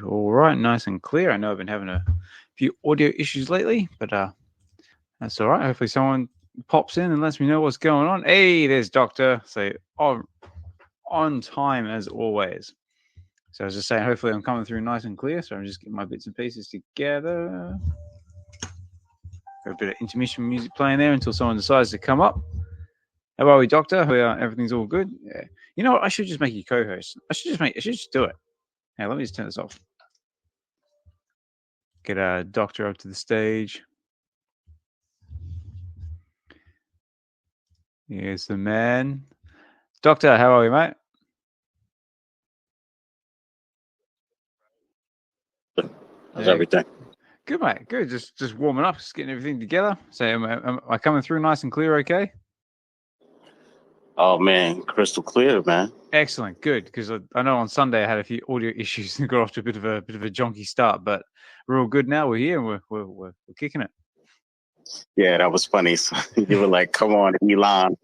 All right, nice and clear. I know I've been having a few audio issues lately, but that's all right. Hopefully someone pops in and lets me know what's going on. Hey, there's Doctor. So on time as always. So I was just saying, hopefully I'm coming through nice and clear. So I'm just getting my bits and pieces together. Got a bit of intermission music playing there until someone decides to come up. How are we, Doctor? Everything's all good? Yeah. You know what? I should just make you co-host. I should just do it. Hey, let me just turn this off. Get a Doctor up to the stage. Here's the man. Doctor, how are we, mate? How's everything? Good, mate. Good. Just warming up, just getting everything together. So am I coming through nice and clear okay? Oh, man, crystal clear, man. Excellent. Good. Because I know on Sunday I had a few audio issues and got off to a bit of a jonky start, but we're all good now. We're here and we're kicking it. Yeah, that was funny. So you were like, come on, Elon.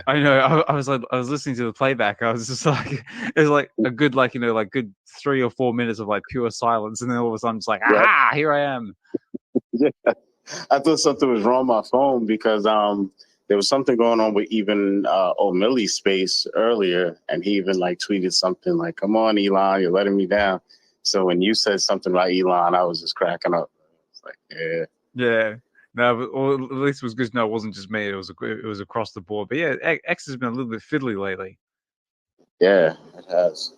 I know. I was listening to the playback. I was just like, it was like a good, good 3 or 4 minutes of like pure silence, and then all of a sudden, it's like, here I am. Yeah, I thought something was wrong with my phone because there was something going on with even Millie's space earlier, and he even like tweeted something like, "Come on, Elon, you're letting me down." So when you said something about Elon, I was just cracking up. It's like, yeah. No, but at least it was good. No, it wasn't just me. It was across the board. But yeah, X has been a little bit fiddly lately. Yeah, it has.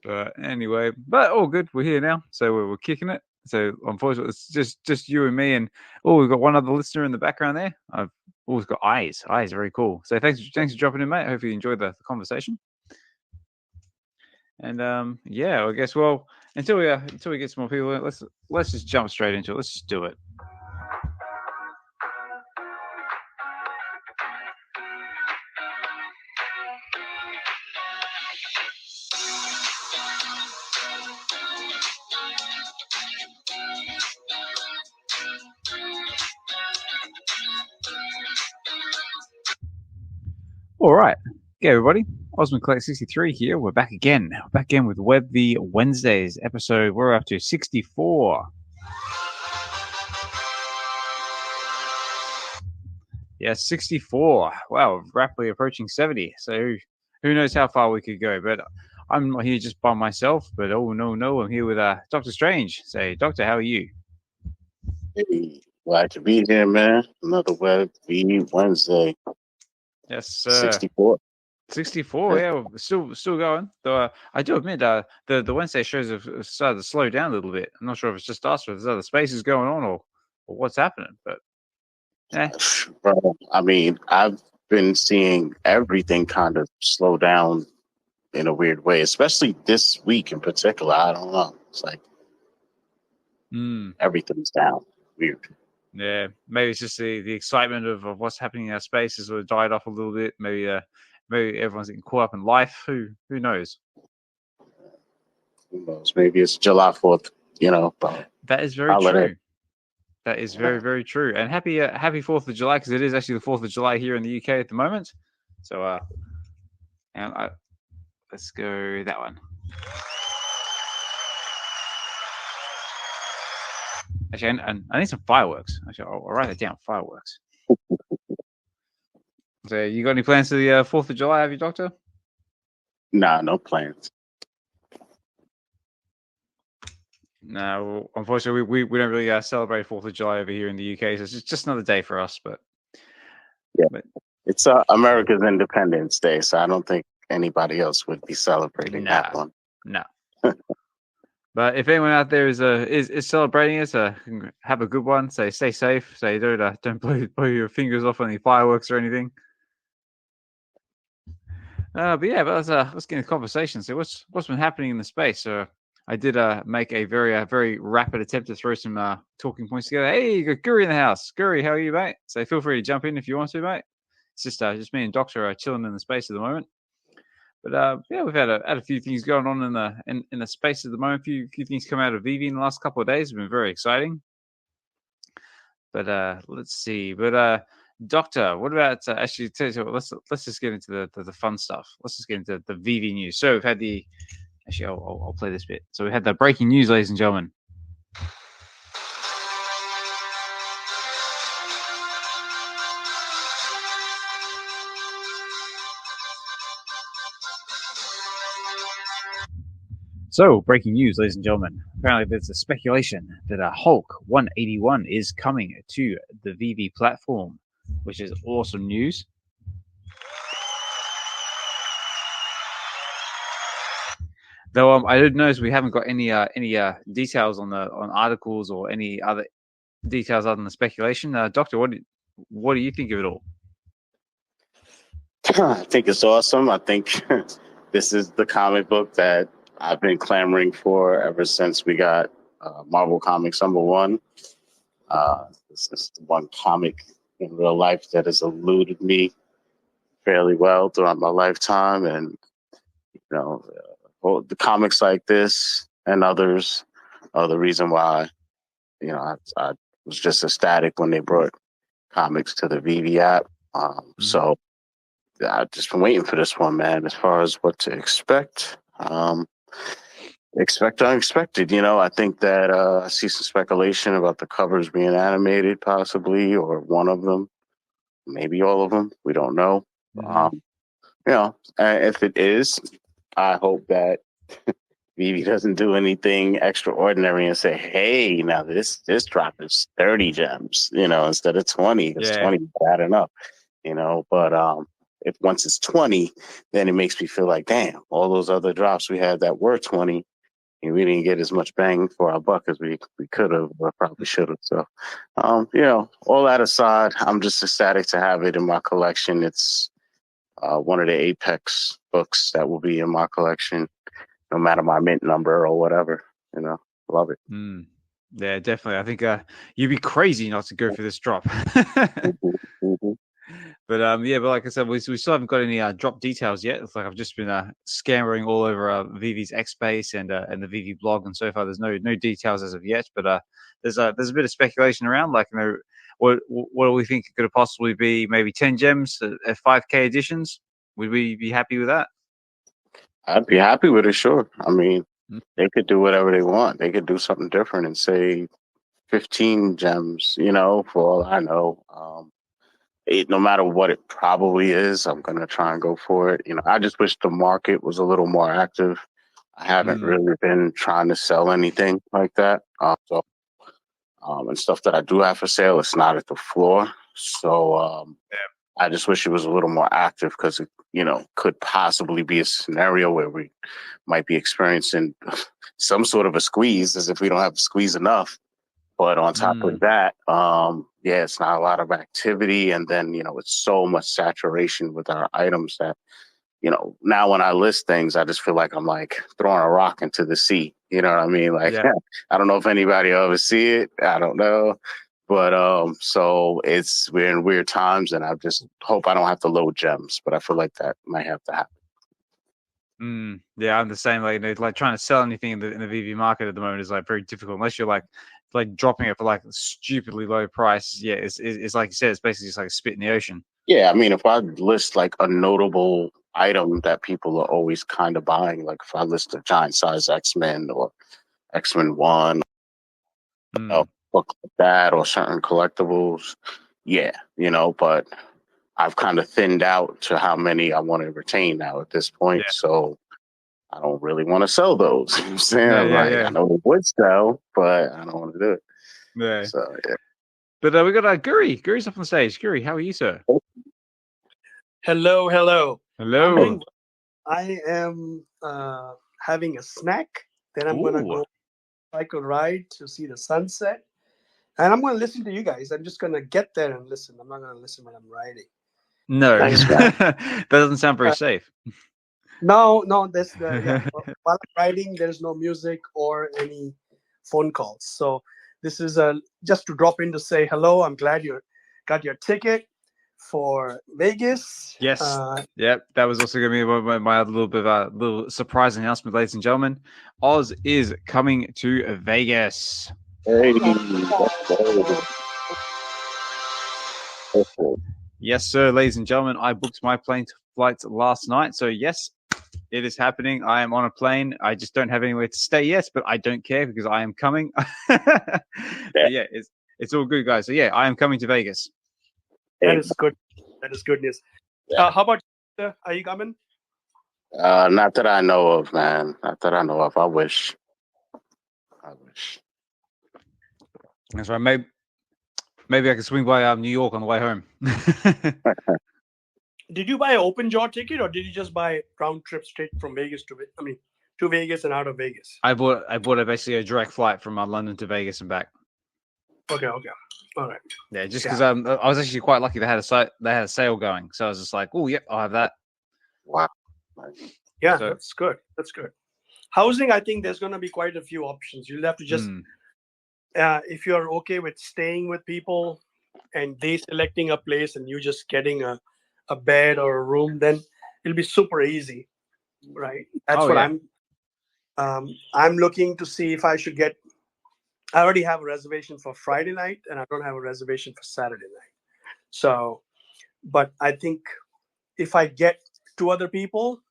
But anyway, but all good. We're here now, so we're kicking it. So unfortunately, it's just you and me, and we've got one other listener in the background there. I've always got eyes. Very cool. So thanks for dropping in, mate. Hopefully you enjoyed the conversation. And I guess until we get some more people, let's just jump straight into it. Let's just do it. All right. Okay, everybody. Osmond Collect 63 here. We're back again. With VeVe Wednesdays episode. We're up to 64. Yeah, 64. Wow, rapidly approaching 70. So who knows how far we could go. But I'm not here just by myself. But oh, no. I'm here with DoktaStrange. Say, Doctor, how are you? Hey, glad to be here, man. Another VeVe Wednesday. Yes, sir. 64. 64, yeah, still going. Though I do admit the Wednesday shows have started to slow down a little bit. I'm not sure if it's just us or if there's other spaces going on or what's happening. But Bro, I mean, I've been seeing everything kind of slow down in a weird way, especially this week in particular. I don't know. It's like everything's down. Weird. Yeah, maybe it's just the excitement of what's happening in our space has sort of died off a little bit. Maybe everyone's getting caught up in life. Who knows? Who knows? Maybe it's July 4th, But that is very true. That is very, very true. And happy 4th of July, because it is actually the 4th of July here in the UK at the moment. So, let's go that one. Actually, and I need some fireworks. Actually, I'll write that down. Fireworks. So, you got any plans for the 4th of July, have you, Doctor? Nah, no plans. No, unfortunately, we don't really celebrate 4th of July over here in the UK, so it's just another day for us. But it's America's Independence Day, so I don't think anybody else would be celebrating that one. No. But if anyone out there is celebrating it, have a good one. Stay safe. Don't blow your fingers off on any fireworks or anything. But let's get into conversation. So what's been happening in the space? So I did make a very rapid attempt to throw some talking points together. Hey, you got Guri in the house. Guri, how are you, mate? So feel free to jump in if you want to, mate. It's just me and Doctor chilling in the space at the moment. But we've had a few things going on in the space at the moment. A few things come out of VeVe in the last couple of days. Have been very exciting. But let's see. But Doctor, what about actually? Let's just get into the fun stuff. Let's just get into the VeVe news. So we've had the Actually, I'll play this bit. So we had the breaking news, ladies and gentlemen. So, breaking news, ladies and gentlemen. Apparently, there's a speculation that a Hulk 181 is coming to the VeVe platform, which is awesome news. Though I did notice we haven't got any details on articles or any other details other than the speculation. Doctor, what do you think of it all? I think it's awesome. I think this is the comic book that I've been clamoring for ever since we got Marvel Comics #1. This is the one comic in real life that has eluded me fairly well throughout my lifetime, and the comics like this and others are the reason why I was just ecstatic when they brought comics to the VeVe app. So I've just been waiting for this one, man. As far as what to expect, expect unexpected. I think that I see some speculation about the covers being animated, possibly, or one of them, maybe all of them. We don't know. If it is, I hope that VeVe doesn't do anything extraordinary and say, "Hey, now this drop is 30 gems, instead of 20. It's 20 bad enough, But if once it's 20, then it makes me feel like, damn, all those other drops we had that were 20, and we didn't get as much bang for our buck as we could have or probably should have. So, all that aside, I'm just ecstatic to have it in my collection. It's one of the Apex books that will be in my collection, no matter my mint number or whatever. Love it. Yeah, definitely. I think you'd be crazy not to go for this drop. But but like I said, we still haven't got any drop details yet. It's like I've just been scammering all over VeVe's X Space and the VeVe blog, and so far there's no details as of yet. But there's a bit of speculation around, like what do we think it could possibly be? Maybe 10 gems at 5K editions. Would we be happy with that? I'd be happy with it, sure. I mean, they could do whatever they want. They could do something different and say 15 gems, for all I know. No matter what it probably is, I'm going to try and go for it. I just wish the market was a little more active. I haven't really been trying to sell anything like that. And stuff that I do have for sale, it's not at the floor. So I just wish it was a little more active because it, could possibly be a scenario where we might be experiencing some sort of a squeeze, as if we don't have to squeeze enough. But on top of that, it's not a lot of activity. And then, it's so much saturation with our items that, now when I list things, I just feel like I'm like throwing a rock into the sea. You know what I mean? Like, I don't know if anybody will ever see it. I don't know. But so we're in weird times, and I just hope I don't have to load gems. But I feel like that might have to happen. Yeah, I'm the same. Like trying to sell anything in the VeVe market at the moment is like very difficult unless you're like dropping it for like a stupidly low price. Yeah, it's like you said, it's basically just like a spit in the ocean. Yeah, I mean, if I list like a notable item that people are always kind of buying, like if I list a giant size X-Men or X-Men 1, book like that, or certain collectibles, but I've kind of thinned out to how many I want to retain now at this point. So I don't really want to sell those. You know what I'm saying? I know they would sell, but I don't want to do it. Yeah. So, But we got Guri. Guri's up on the stage. Guri, how are you, sir? Hello. Hello. I am having a snack. Then I'm going to go cycle ride to see the sunset. And I'm going to listen to you guys. I'm just going to get there and listen. I'm not going to listen when I'm riding. No, that doesn't sound very safe. No, that's while I'm riding, there's no music or any phone calls. So this is just to drop in to say hello. I'm glad you got your ticket for Vegas. Yes. That was also going to be my little bit of a little surprise announcement, ladies and gentlemen. Oz is coming to Vegas. Hey. Yes, sir, ladies and gentlemen. I booked my plane flight last night. So yes, it is happening. I am on a plane. I just don't have anywhere to stay yet, but I don't care because I am coming. But yeah, it's all good, guys. So yeah, I am coming to Vegas. That is good. That is good news. Yeah. How about you? Are you coming? Not that I know of, man. Not that I know of. I wish. That's right. Maybe I can swing by New York on the way home. Did you buy an open jaw ticket, or did you just buy round trip straight from Vegas to Vegas and out of Vegas? I bought basically a direct flight from London to Vegas and back. Okay. All right. Yeah, just because I was actually quite lucky. They had a sale going, so I was just like, oh, yep, I'll have that. Wow. Yeah, so, that's good. That's good. Housing, I think there's going to be quite a few options. You'll have to just, if you're okay with staying with people and they selecting a place and you just getting a bed or a room, then it'll be super easy, right? That's I'm looking to see if I should get. I already have a reservation for Friday night, and I don't have a reservation for Saturday night. So, but I think if I get 2 other people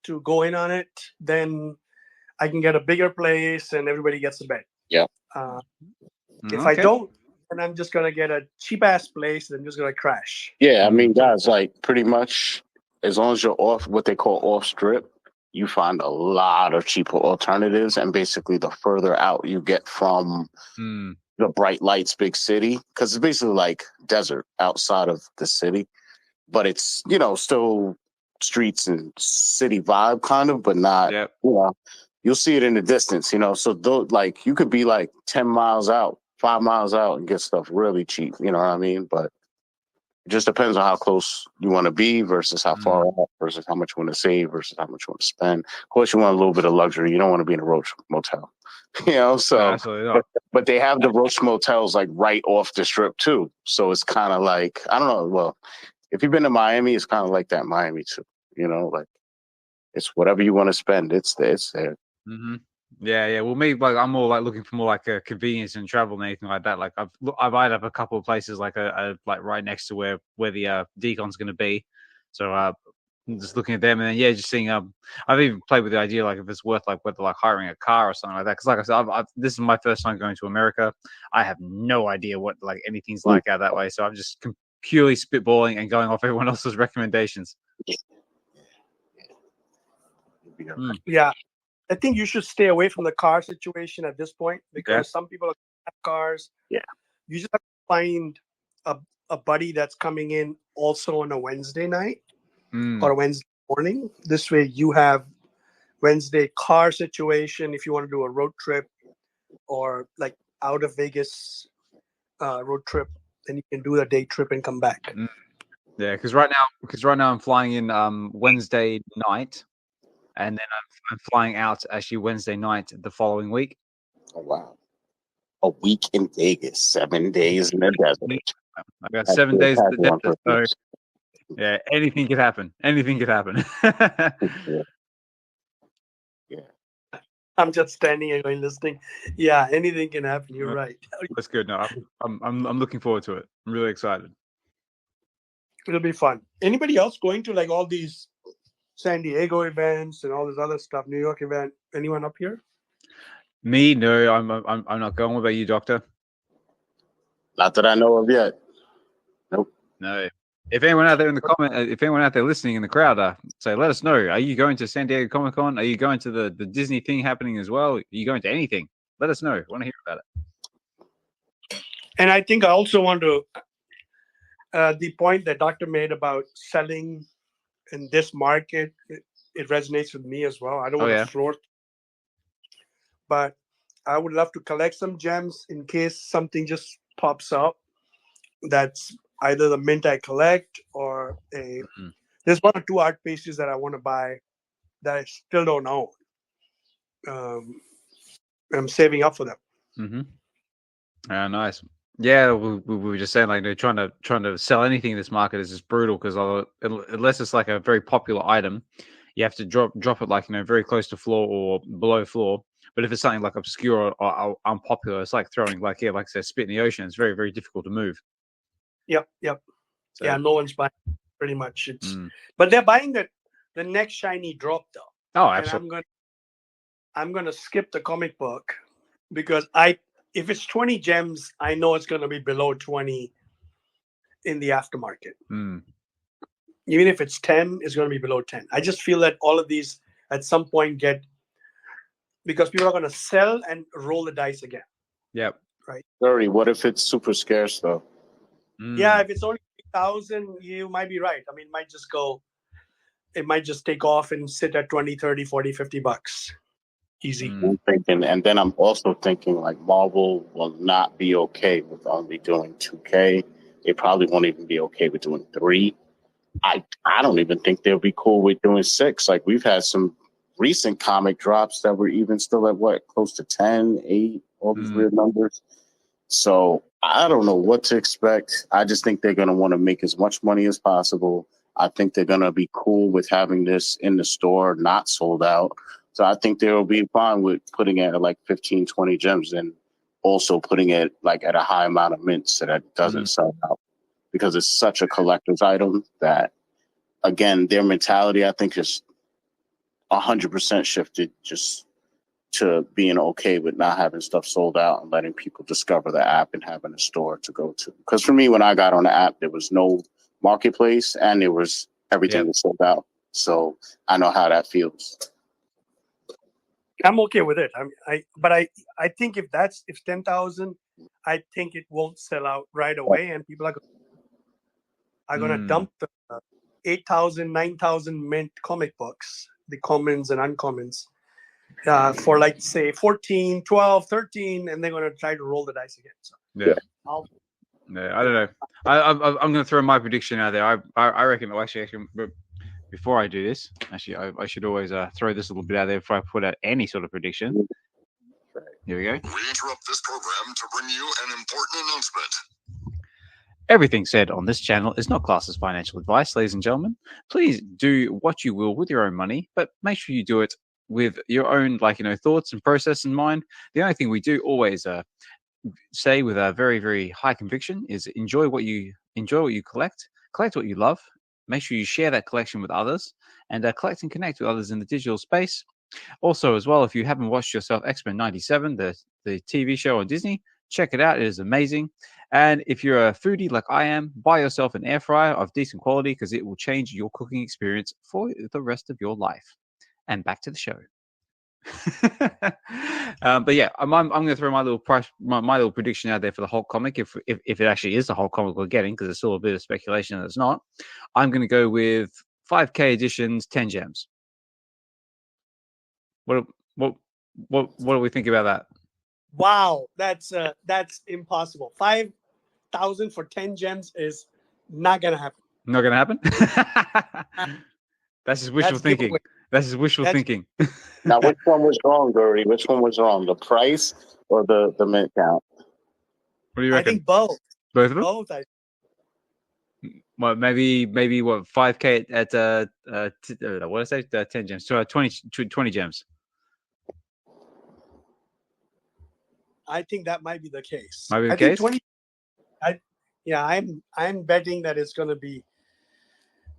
to go in on it, then I can get a bigger place and everybody gets a bed. Yeah. If I don't, then I'm just going to get a cheap ass place and I'm just going to crash. Yeah. I mean, guys, like pretty much as long as you're off what they call off strip, you find a lot of cheaper alternatives. And basically the further out you get from the bright lights, big city, because it's basically like desert outside of the city, but it's, still streets and city vibe kind of, but not, you'll see it in the distance, so like you could be like 10 miles out, 5 miles out and get stuff really cheap, you know what I mean? But it just depends on how close you want to be versus how far out versus how much you want to save versus how much you want to spend. Of course, you want a little bit of luxury. You don't want to be in a Roach motel, so, absolutely not. But they have the Roach motels like right off the strip too. So it's kind of like, I don't know. Well, if you've been to Miami, it's kind of like that in Miami too. Like it's whatever you want to spend. It's there. Mm-hmm. Yeah. Well, me, like, I'm more like looking for more like a convenience and travel and anything like that. Like I've eyed up a couple of places like like right next to where the decon's going to be. So I'm just looking at them and then just seeing. I've even played with the idea like if it's worth like whether like hiring a car or something like that. Because like I said, this is my first time going to America. I have no idea what like anything's like out that way. So I'm just purely spitballing and going off everyone else's recommendations. Yeah, I think you should stay away from the car situation at this point because some people have cars. Yeah, you just have to find a buddy that's coming in also on a Wednesday night or a Wednesday morning. This way, you have Wednesday car situation if you want to do a road trip or like out of Vegas road trip. Then you can do the day trip and come back. Yeah, because right now I'm flying in Wednesday night. And then I'm flying out actually Wednesday night the following week. Oh, wow. A week in Vegas, 7 days in the desert. I got 7 days in the desert. So, yeah, anything could happen. Anything could happen. Yeah. I'm just standing here going listening. Yeah, anything can happen. You're right. That's good. No, I'm looking forward to it. I'm really excited. It'll be fun. Anybody else going to like all these San Diego events and all this other stuff, New York event? Anyone up here? Me? No, I'm not going. What about you, Doctor? Not that I know of yet. Nope. No. If anyone out there in the comment, if anyone out there listening in the crowd, say, let us know. Are you going to San Diego Comic Con? Are you going to the Disney thing happening as well? Are you going to anything? Let us know. I want to hear about it. And I think I also want to the point that Doctor made about selling in this market, it resonates with me as well. I don't want to float, but I would love to collect some gems in case something just pops up. That's either the mint I collect or there's 1 or 2 art pieces that I want to buy that I still don't own. I'm saving up for them. Mm-hmm. Nice. Yeah, we were just saying like trying to sell anything in this market is just brutal because unless it's like a very popular item, you have to drop it like very close to floor or below floor. But if it's something like obscure or unpopular, it's like throwing like I said, spit in the ocean. It's very, very difficult to move. Yep. So, yeah, no one's buying pretty much. It's but they're buying that the next shiny drop though. Oh, And absolutely. I'm gonna skip the comic book because if it's 20 gems, I know it's gonna be below 20 in the aftermarket. Mm. Even if it's 10, it's gonna be below 10. I just feel that all of these at some point because people are gonna sell and roll the dice again. Yep. Guri, what if it's super scarce though? Mm. Yeah, if it's only 3,000, you might be right. I mean, it might just take off and sit at 20, 30, 40, 50 bucks. Easy. I'm thinking, and then I'm also thinking like Marvel will not be okay with only doing 2K. They probably won't even be okay with doing 3. I don't even think they'll be cool with doing 6. Like we've had some recent comic drops that were even still at what, close to 10, 8, all these weird numbers. So I don't know what to expect. I just think they're going to want to make as much money as possible. I think they're going to be cool with having this in the store, not sold out. So I think they'll be fine with putting it at like 15, 20 gems and also putting it like at a high amount of mints so that it doesn't sell out, because it's such a collector's item that, again, their mentality, I think, is 100% shifted just to being okay with not having stuff sold out and letting people discover the app and having a store to go to. Because for me, when I got on the app, there was no marketplace and everything was sold out. So I know how that feels. I'm okay with it. I think if 10,000, I think it won't sell out right away, and people are going to dump the 8,000, 9,000 mint comic books, the commons and uncommons, for like say 14, 12, 13, and they're going to try to roll the dice again. So I don't know. I'm going to throw my prediction out there. I reckon. Actually, before I do this, I should always throw this a little bit out there before I put out any sort of prediction. Here we go. We interrupt this program to bring you an important announcement. Everything said on this channel is not classed as financial advice, ladies and gentlemen. Please do what you will with your own money, but make sure you do it with your own, thoughts and process in mind. The only thing we do always say with a very, very high conviction is enjoy what you collect what you love. Make sure you share that collection with others, and collect and connect with others in the digital space. Also, as well, if you haven't watched yourself X-Men 97, the TV show on Disney, check it out. It is amazing. And if you're a foodie like I am, buy yourself an air fryer of decent quality, because it will change your cooking experience for the rest of your life. And back to the show. But yeah, I'm going to throw my little prediction out there for the whole comic. If it actually is the whole comic we're getting, because there's still a bit of speculation that it's not. I'm going to go with 5K editions, 10 gems. What do we think about that? Wow, that's impossible. 5,000 for 10 gems is not gonna happen. Not gonna happen. That's just wishful thinking. That's just wishful thinking. Now, which one was wrong, Guri? Which one was wrong? The price or the mint count? What do you reckon? I think both. Both of them? Both. Well, maybe what, 5K at what did I say? 10 gems. So 20 gems. I think that might be the case. Might be the case? 20. I'm betting that it's going to be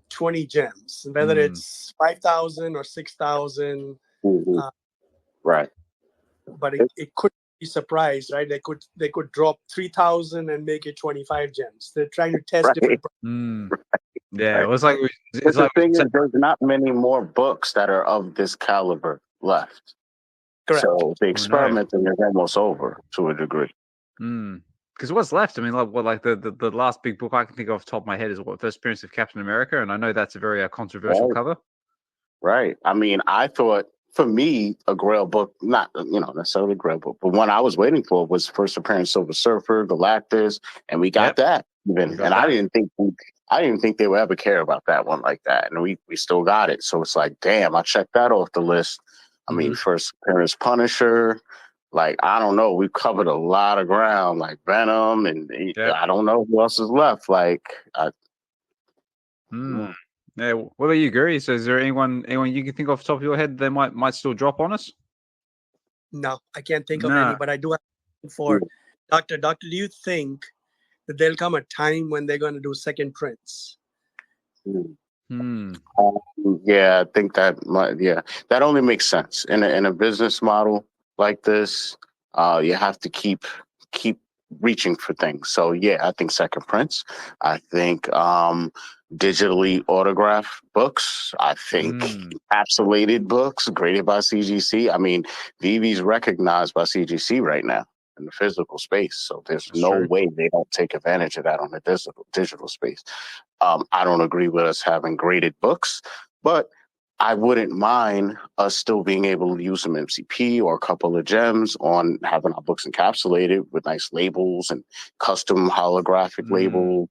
20 gems, whether it's 5,000 or 6,000. Right. But it could be surprised, right? They could drop 3,000 and make it 25 gems. They're trying to test different. Yeah, it was like. The thing is, there's not many more books that are of this caliber left. Correct. So the experimenting is almost over to a degree. Because what's left? I mean, the last big book I can think of off the top of my head is First Appearance of Captain America, and I know that's a very controversial cover. Right. I mean, I thought, for me, a Grail book, not necessarily a Grail book, but one I was waiting for was First Appearance Silver Surfer, Galactus, and we got that even. And I didn't think they would ever care about that one like that, and we still got it. So it's like, damn, I checked that off the list. I mean, First Appearance Punisher, like, I don't know, we've covered a lot of ground, like Venom, and I don't know who else is left. Like, Yeah, what about you, Guri? So, is there anyone you can think of off the top of your head that might still drop on us? No, I can't think of any, but I do have for Doctor. Doctor, do you think that there'll come a time when they're going to do second prints? Yeah, I think that that only makes sense in a business model like this. You have to keep reaching for things. So yeah, I think second prints. I think digitally autographed books. I think encapsulated books graded by CGC. I mean, VeVe's recognized by CGC right now in the physical space. So there's That's no true. way they don't take advantage of that on the digital space. I don't agree with us having graded books, but I wouldn't mind us still being able to use some MCP or a couple of gems on having our books encapsulated with nice labels and custom holographic label,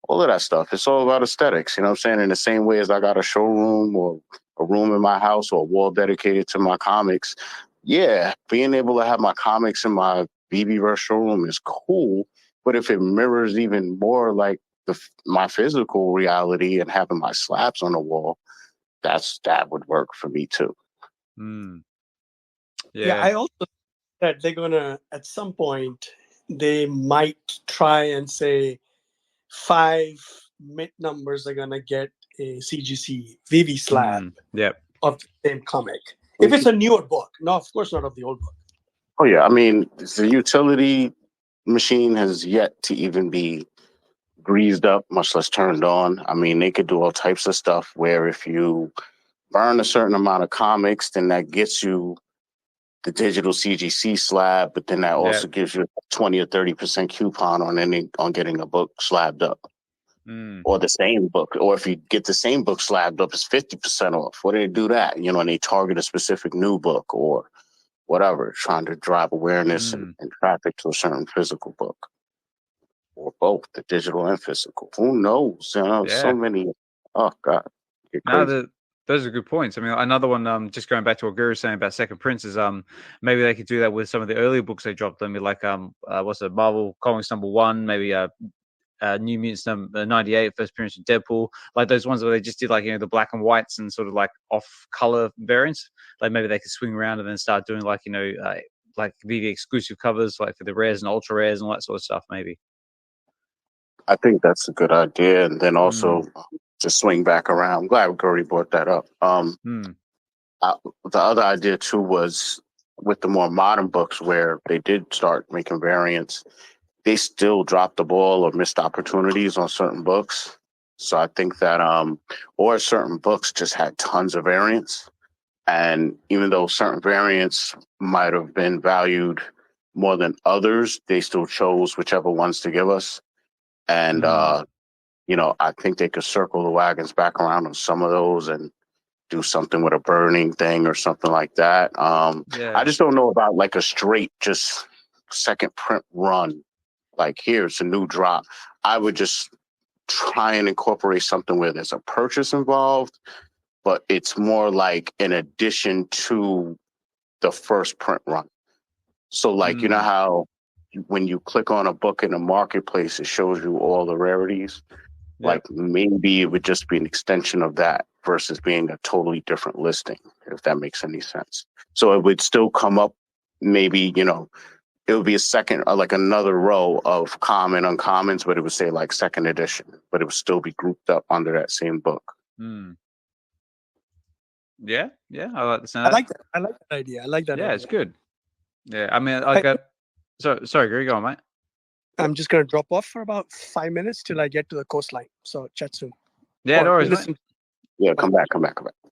all of that stuff. It's all about aesthetics, you know what I'm saying? In the same way as I got a showroom or a room in my house or a wall dedicated to my comics. Yeah, being able to have my comics in my VeVeverse showroom is cool, but if it mirrors even more like my physical reality and having my slabs on the wall, that would work for me too. Yeah, I also that they're gonna at some point they might try and say 5 mid numbers are gonna get a CGC VeVe slab of the same comic. If it's a newer book, no, of course not of the old book. Oh yeah, I mean the utility machine has yet to even be greased up, much less turned on. I mean, they could do all types of stuff where if you burn a certain amount of comics, then that gets you the digital CGC slab, but then that also gives you a 20 or 30% coupon on getting a book slabbed up. Or the same book. Or if you get the same book slabbed up, it's 50% off. Why do they do that? You know, and they target a specific new book or whatever, trying to drive awareness and traffic to a certain physical book. Or both, the digital and physical. Who knows? You know, so many. Oh God, those are good points. I mean, another one. Just going back to what Guru was saying about second prints is maybe they could do that with some of the earlier books they dropped. I mean, like what's it, Marvel Comics #1, maybe New Mutants #98, first appearance of Deadpool, like those ones where they just did like the black and whites and sort of like off color variants. Like maybe they could swing around and then start doing like like VeVe exclusive covers like for the rares and ultra rares and all that sort of stuff. Maybe. I think that's a good idea, and then also to swing back around. I'm glad Guri brought that up. The other idea too was with the more modern books where they did start making variants. They still dropped the ball or missed opportunities on certain books. So I think that or certain books just had tons of variants, and even though certain variants might have been valued more than others, they still chose whichever ones to give us. And, I think they could circle the wagons back around on some of those and do something with a burning thing or something like that. I just don't know about like a straight, just second print run. Like, here, it's a new drop. I would just try and incorporate something where there's a purchase involved, but it's more like in addition to the first print run. So, like, you know how when you click on a book in the marketplace, it shows you all the rarities. Like maybe it would just be an extension of that versus being a totally different listing, if that makes any sense. So it would still come up, maybe, it would be a second, like another row of common uncommons, but it would say like second edition, but it would still be grouped up under that same book. Yeah, I like the sound. I like that. I like that idea. I like that. Yeah, idea. It's good. Yeah, I mean, sorry, Gary, go on, mate. I'm just gonna drop off for about 5 minutes till I get to the coastline. So chat soon. Yeah, no worries, mate. Yeah, come back.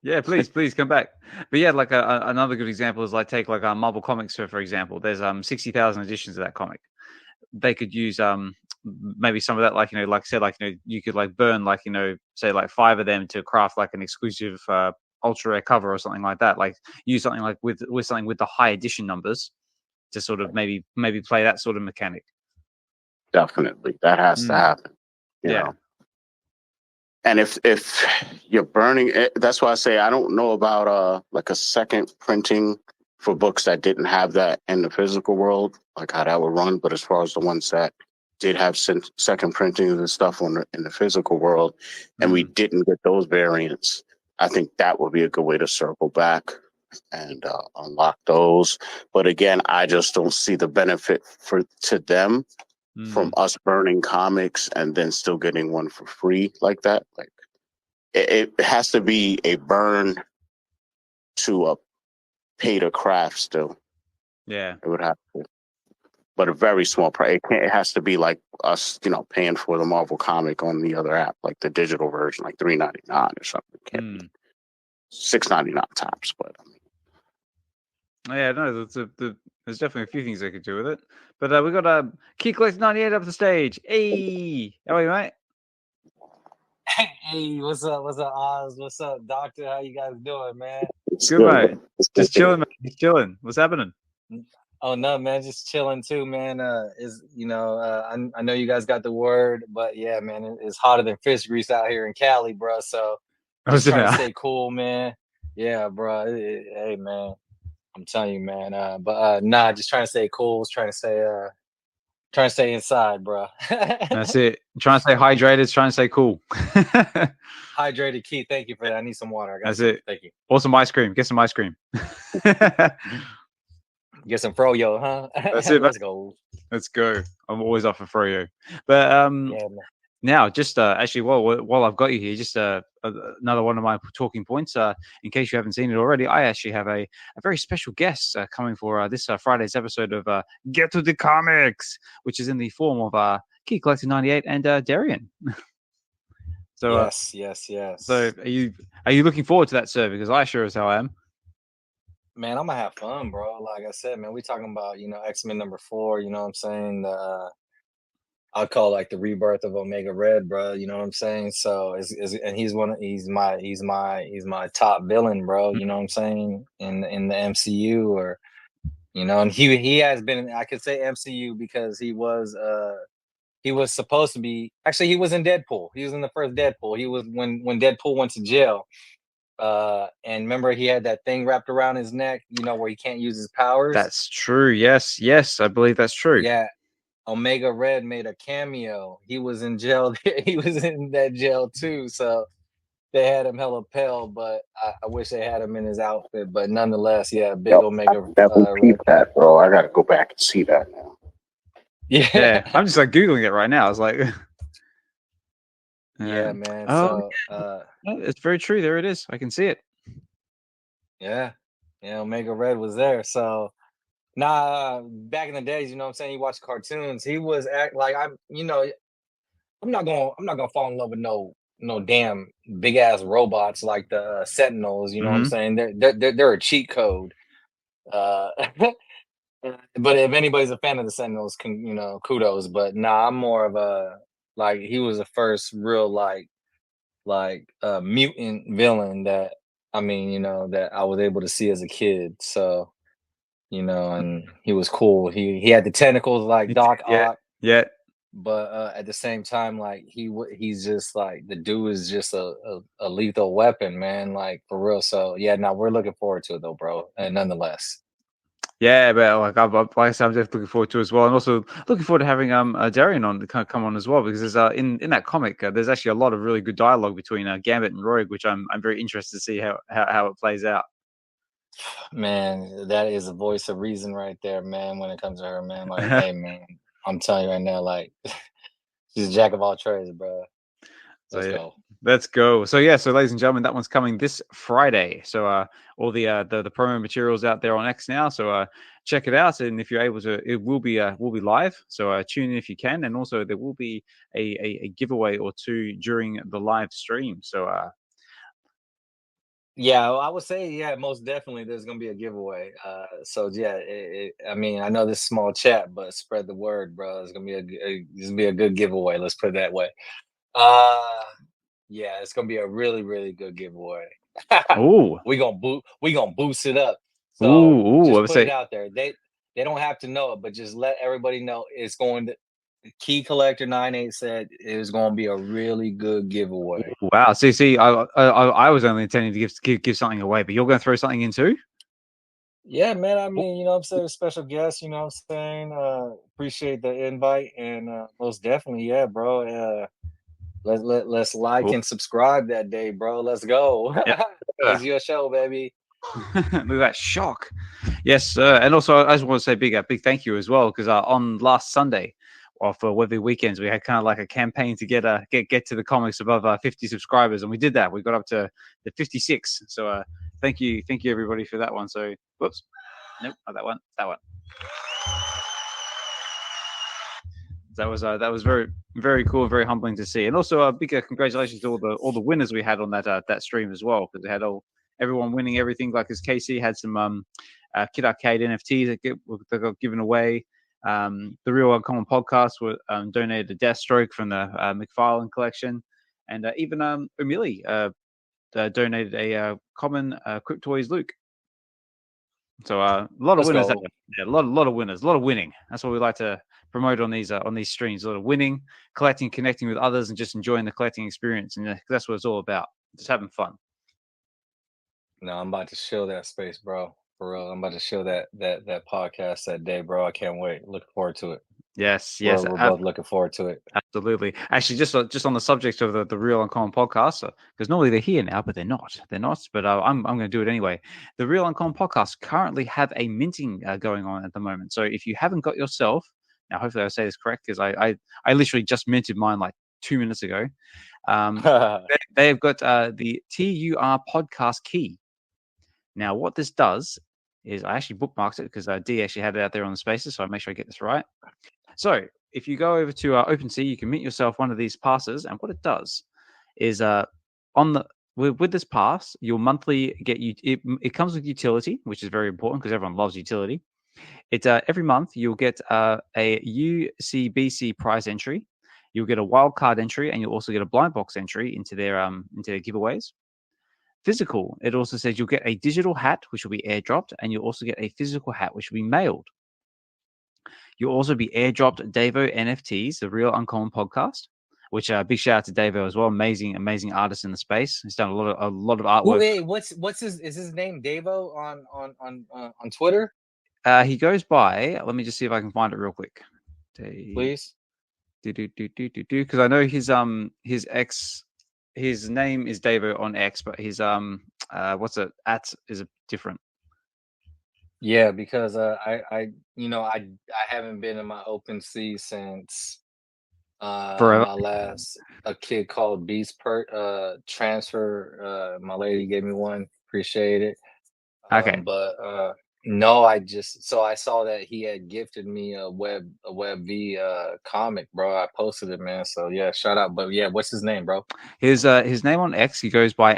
Yeah, please come back. But yeah, like another good example is like take like Marvel Comics for example. There's 60,000 editions of that comic. They could use maybe some of that, like like I said, like you could like burn like say like 5 of them to craft like an exclusive ultra rare cover or something like that. Like use something like with something with the high edition numbers to sort of maybe play that sort of mechanic. Definitely, that has to happen. You know? And if you're burning it, that's why I say I don't know about like a second printing for books that didn't have that in the physical world, like how that would run. But as far as the ones that did have second printings and stuff in the physical world, and we didn't get those variants, I think that would be a good way to circle back and unlock those. But again, I just don't see the benefit to them from us burning comics and then still getting one for free like that. Like, it has to be a burn to a pay to craft still. Yeah. It would have to. But a very small price. It has to be like us, paying for the Marvel comic on the other app, like the digital version, like $3.99 or something. It can't be $6.99 tops. But yeah, no, there's definitely a few things they could do with it. But we got Key Collector 98 up the stage. Hey, how are you, mate? Hey, what's up, Oz? What's up, Doctor? How you guys doing, man? Good, mate. Just chilling, mate. Just chilling. What's happening? Oh no, man, just chilling too, man. I know you guys got the word, but yeah, man, it's hotter than fish grease out here in Cali, bro. So just trying to stay cool, man. Yeah, bro. Hey, man, I'm telling you, man. Just trying to stay cool. Trying to stay inside, bro. That's it. Trying to stay hydrated. Trying to stay cool. Hydrated, Keith. Thank you for that. I need some water. That's it. Thank you. Or some ice cream. Get some ice cream. Get some froyo, huh? That's it. Let's go. Let's go. I'm always up for froyo. But yeah, man. Now, just actually, while I've got you here, just another one of my talking points. In case you haven't seen it already, I actually have a very special guest coming for this Friday's episode of Get to the Comics, which is in the form of Key Collector 98 and Darian. So yes. So are you looking forward to that, sir? Because I sure as hell am. Man, I'm gonna have fun, bro. Like I said, man, we talking about X-Men #4. You know what I'm saying? I'll call it like the rebirth of Omega Red, bro. You know what I'm saying? So and he's my top villain, bro. You know what I'm saying? In the MCU, or and he has been. I could say MCU because he was supposed to be. Actually, he was in Deadpool. He was in the first Deadpool. He was when Deadpool went to jail. And remember, he had that thing wrapped around his neck, where he can't use his powers. That's true. Yes, I believe that's true. Yeah, Omega Red made a cameo. He was in jail. He was in that jail too. So they had him hella pale, but I wish they had him in his outfit. But nonetheless, yeah, big Omega. That, bro. I gotta go back and see that now. Yeah, I'm just like googling it right now. I was like, yeah, man. It's very true. There it is. I can see it. Yeah, Omega Red was there. So, back in the days, you know what I'm saying, you watch cartoons. He was I'm not gonna fall in love with no damn big ass robots like the Sentinels. You know what I'm saying? They're a cheat code. But if anybody's a fan of the Sentinels, kudos. But I'm more of a he was the first real mutant villain that that I was able to see as a kid. So and he was cool. He had the tentacles like Doc Ock. Yeah. But at the same time, he's just the dude is just a lethal weapon, man. For real. So yeah, we're looking forward to it though, bro. And nonetheless. Yeah, but I'm definitely looking forward to it as well, and also looking forward to having Darian on to come on as well, because there's in that comic there's actually a lot of really good dialogue between Gambit and Rogue, which I'm very interested to see how it plays out. Man, that is a voice of reason right there, man. When it comes to her, man, hey, man, I'm telling you right now, she's a jack of all trades, bro. Let's go. So ladies and gentlemen, that one's coming this Friday. So all the promo materials out there on X now. So check it out, and if you're able to, it will be live. So tune in if you can, and also there will be a giveaway or two during the live stream. So yeah, I would say most definitely there's gonna be a giveaway. So yeah, I know this small chat, but spread the word, bro. It's gonna be a good giveaway. Let's put it that way. Yeah, it's gonna be a really, really good giveaway. Ooh, we gonna boost it up. So just put it out there. They don't have to know it, but just let everybody know it's going to. Key Collector 98 said it was going to be a really good giveaway. Wow. See, I was only intending to give something away, but you're going to throw something in too? Yeah, man. You know what I'm saying? Special guest, you know what I'm saying? Appreciate the invite, and most definitely, yeah, bro. Let's like and subscribe that day, bro. Let's go. Yeah. It's your show, baby. Look at that shock. Yes, sir. And also, I just want to say big thank you as well, because on last Sunday, for Webby Weekends. We had kind of like a campaign to get to the comics above 50 subscribers, and we did that. We got up to the 56. So thank you everybody for that one. So whoops, nope, not that one, that one. That was very, very cool, very humbling to see, and also a big congratulations to all the winners we had on that stream as well, because we had everyone winning everything. Like as KC had some Kid Arcade NFTs that got given away. The Real Uncommon Podcast donated a Deathstroke from the McFarlane collection, and even Umili donated a common Cryptoys Luke. So a lot of winners. Yeah, a lot of winners, a lot of winning. That's what we like to promote on these streams. A lot of winning, collecting, connecting with others, and just enjoying the collecting experience. And that's what it's all about. Just having fun. No, I'm about to show that space, bro. For real, I'm about to show that podcast that day, bro. I can't wait. Looking forward to it. Yes. We're both looking forward to it. Absolutely. Actually, just on the subject of the Real Uncommon Podcast, because normally they're here now, but they're not. But I'm going to do it anyway. The Real Uncommon Podcast currently have a minting going on at the moment. So if you haven't got yourself, now hopefully I say this correct, because I literally just minted mine like 2 minutes ago. They've got the TUR podcast key. Now, what this does is I actually bookmarked it because D actually had it out there on the spaces, so I make sure I get this right. So if you go over to OpenSea, you can mint yourself one of these passes, and what it does is with this pass, you'll monthly get it comes with utility, which is very important because everyone loves utility. It's every month you'll get a UCBC prize entry, you'll get a wild card entry, and you'll also get a blind box entry into their giveaways. Physical, it also says you'll get a digital hat, which will be airdropped, and you'll also get a physical hat, which will be mailed. You'll also be airdropped Davo NFTs, the Real Uncommon Podcast, which big shout out to Davo as well. Amazing artist in the space. He's done a lot of artwork. Wait, what's his name? Davo on Twitter? He goes by. Let me just see if I can find it real quick. Please. Because I know his name is Davo on X, but his what's it at is different. Yeah, because I haven't been in my OpenSea since my last a kid called Beast transfer. My lady gave me one. Appreciate it. Okay. But no, I saw that he had gifted me a WebV comic, bro. I posted it, man. So yeah, shout out. But yeah, what's his name, bro? His name on X, he goes by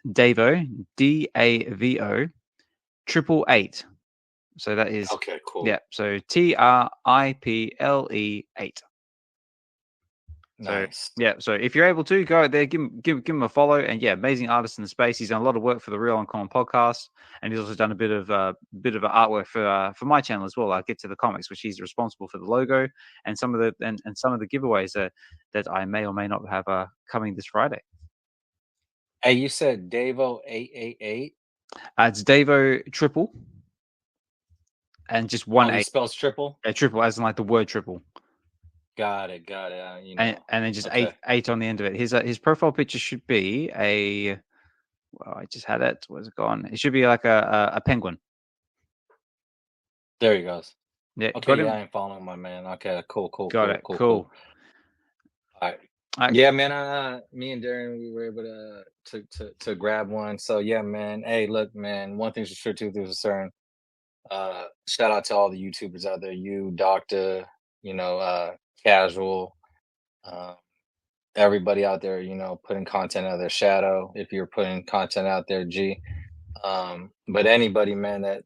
@Davo DAVO 888. So that is okay, cool. Yeah, so TRIPLE 8. Nice. So yeah, so if you're able to go out there, give him a follow, and yeah, amazing artist in the space. He's done a lot of work for the Real Uncommon Podcast, and he's also done a bit of artwork for my channel as well. I Get to the Comics, which he's responsible for the logo and some of the giveaways that I may or may not have coming this Friday. Hey, you said Davo 888. It's Davo triple, and just 1 8. Spells triple. Triple, as in like the word triple. Got it. And then just 8 on the end of it. His profile picture should be I just had it. Where's it gone? It should be like a penguin. There he goes. Yeah. Okay. I ain't following my man. Okay. Cool. Got it. Cool. All right. Yeah, man. Me and Darren, we were able to grab one. So yeah, man. Hey, look, man. One thing's for sure, two things for certain. Shout out to all the YouTubers out there. You, Doctor, Casual, everybody out there, putting content out of their shadow. If you're putting content out there, G. But anybody, man, that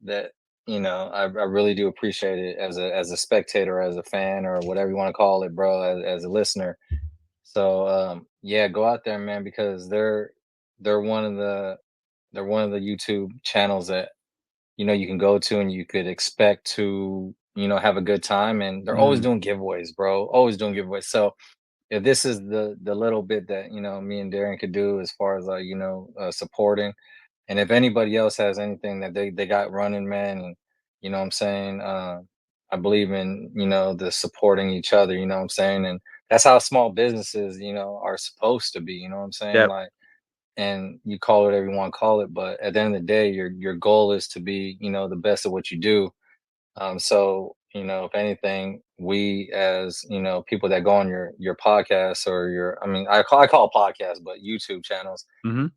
I really do appreciate it as a spectator, as a fan, or whatever you want to call it, bro, as a listener. So yeah, go out there, man, because they're one of the YouTube channels that you can go to and you could expect to have a good time, and they're always doing giveaways, bro. Always doing giveaways. So if this is the little bit that me and Darren could do as far as supporting, and if anybody else has anything that they got running, man, and what I'm saying, I believe in the supporting each other, what I'm saying, and that's how small businesses are supposed to be, what I'm saying. Yep. Like, and you call it whatever you want to call it, but at the end of the day, your goal is to be the best at what you do. So you know, if anything, we as, you know, people that go on your podcasts or your, I mean, I call it podcasts, but YouTube channels. Mhm.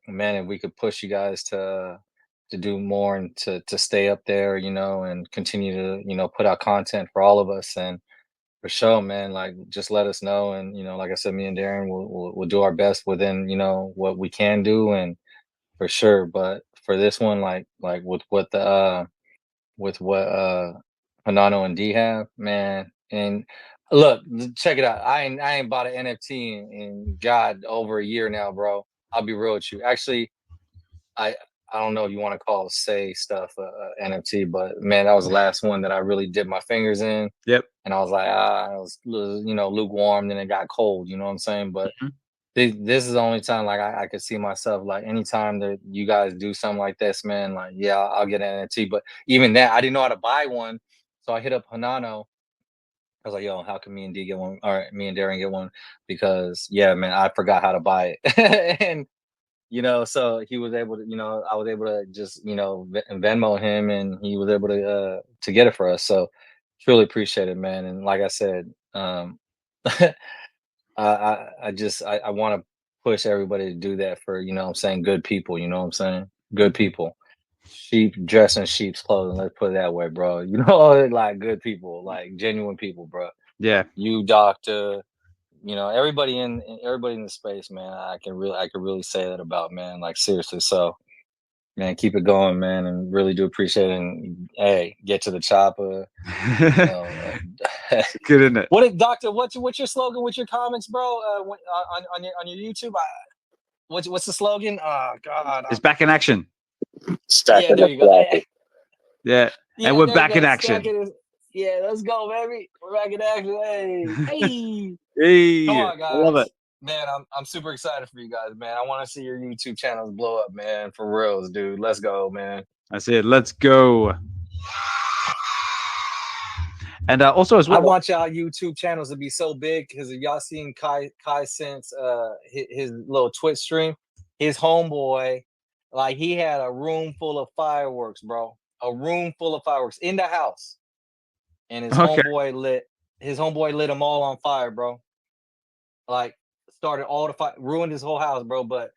Man, if we could push you guys to do more and to stay up there, you know, and continue to, you know, put out content for all of us. And for sure, man, like just let us know. And, you know, like I said, me and Darren will do our best within, you know, what we can do, and for sure. But for this one, like with what Hanano and D have, man. And look, check it out. I ain't bought an NFT in God over a year now, bro. I'll be real with you. Actually, I don't know if you want to call say stuff NFT, but man, that was the last one that I really dipped my fingers in. Yep. And I was like, I was, you know, lukewarm. Then it got cold. You know what I'm saying? But this is the only time like I could see myself like anytime that you guys do something like this, man. Like, yeah, I'll get an NFT. But even that, I didn't know how to buy one, so I hit up Hanano. I was like, yo, how can me and D get one? Or me and Darren get one? Because yeah, man, I forgot how to buy it. And you know, so he was able to, you know, I was able to just, you know, Venmo him, and he was able to get it for us. So truly appreciate it, man. And like I said, I want to push everybody to do that for, you know what I'm saying, good people, you know what I'm saying? Good people. Sheep dressed in sheep's clothing, let's put it that way, bro. You know, like good people, like genuine people, bro. Yeah. You, Doctor, you know, everybody in the space, man. I could really say that about, man. Like seriously. So, man, keep it going, man, and really do appreciate it. And hey, get to the chopper. You know, Good, isn't it? Doctor? What's your slogan with your comics, bro? On your YouTube, what's the slogan? Oh God, It's back in action. Stacking yeah, there you go. Yeah. Yeah, And we're there back you in go. action. Yeah, let's go, baby. We're back in action. Hey. Hey, Come on, guys. I love it. Man, I'm super excited for you guys, man. I want to see your YouTube channels blow up, man. For reals, dude. Let's go, man. That's it. Let's go. And also as well, I want y'all YouTube channels to be so big, because if y'all seen Kai since his little Twitch stream, his homeboy, like he had a room full of fireworks, bro. A room full of fireworks in the house, and his homeboy lit them all on fire, bro. Like started all the fire, ruined his whole house, bro. But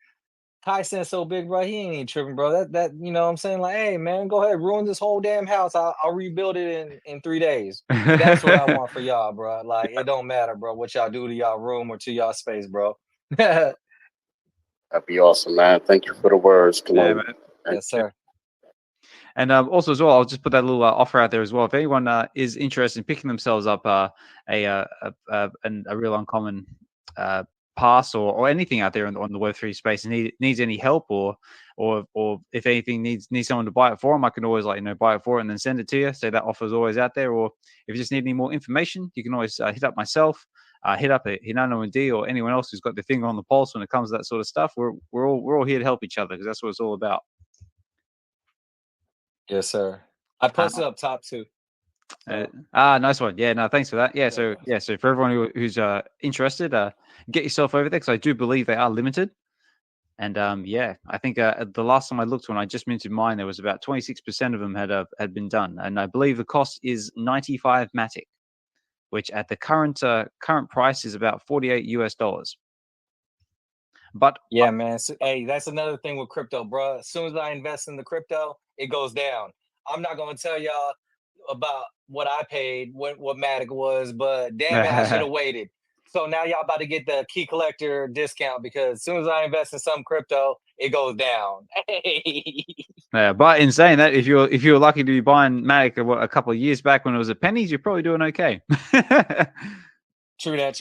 Kai Sen's so big, bro, he ain't even tripping, bro. That you know what I'm saying? Like, hey man, go ahead, ruin this whole damn house. I'll rebuild it in 3 days. That's what I want for y'all, bro. Like, it don't matter, bro, what y'all do to y'all room or to y'all space, bro. That'd be awesome, man. Thank you for the words. Yeah, man. Yes, sir. And also as well, I'll just put that little offer out there as well. If anyone is interested in picking themselves up a real uncommon pass or anything out there on the Web3 space, and needs any help or if anything needs someone to buy it for them, I can always buy it for it and then send it to you. So that offer is always out there. Or if you just need any more information, you can always hit up myself, hit up Hinano and D, or anyone else who's got their finger on the pulse when it comes to that sort of stuff. We're all here to help each other, because that's what it's all about. Yes, sir. I posted up top too. Nice one. Yeah, no, thanks for that. Yeah, so for everyone who's interested, get yourself over there, because I do believe they are limited. And I think the last time I looked, when I just minted mine, there was about 26% of them had been done, and I believe the cost is 95 Matic, which at the current price is about $48. But yeah, man. So, hey, that's another thing with crypto, bro. As soon as I invest in the crypto, it goes down. I'm not gonna tell y'all about what I paid, what Matic was, but damn it, I should have waited. So now y'all about to get the key collector discount, because as soon as I invest in some crypto, it goes down. Yeah, but in saying that, if you're lucky to be buying Matic a couple of years back when it was at pennies, you're probably doing okay. True that.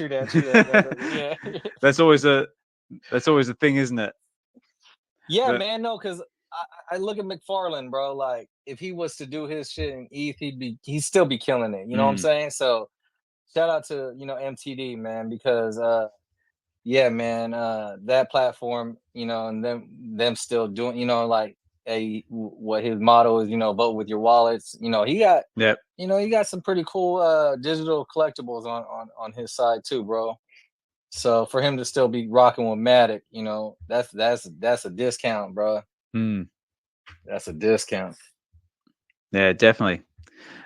Yeah. That's always a thing, isn't it? Yeah, man. No, because I look at McFarlane, bro. Like, if he was to do his shit in ETH, he'd still be killing it. You know what I'm saying? So shout out to MTD, man, because yeah, man, that platform, and them still doing, like what his motto is, vote with your wallets. He got he got some pretty cool digital collectibles on his side too, bro. So for him to still be rocking with Matic, that's a discount, bro. That's a discount. Yeah, definitely.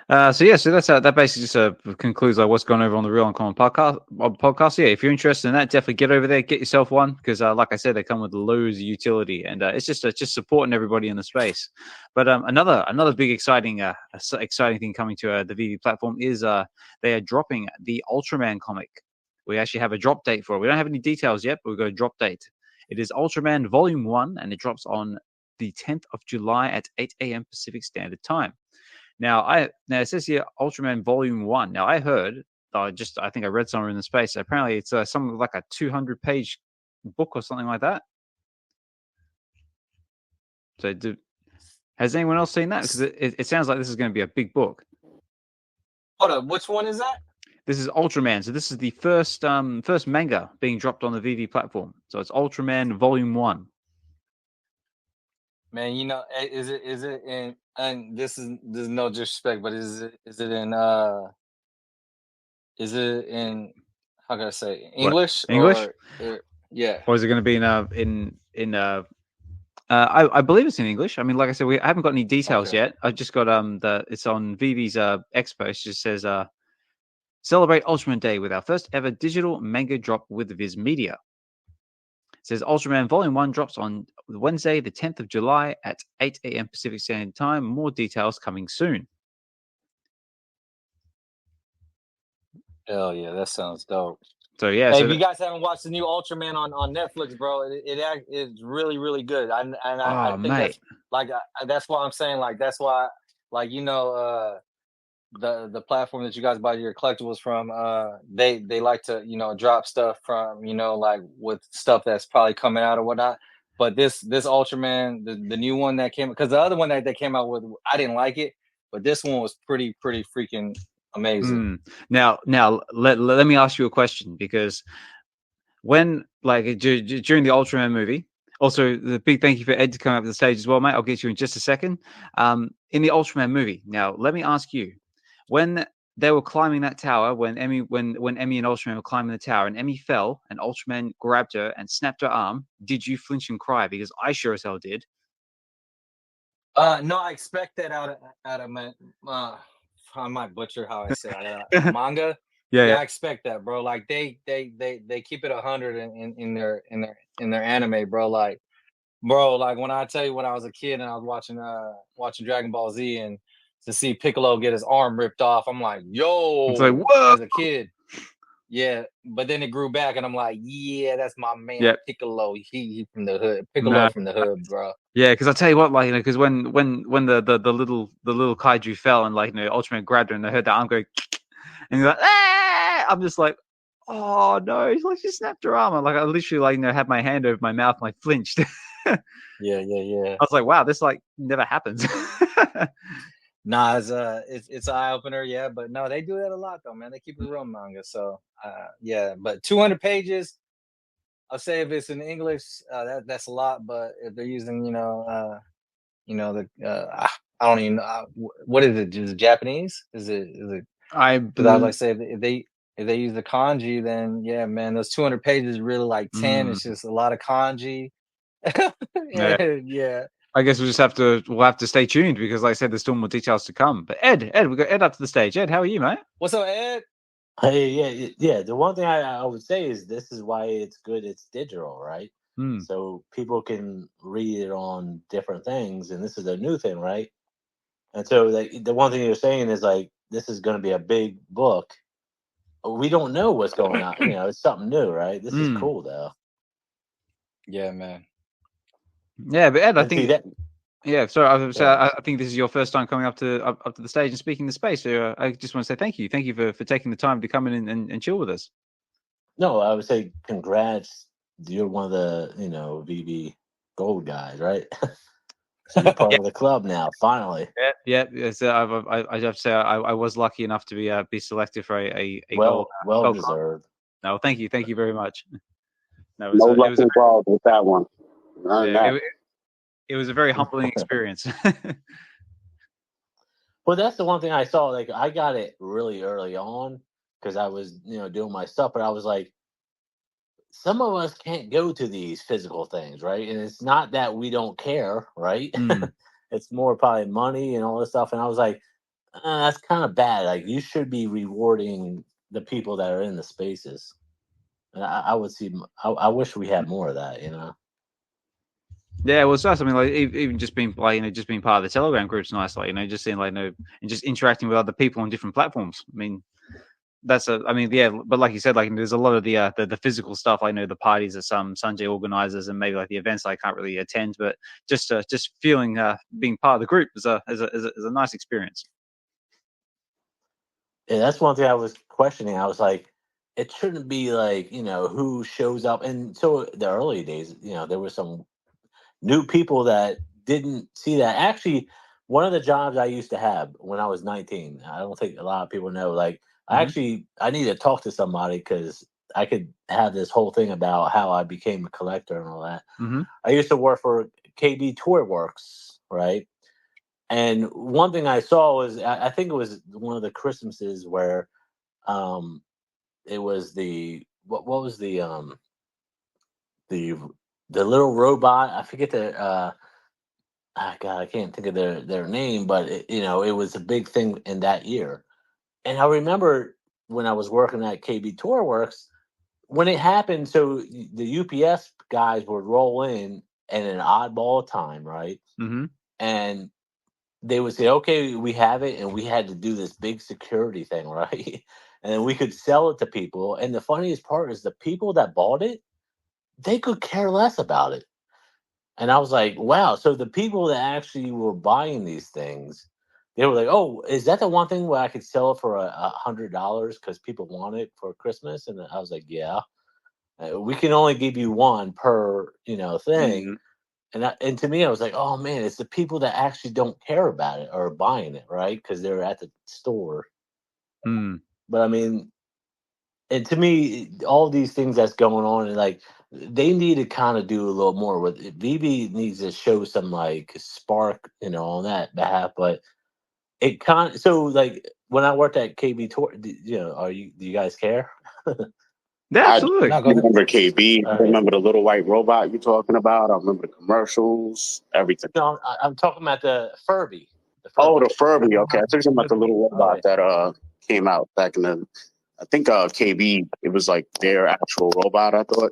So that's that basically just concludes like what's going over on the Real Uncommon podcast. Yeah, if you're interested in that, definitely get over there, get yourself one because, like I said, they come with loads of utility, and it's just supporting everybody in the space. But another big exciting thing coming to the VeVe platform is they are dropping the Ultraman comic. We actually have a drop date for it. We don't have any details yet, but we've got a drop date. It is Ultraman Volume 1, and it drops on the 10th of July at 8 a.m. Pacific Standard Time. Now it says here Ultraman Volume 1. Now I heard, I think I read somewhere in the space. Apparently it's something like a 200-page book or something like that. So has anyone else seen that? Because it sounds like this is going to be a big book. Hold up, which one is that? This is Ultraman. So this is the first manga being dropped on the VeVe platform. So it's Ultraman Volume 1. Man, you know, is it in? And this is no disrespect, but is it in how can I say English? English? Yeah. Or is it going to be I believe it's in English. I mean, like I said, I haven't got any details yet. I just got it's on VeVe's Expo. It just says celebrate Ultraman Day with our first ever digital manga drop with Viz Media. It says Ultraman Volume 1 drops on Wednesday, the 10th of July at 8 a.m. Pacific Standard Time. More details coming soon. Hell yeah, that sounds dope. So yeah, hey, if you guys haven't watched the new Ultraman on Netflix, bro, it's really really good. I think mate. that's why I'm saying that's why you know the platform that you guys buy your collectibles from, they like to drop stuff from like with stuff that's probably coming out or whatnot. But this Ultraman, the new one that came, because the other one that they came out with, I didn't like it, but this one was pretty freaking amazing. Now let me ask you a question, because when during the Ultraman movie, also the big thank you for Ed to come up to the stage as well, mate. I'll get you in just a second. In the Ultraman movie, now let me ask you, when they were climbing that tower, when Emmy and Ultraman were climbing the tower, and Emmy fell, and Ultraman grabbed her and snapped her arm, did you flinch and cry? Because I sure as hell did. No, I expect that out of my. I might butcher how I say it. Manga. Yeah, I expect that, bro. Like they keep it 100 in their anime, bro. Like when I tell you, when I was a kid and I was watching Dragon Ball Z, and to see Piccolo get his arm ripped off, I'm like, yo, it's like, whoa! As a kid. Yeah, but then it grew back, and I'm like, yeah, that's my man, Piccolo. He from the hood, Piccolo from the hood, bro. Yeah, because I tell you what, because when the little kaiju fell, and Ultraman grabbed her and I heard that arm go, and he's like, ah! I'm just like, oh no, he's like, she snapped her arm. I literally had my hand over my mouth and I flinched. Yeah. I was like, wow, this never happens. Nah, it's an eye opener, yeah. But no, they do that a lot though, man. They keep it real manga. So yeah, but 200 pages. I'll say if it's in English, that's a lot. But if they're using, I don't even know what is it? Is it Japanese? Is it? I was like, say if they use the kanji, then yeah, man, those 200 pages really like 10. It's just a lot of kanji. Yeah. I guess we'll have to stay tuned, because like I said, there's still more details to come. But Ed, we got Ed up to the stage. Ed, how are you, mate? What's up, Ed? Hey, yeah. The one thing I would say is this is why it's good. It's digital, right? So people can read it on different things, and this is a new thing, right? And so the one thing you're saying is this is going to be a big book. We don't know what's going on. It's something new, right? This is cool, though. Yeah, man. Yeah, but Ed, I think I think this is your first time coming up to the stage and speaking the space. So I just want to say thank you for taking the time to come in and chill with us. No, I would say congrats. You're one of the VeVe Gold guys, right? So you're part of the club now, finally. Yeah. So I have to say I was lucky enough to be selected for a well gold deserved. Club. No, thank you very much. No luck involved with that one. It was a very humbling experience. Well, that's the one thing I saw. I got it really early on because I was, doing my stuff. But I was like, some of us can't go to these physical things, right? And it's not that we don't care, right? It's more probably money and all this stuff. And I was like, That's kind of bad. Like, you should be rewarding the people that are in the spaces. And I would see. I wish we had more of that. Yeah, well, it's nice. I mean, like even just being like, just being part of the Telegram group's nice. Like, just seeing like, and just interacting with other people on different platforms. I mean, yeah, but like you said, like there's a lot of the physical stuff. I know the parties that some Sanjay organizes, and maybe like the events I can't really attend, but just feeling being part of the group is a nice experience. Yeah, that's one thing I was questioning. I was like, it shouldn't be like, who shows up. And so the early days, there were some new people that didn't see that. Actually, one of the jobs I used to have when I was 19, I don't think a lot of people know, like, I need to talk to somebody because I could have this whole thing about how I became a collector and all that. I used to work for KB Tour Works, right? And one thing I saw was, I think it was one of the Christmases where it was what was the little robot. I forget God, I can't think of their name, but it was a big thing in that year. And I remember when I was working at KB Tour Works, when it happened, so the UPS guys would roll in at an oddball time, right? And they would say, okay, we have it, and we had to do this big security thing, right? And then we could sell it to people. And the funniest part is the people that bought it, they could care less about it. And I was like, wow. So the people that actually were buying these things, they were like, oh, is that the one thing where I could sell it for $100 because people want it for Christmas? And I was like, yeah. We can only give you one per, thing. And to me, I was like, oh, man, it's the people that actually don't care about it or buying it, right? Because they're at the store. But, I mean, and to me, all these things that's going on, and like, they need to kind of do a little more with it. VeVe needs to show some, like, spark, on that behalf. But it so, like, when I worked at KB Tour, do you guys care? Yeah, absolutely. I remember KB. I remember the little white robot you're talking about. I remember the commercials, everything. No, I'm talking about the Furby. Oh, the Furby. Okay, I was talking about the little robot that came out back in I think KB. It was like their actual robot, I thought.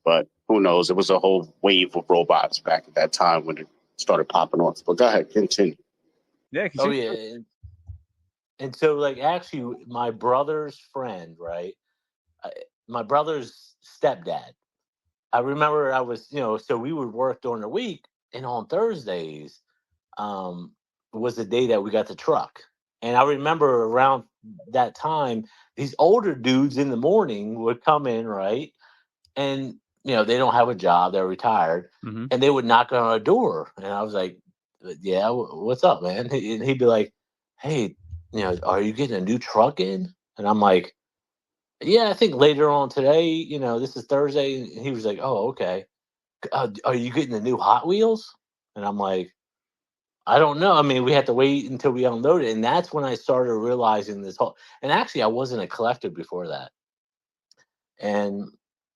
But who knows? It was a whole wave of robots back at that time when it started popping off. But go ahead, continue. Yeah. Continue. Oh, yeah. And so, like, actually, my brother's friend, right? My brother's stepdad. I remember I was, so we would work during the week, and on Thursdays was the day that we got the truck. And I remember around that time, these older dudes in the morning would come in, right? And, they don't have a job, they're retired, and they would knock on our door. And I was like, yeah, what's up, man? And he'd be like, hey, are you getting a new truck in? And I'm like, yeah, I think later on today, this is Thursday. And he was like, oh, okay. Are you getting the new Hot Wheels? And I'm like, I don't know. I mean, we had to wait until we unloaded it. And that's when I started realizing this whole, and actually I wasn't a collector before that. And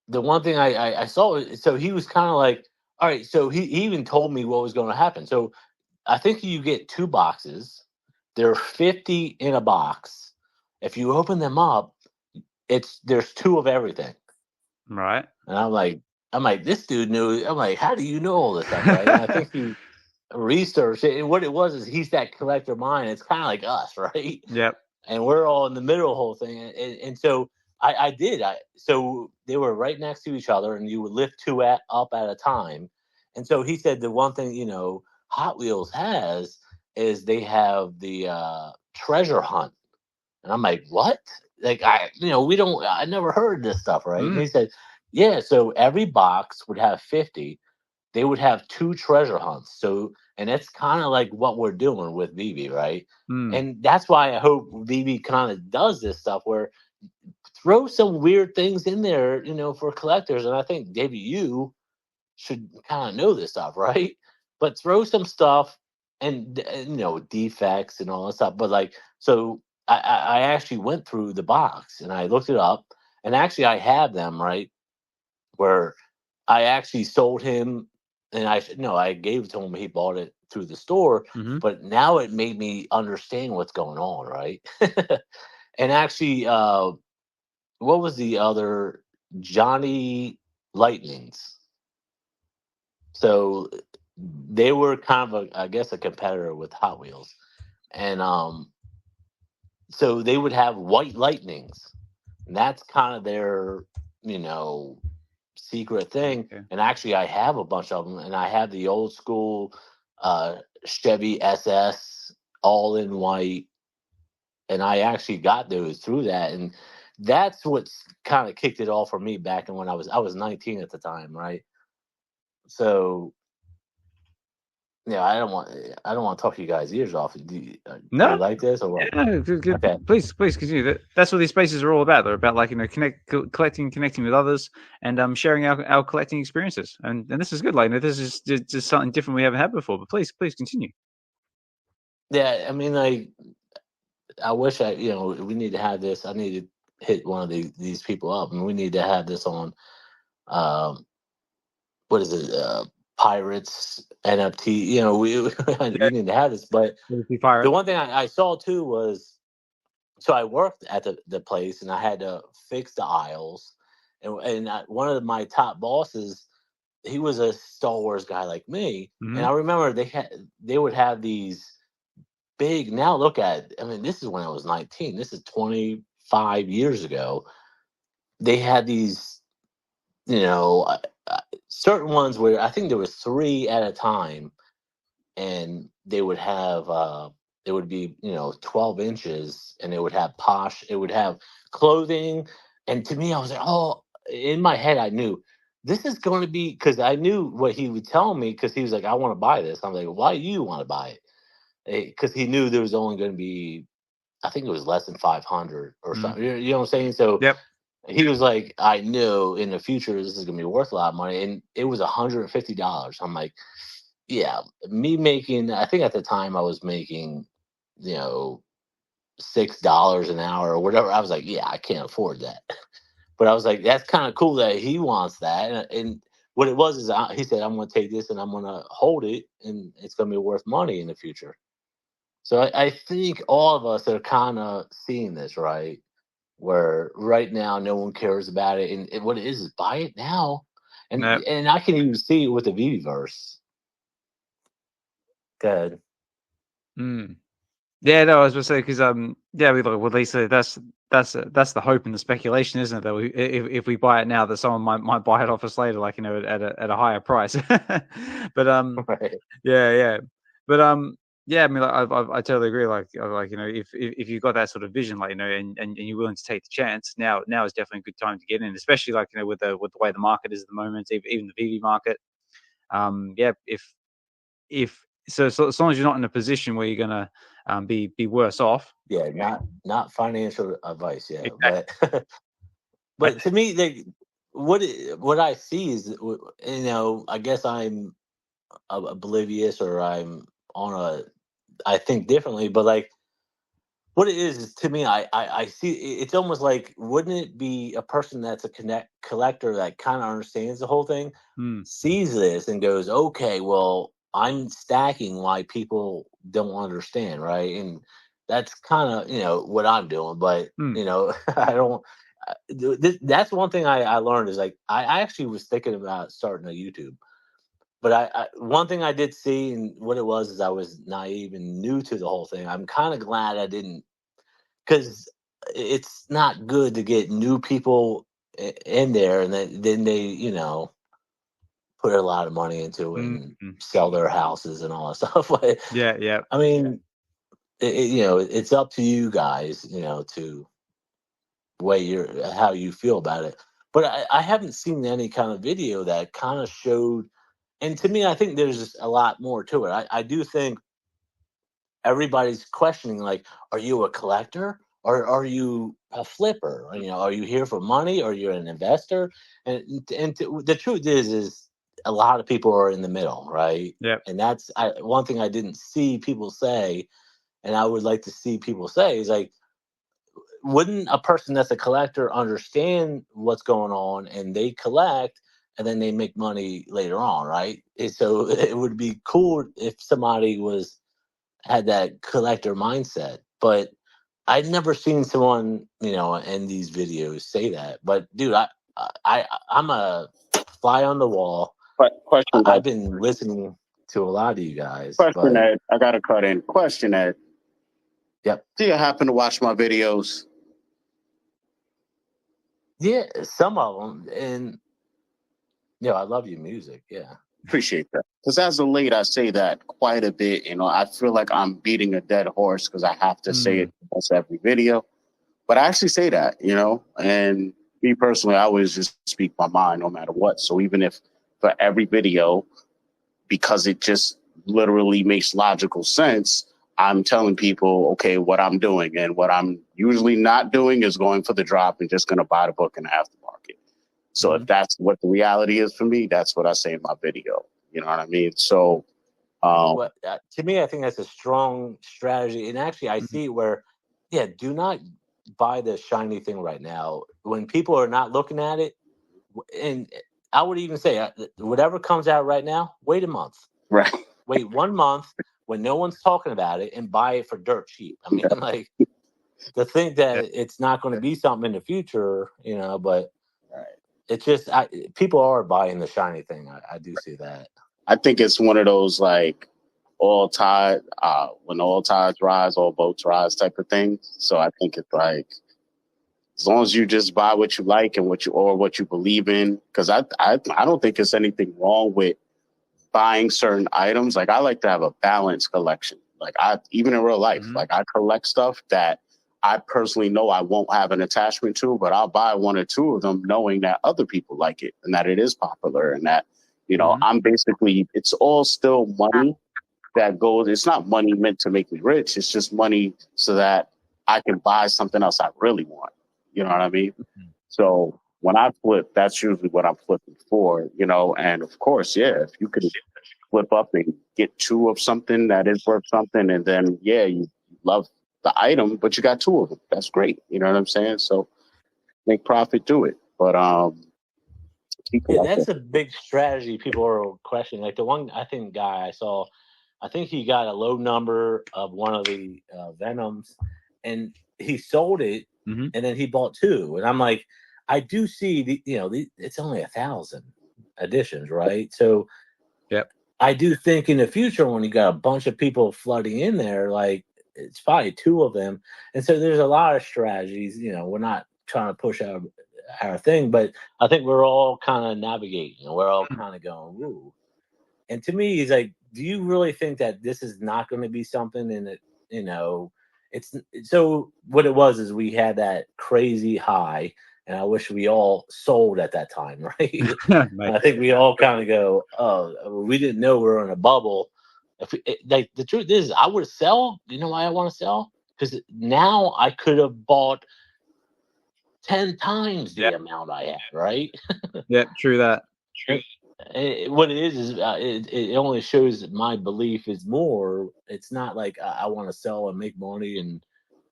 the one thing I saw, so he was kind of like, all right, so he even told me what was going to happen. So I think you get 2 boxes. There are 50 in a box. If you open them up, there's 2 of everything. Right. And I'm like, this dude knew. I'm like, how do you know all this stuff, right? And I think he researched it. And what it was is he's that collector mind. It's kind of like us, right? Yep. And we're all in the middle of the whole thing. And so I did. So they were right next to each other, and you would lift 2 up at a time. And so he said the one thing, Hot Wheels has is they have the treasure hunt. And I'm like, what? Like, I never heard this stuff, right? And he said, yeah, so every box would have 50. They would have 2 treasure hunts. So, and that's kind of like what we're doing with VeVe, right? And that's why I hope VeVe kind of does this stuff where throw some weird things in there, for collectors. And I think, David, you should kind of know this stuff, right? But throw some stuff and defects and all that stuff. But like, so I actually went through the box and I looked it up, and actually I have them, right, where I actually sold him, and I gave it to him. He bought it through the store, Mhm. but now it made me understand what's going on, right? And actually, what was the other Johnny Lightnings? So they were kind of I guess a competitor with Hot Wheels, and so they would have white lightnings, and that's kind of their, you know, secret thing. Okay. And actually, I have a bunch of them, and I have the old school Chevy SS all in white, and I actually got those through that, and that's what's kind of kicked it all for me back in when I was 19 at the time, right? So yeah, I don't want to talk you guys' ears off. Do you No. like this or what? Yeah, good. Okay. Please continue. That's what these spaces are all about. They're about, like, you know, connecting with others, and sharing our collecting experiences. And this is good. Like, you know, this is just something different we haven't had before. But please continue. Yeah, I mean, like, I wish we need to have this. I need to hit one of these people up, and we need to have this on. What is it? Pirates NFT. You know, we need to have this. But the one thing I saw too was, so I worked at the place, and I had to fix the aisles, and one of my top bosses, he was a Star Wars guy like me, Mhm. and I remember they would have these big. Now look at it. I mean, this is when I was 19. This is 25 years ago. They had these, you know, certain ones where I think there was 3 at a time, and they would have it would be, 12 inches, and it would have posh. It would have clothing, and to me, I was like, oh, in my head, I knew this is going to be, because I knew what he would tell me, because he was like, I want to buy this. I'm like, why do you want to buy it? Because he knew there was only going to be, I think it was less than 500 or something. You know what I'm saying? So Yep. he was like, I knew in the future this is going to be worth a lot of money, and it was $150. I'm like, yeah, me making. I think at the time I was making, $6 an hour or whatever. I was like, yeah, I can't afford that. But I was like, that's kind of cool that he wants that, and what it was is he said, I'm going to take this and I'm going to hold it, and it's going to be worth money in the future. So I think all of us are kind of seeing this, right? Where right now no one cares about it, and what it is buy it now, and Yep. and I can even see it with the VeVe-verse. Good. Yeah, no, I was going to say, because yeah, well, they say that's the hope and the speculation, isn't it? That if we buy it now, that someone might buy it off us later, like, you know, at a higher price. But Right. yeah, but yeah, I mean, like, I totally agree. Like, you know, if you've got that sort of vision, like, you know, and you're willing to take the chance, now is definitely a good time to get in, especially, like, you know, with the way the market is at the moment, even the VV market. Yeah, if so as long as you're not in a position where you're gonna be worse off. Yeah, not financial advice. Yeah, Exactly. but to me, what I see is, I guess I'm oblivious, or I think differently, but like, what it is to me, I see it's almost like, wouldn't it be a person that's a collector that kind of understands the whole thing, sees this and goes, okay, well, I'm stacking why people don't understand, right? And that's kind of what I'm doing, but I don't. That's one thing I learned is, like, I actually was thinking about starting a YouTube. But one thing I did see, and what it was, is I was naive and new to the whole thing. I'm kind of glad I didn't, because it's not good to get new people in there, and then they, put a lot of money into it and sell their houses and all that stuff. Yeah. I mean, it's up to you guys, to weigh how you feel about it. But I haven't seen any kind of video that kind of showed. And to me, I think there's just a lot more to it. I do think everybody's questioning, like, are you a collector, or are you a flipper? Are you here for money, or you're an investor? And the truth is a lot of people are in the middle, right? Yep. And that's one thing I didn't see people say, and I would like to see people say, is like, wouldn't a person that's a collector understand what's going on, and they collect, and then they make money later on, right? And so it would be cool if somebody had that collector mindset, but I'd never seen someone, in these videos say that. But dude, I'm a fly on the wall. Question, I've been listening to a lot of you guys. Question, Ed. I gotta cut in. Question, Ed. Yep. Do you happen to watch my videos? Yeah, some of them, and I love your music. Yeah. Appreciate that. Because as of late, I say that quite a bit. I feel like I'm beating a dead horse because I have to say it almost every video. But I actually say that, and me personally, I always just speak my mind no matter what. So even if for every video, because it just literally makes logical sense, I'm telling people, okay, what I'm doing. And what I'm usually not doing is going for the drop and just going to buy the book in the aftermarket. So if that's what the reality is for me, that's what I say in my video. You know what I mean? So to me, I think that's a strong strategy. And actually, I see where, do not buy the shiny thing right now. When people are not looking at it, and I would even say, whatever comes out right now, wait a month. Right. Wait 1 month when no one's talking about it and buy it for dirt cheap. I mean, like, to think that it's not going to be something in the future, but it's just people are buying the shiny thing. I do see that. I think it's one of those like all tide when all tides rise, all boats rise type of thing. So I think it's like as long as you just buy what you like and what you believe in, because I don't think there's anything wrong with buying certain items. Like I like to have a balanced collection. Like even in real life, like I collect stuff that I personally know I won't have an attachment to, but I'll buy 1 or 2 of them knowing that other people like it and that it is popular and that, I'm basically, it's all still money that goes. It's not money meant to make me rich. It's just money so that I can buy something else I really want. You know what I mean? So when I flip, that's usually what I'm flipping for, and of course, if you could flip up and get 2 of something that is worth something, and then, you love the item, but you got 2 of them. That's great. You know what I'm saying? So make profit, do it. But that's a big strategy people are questioning. Like the one guy I saw, I think he got a low number of one of the Venoms, and he sold it, and then he bought 2. And I'm like, I do see it's only 1,000 editions, right? So, I do think in the future when you got a bunch of people flooding in there, like it's probably 2 of them, and so there's a lot of strategies. We're not trying to push our thing, but I think we're all kind of navigating. We're all kind of going, ooh. And to me, he's like, do you really think that this is not going to be something in it? It's so what it was is we had that crazy high, and I wish we all sold at that time, right? I think we all kind of go, oh, we didn't know we were in a bubble. Like the truth is, I would sell. You know why I want to sell? Because now I could have bought 10 times the amount I had, right? True that. What it is it only shows that my belief is more. It's not like I want to sell and make money and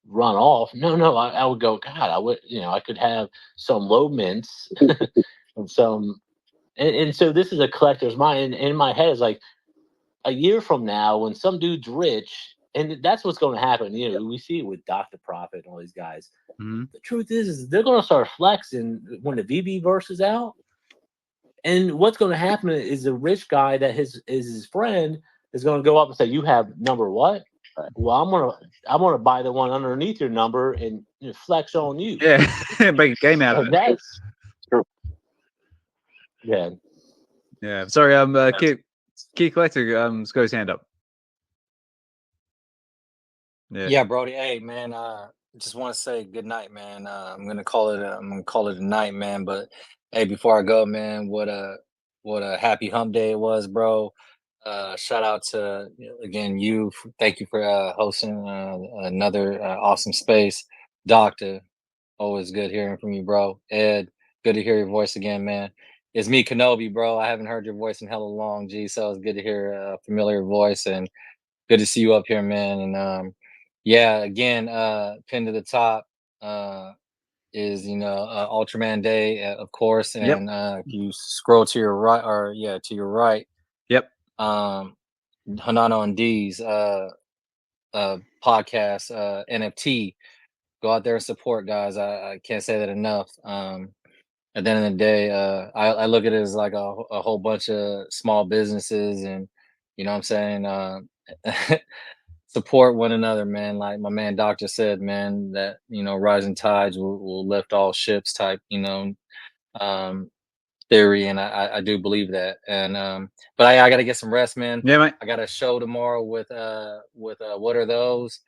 run off. No, I would go, God, I would, I could have some low mints and some, and so this is a collector's mind. And in my head is like a year from now when some dude's rich, and that's what's going to happen. We see it with Dr. Profit and all these guys. The truth is they're going to start flexing when the VeVe verse is out. And what's going to happen is the rich guy that is his friend is going to go up and say, "You have number what? Well, I'm gonna buy the one underneath your number and flex on you." Yeah, make a game out of it. That's true. Yeah. Sorry, key collector has got his hand up. Yeah, Brody. Hey, man. Just want to say good night, man. I'm gonna call it a night, man. But hey, before I go, man, what a happy hump day it was, bro. Shout out to again you. Thank you for hosting another awesome space. Doctor, always good hearing from you, bro. Ed, good to hear your voice again, man. It's me, Kenobi, bro. I haven't heard your voice in hella long, G. So it's good to hear a familiar voice and good to see you up here, man. And again, pinned to the top. is Ultraman Day, of course, and if you scroll to your right, to your right, Hanano and D's podcast, NFT. Go out there and support, guys. I can't say that enough. At the end of the day, I look at it as like a whole bunch of small businesses, and you know what I'm saying, support one another, man. Like my man Doctor said, man, that rising tides will lift all ships type, theory, and I do believe that. And but I gotta get some rest, man. Yeah, mate. I got a show tomorrow with What Are Those?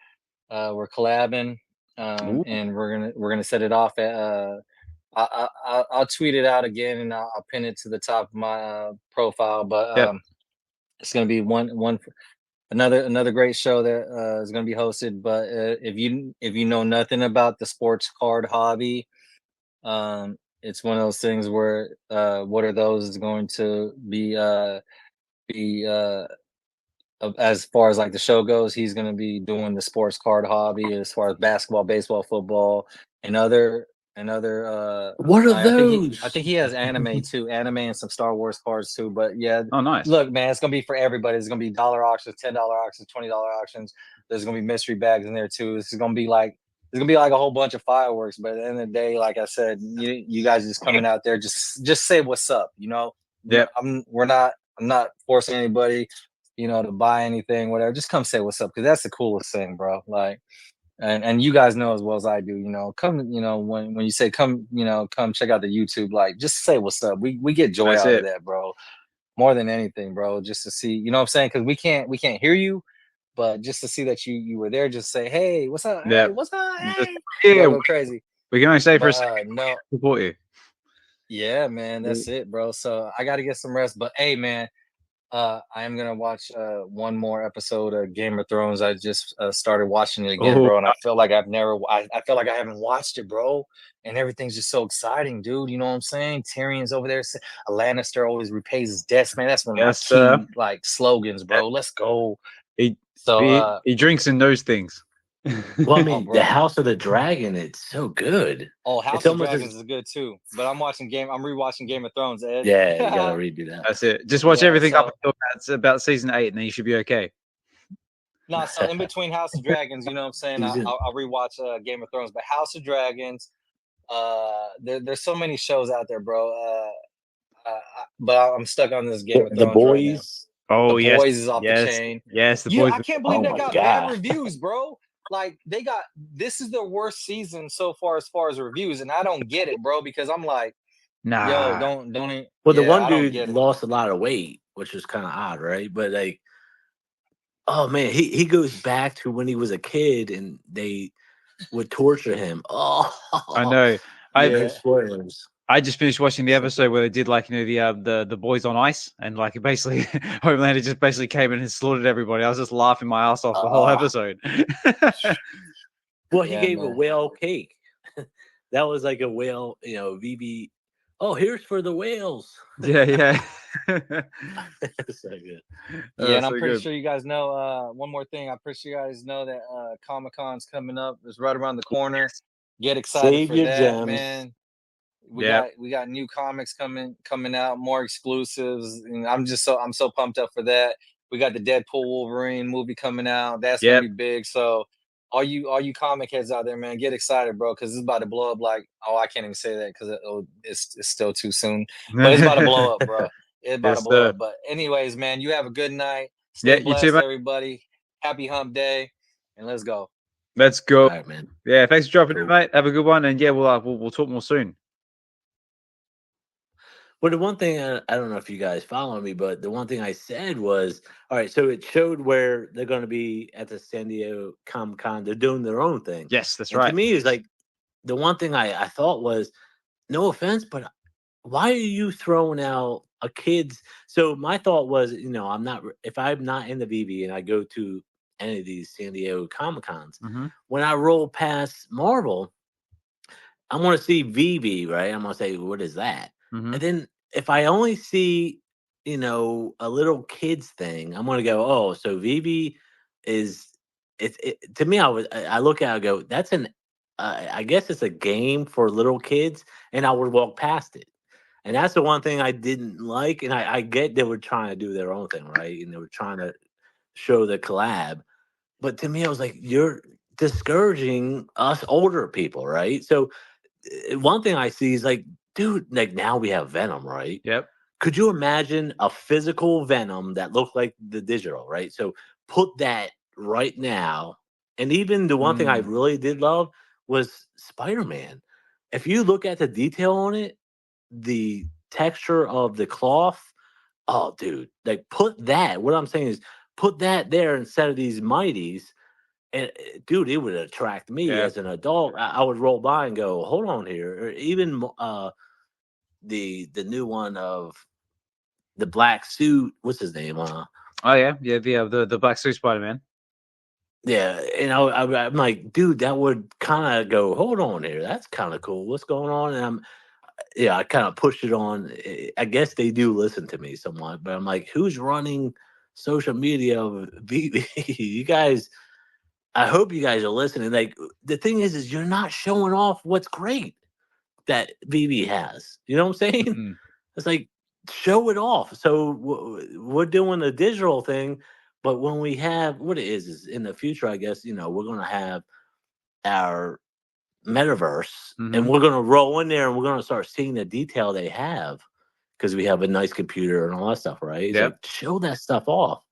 We're collabing, and we're gonna set it off at I'll tweet it out again, and I'll pin it to the top of my profile. But it's gonna be another great show that is gonna be hosted. But if you know nothing about the sports card hobby, it's one of those things where What Are Those is going to be as far as like the show goes. He's going to be doing the sports card hobby as far as basketball, baseball, football, and other. What are those? I think he has anime too, and some Star Wars cards too. But yeah, oh nice. Look, man, it's gonna be for everybody. It's gonna be dollar auctions, $10 auctions, $20 auctions. There's gonna be mystery bags in there too. It's gonna be like a whole bunch of fireworks. But at the end of the day, like I said, you guys just coming out there, just say what's up. Yeah. I'm not forcing anybody, to buy anything, whatever. Just come say what's up, because that's the coolest thing, bro. Like. And you guys know as well as I do, come, when you say come check out the YouTube, like just say what's up. We get joy out of that, bro. More than anything, bro. Just to see, you know what I'm saying? Because we can't hear you, but just to see that you were there, just say, hey, what's up? Yeah. Hey, what's up? Hey. Yeah, go crazy. We can only say for a second. No, support you. Yeah, man, that's it, bro. So I got to get some rest. But hey, man. I am gonna watch one more episode of Game of Thrones. I just started watching it again, bro, and I feel like I feel like I haven't watched it, bro. And everything's just so exciting, dude. You know what I'm saying? Tyrion's over there. A Lannister always repays his debts, man. That's one of my key like slogans, bro. Let's go. He drinks and knows things. Well, I mean, the House of the Dragon, it's so good. Oh, House of Dragons is good too. But I'm rewatching Game of Thrones, Ed. Yeah, you gotta redo that. That's it. Just watch everything up until about season 8, and then you should be okay. No, so in between House of Dragons, you know what I'm saying? I'll rewatch Game of Thrones. But House of Dragons, there's so many shows out there, bro. But I'm stuck on this Game of Thrones. The Boys. Right now. Oh, yes. Boys is off the chain. Yes, the Boys. I can't believe they got bad reviews, bro. Like this is the worst season so far as reviews, and I don't get it, bro, because I'm like, yo, don't. Well, the one dude lost a lot of weight, which was kind of odd, right? But like, oh man, he goes back to when he was a kid, and they would torture him. Oh, I know. Spoilers. I just finished watching the episode where they did like the boys on ice, and like basically Homelander just basically came in and slaughtered everybody. I was just laughing my ass off the whole episode. Well, he gave a whale cake. That was like a whale, VeVe. Oh, here's for the whales. Yeah. So good. Yeah, and I'm pretty sure you guys know. One more thing, I'm pretty sure you guys know that Comic-Con's coming up. It's right around the corner. Get excited for that, gems. Man. We got new comics coming out, more exclusives, and I'm so pumped up for that. We got the Deadpool Wolverine movie coming out. That's gonna be big. So all you comic heads out there, man, get excited, bro, because it's about to blow up. Like, I can't even say that because it's still too soon, but it's about to blow up, bro. It's about to blow up. But anyways, man, you have a good night. Stay blessed, you too, everybody. Happy Hump Day, and let's go. Let's go, all right, man. Yeah, thanks for dropping in, mate. Have a good one, and we'll talk more soon. Well, the one thing, I don't know if you guys follow me, but the one thing I said was, all right, so it showed where they're going to be at the San Diego Comic-Con. They're doing their own thing. Yes, that's and right. To me, it's like, the one thing I thought was, no offense, but why are you throwing out a kid's? So my thought was, if I'm not in the VeVe and I go to any of these San Diego Comic-Cons, when I roll past Marvel, I want to see VeVe, right? I'm going to say, what is that? And then if I only see, a little kids thing, I'm going to go, oh, so VeVe is, to me, I look at it and go, that's an I guess it's a game for little kids, and I would walk past it. And that's the one thing I didn't like. And I get they were trying to do their own thing, right? And they were trying to show the collab. But to me, I was like, you're discouraging us older people, right? So one thing I see is like, dude, like now we have Venom, right? Yep. Could you imagine a physical Venom that looked like the digital, right? So put that right now. And even the one thing I really did love was Spider-Man. If you look at the detail on it, the texture of the cloth, oh, dude, like put that. What I'm saying is put that there instead of these mighties. And dude, it would attract me as an adult. I would roll by and go, hold on here. Or even the new one of the black suit. What's his name? Oh yeah, the black suit Spider-Man. Yeah, and I'm like, dude, that would kind of go. Hold on here, that's kind of cool. What's going on? And I kind of pushed it on. I guess they do listen to me somewhat, but I'm like, who's running social media of VeVe? You guys, I hope you guys are listening. Like the thing is you're not showing off what's great that VeVe has. You know what I'm saying? Mm-hmm. It's like show it off. So we're doing the digital thing, but when we have what it is in the future, I guess we're going to have our metaverse, and we're going to roll in there, and we're going to start seeing the detail they have because we have a nice computer and all that stuff, right? It's like show that stuff off.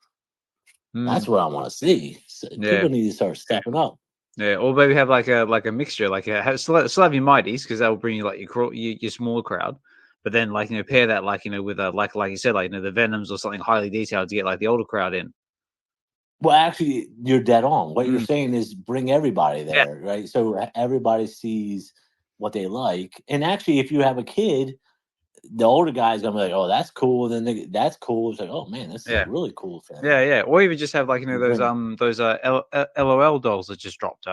That's what I want to see. So people need to start stepping up. Yeah, or maybe have like a mixture, like still have your mighties because that will bring you like your smaller crowd, but then like pair that like with like you said like the Venoms or something highly detailed to get like the older crowd in. Well, actually, you're dead on. What you're saying is bring everybody there, right? So everybody sees what they like. And actually, if you have a kid, the older guy's gonna be like, "Oh, that's cool." Then that's cool. It's like, "Oh man, this is a really cool thing." Yeah. Or even just have like those LOL dolls that just dropped.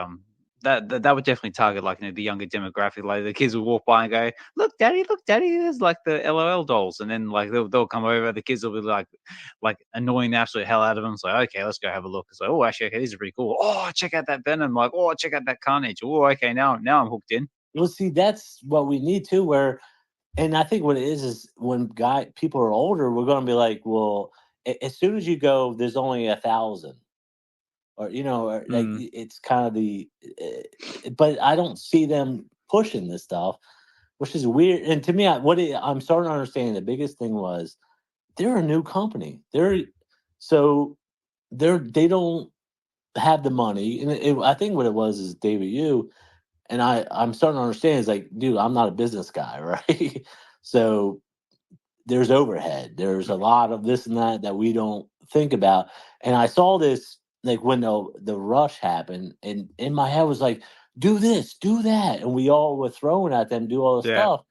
That would definitely target like the younger demographic. Like the kids will walk by and go, look daddy, there's like the LOL dolls," and then like they'll come over. The kids will be like annoying the absolute hell out of them. It's like, okay, let's go have a look. It's like, oh, actually, okay, these are pretty cool. Oh, check out that Venom. Like, oh, check out that Carnage. Oh, okay, now I'm hooked in. Well, see, that's what we need to. And I think what it is when people are older, we're going to be like, well, as soon as you go, there's only 1,000. Or like it's kind of but I don't see them pushing this stuff, which is weird. And to me, I'm starting to understand the biggest thing was they're a new company. They don't have the money, and I think what it was is David Yu, and I'm starting to understand is like, dude, I'm not a business guy, right? So there's overhead. There's a lot of this and that we don't think about, and I saw this. Like when the rush happened, and in my head was like, do this, do that. And we all were throwing at them, do all the stuff.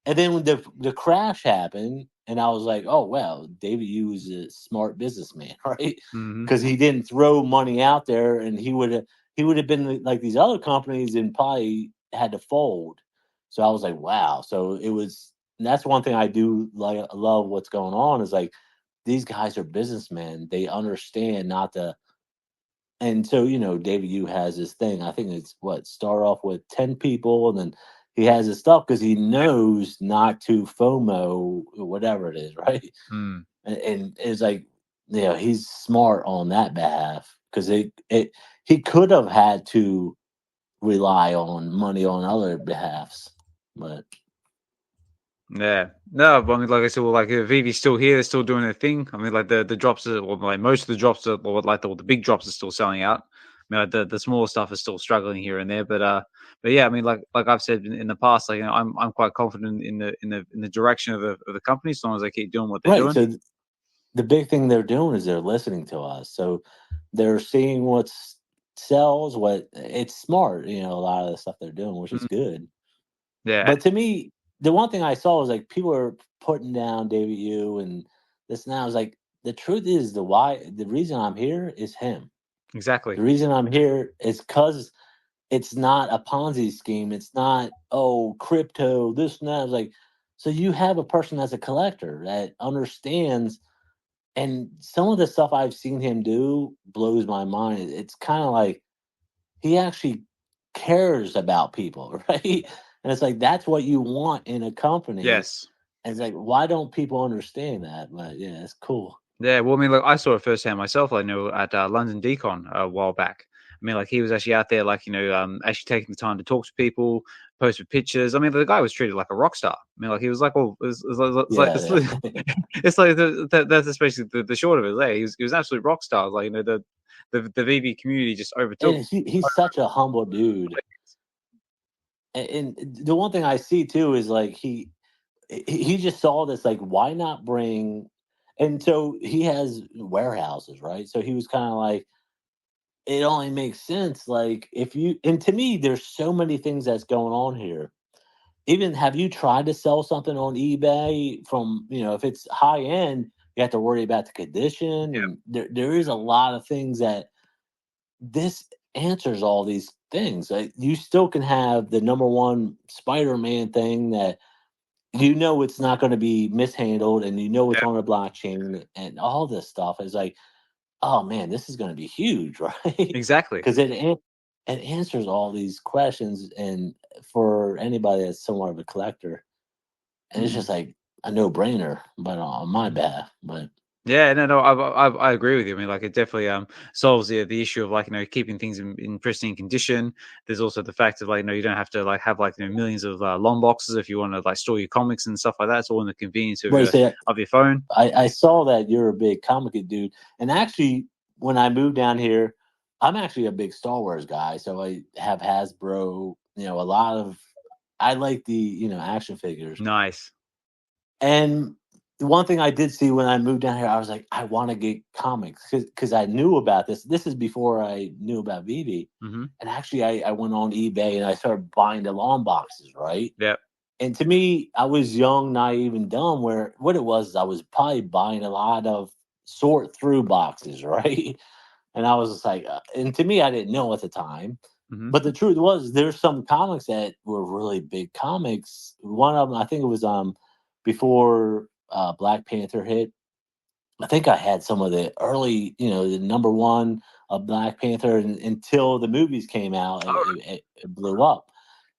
And then when the crash happened, and I was like, oh, well, David Yu is a smart businessman, right? Because he didn't throw money out there, and he would have been like these other companies and probably had to fold. So I was like, wow. So that's one thing I do love what's going on is like, these guys are businessmen. They understand not to. And so, David Yu has this thing. I think it's start off with 10 people, and then he has his stuff because he knows not to FOMO, whatever it is, right? And it's like, he's smart on that behalf because he could have had to rely on money on other behalfs, but. Yeah, no, but I mean, like I said, well, like VeVe's still here, they're still doing their thing. I mean, like the drops are, well, like most of the drops are, or like the big drops are still selling out. I mean, like the smaller stuff is still struggling here and there, but yeah, I mean, like I've said in the past, like I'm quite confident in the direction of the company as long as they keep doing what they're doing. So the big thing they're doing is they're listening to us, so they're seeing what sells, it's smart, a lot of the stuff they're doing, which is good. Yeah, but to me. The one thing I saw was like people are putting down David Yu and this and that. I was like, the truth is the reason I'm here is him. Exactly. The reason I'm here is because it's not a Ponzi scheme. It's not, crypto, this and that. I was like, so you have a person that's a collector that understands, and some of the stuff I've seen him do blows my mind. It's kind of like he actually cares about people, right? And it's like that's what you want in a company. Yes. And it's like, why don't people understand that? But yeah, it's cool. Yeah, well, I mean, look, I saw it firsthand myself. I know at London Decon a while back. I mean, like he was actually out there, like actually taking the time to talk to people, posted pictures. I mean, the guy was treated like a rock star. I mean, like he was like, well, it's it's like that's especially the short of it. There, he was an absolute rock star. Like the VeVe community just overtook. And he's such a humble dude. And the one thing I see too is like he just saw this, like, why not bring, and so he has warehouses, right? So he was kind of like, it only makes sense, like, if you, and to me, there's so many things that's going on here. Even have you tried to sell something on eBay from, if it's high end, you have to worry about the condition. Yeah. And there is a lot of things that this answers all these things. Like, you still can have the number one Spider-Man thing that it's not going to be mishandled, and it's on a blockchain, and all this stuff is like, oh man, this is going to be huge, right? Exactly, because it answers all these questions, and for anybody that's somewhat of a collector, and it's just like a no-brainer, but on my behalf. But yeah, no, I agree with you. I mean, like it definitely solves the issue of like keeping things in pristine condition. There's also the fact of like you don't have to like have like millions of long boxes if you want to like store your comics and stuff like that. It's all in the convenience of your phone. I saw that you're a big comic dude, and actually, when I moved down here, I'm actually a big Star Wars guy. So I have Hasbro. A lot of, I like the action figures. Nice. And the one thing I did see when I moved down here, I was like, I want to get comics because I knew about this. This is before I knew about VeVe. Mm-hmm. And actually, I went on eBay and I started buying the long boxes, right? Yeah. And to me, I was young, naive, and dumb, where what it was I was probably buying a lot of sort through boxes, right? And I was just like, and to me, I didn't know at the time. Mm-hmm. But the truth was, there's some comics that were really big comics. One of them, I think it was before Black Panther hit. I think I had some of the early, the number one of Black Panther until the movies came out and it blew up.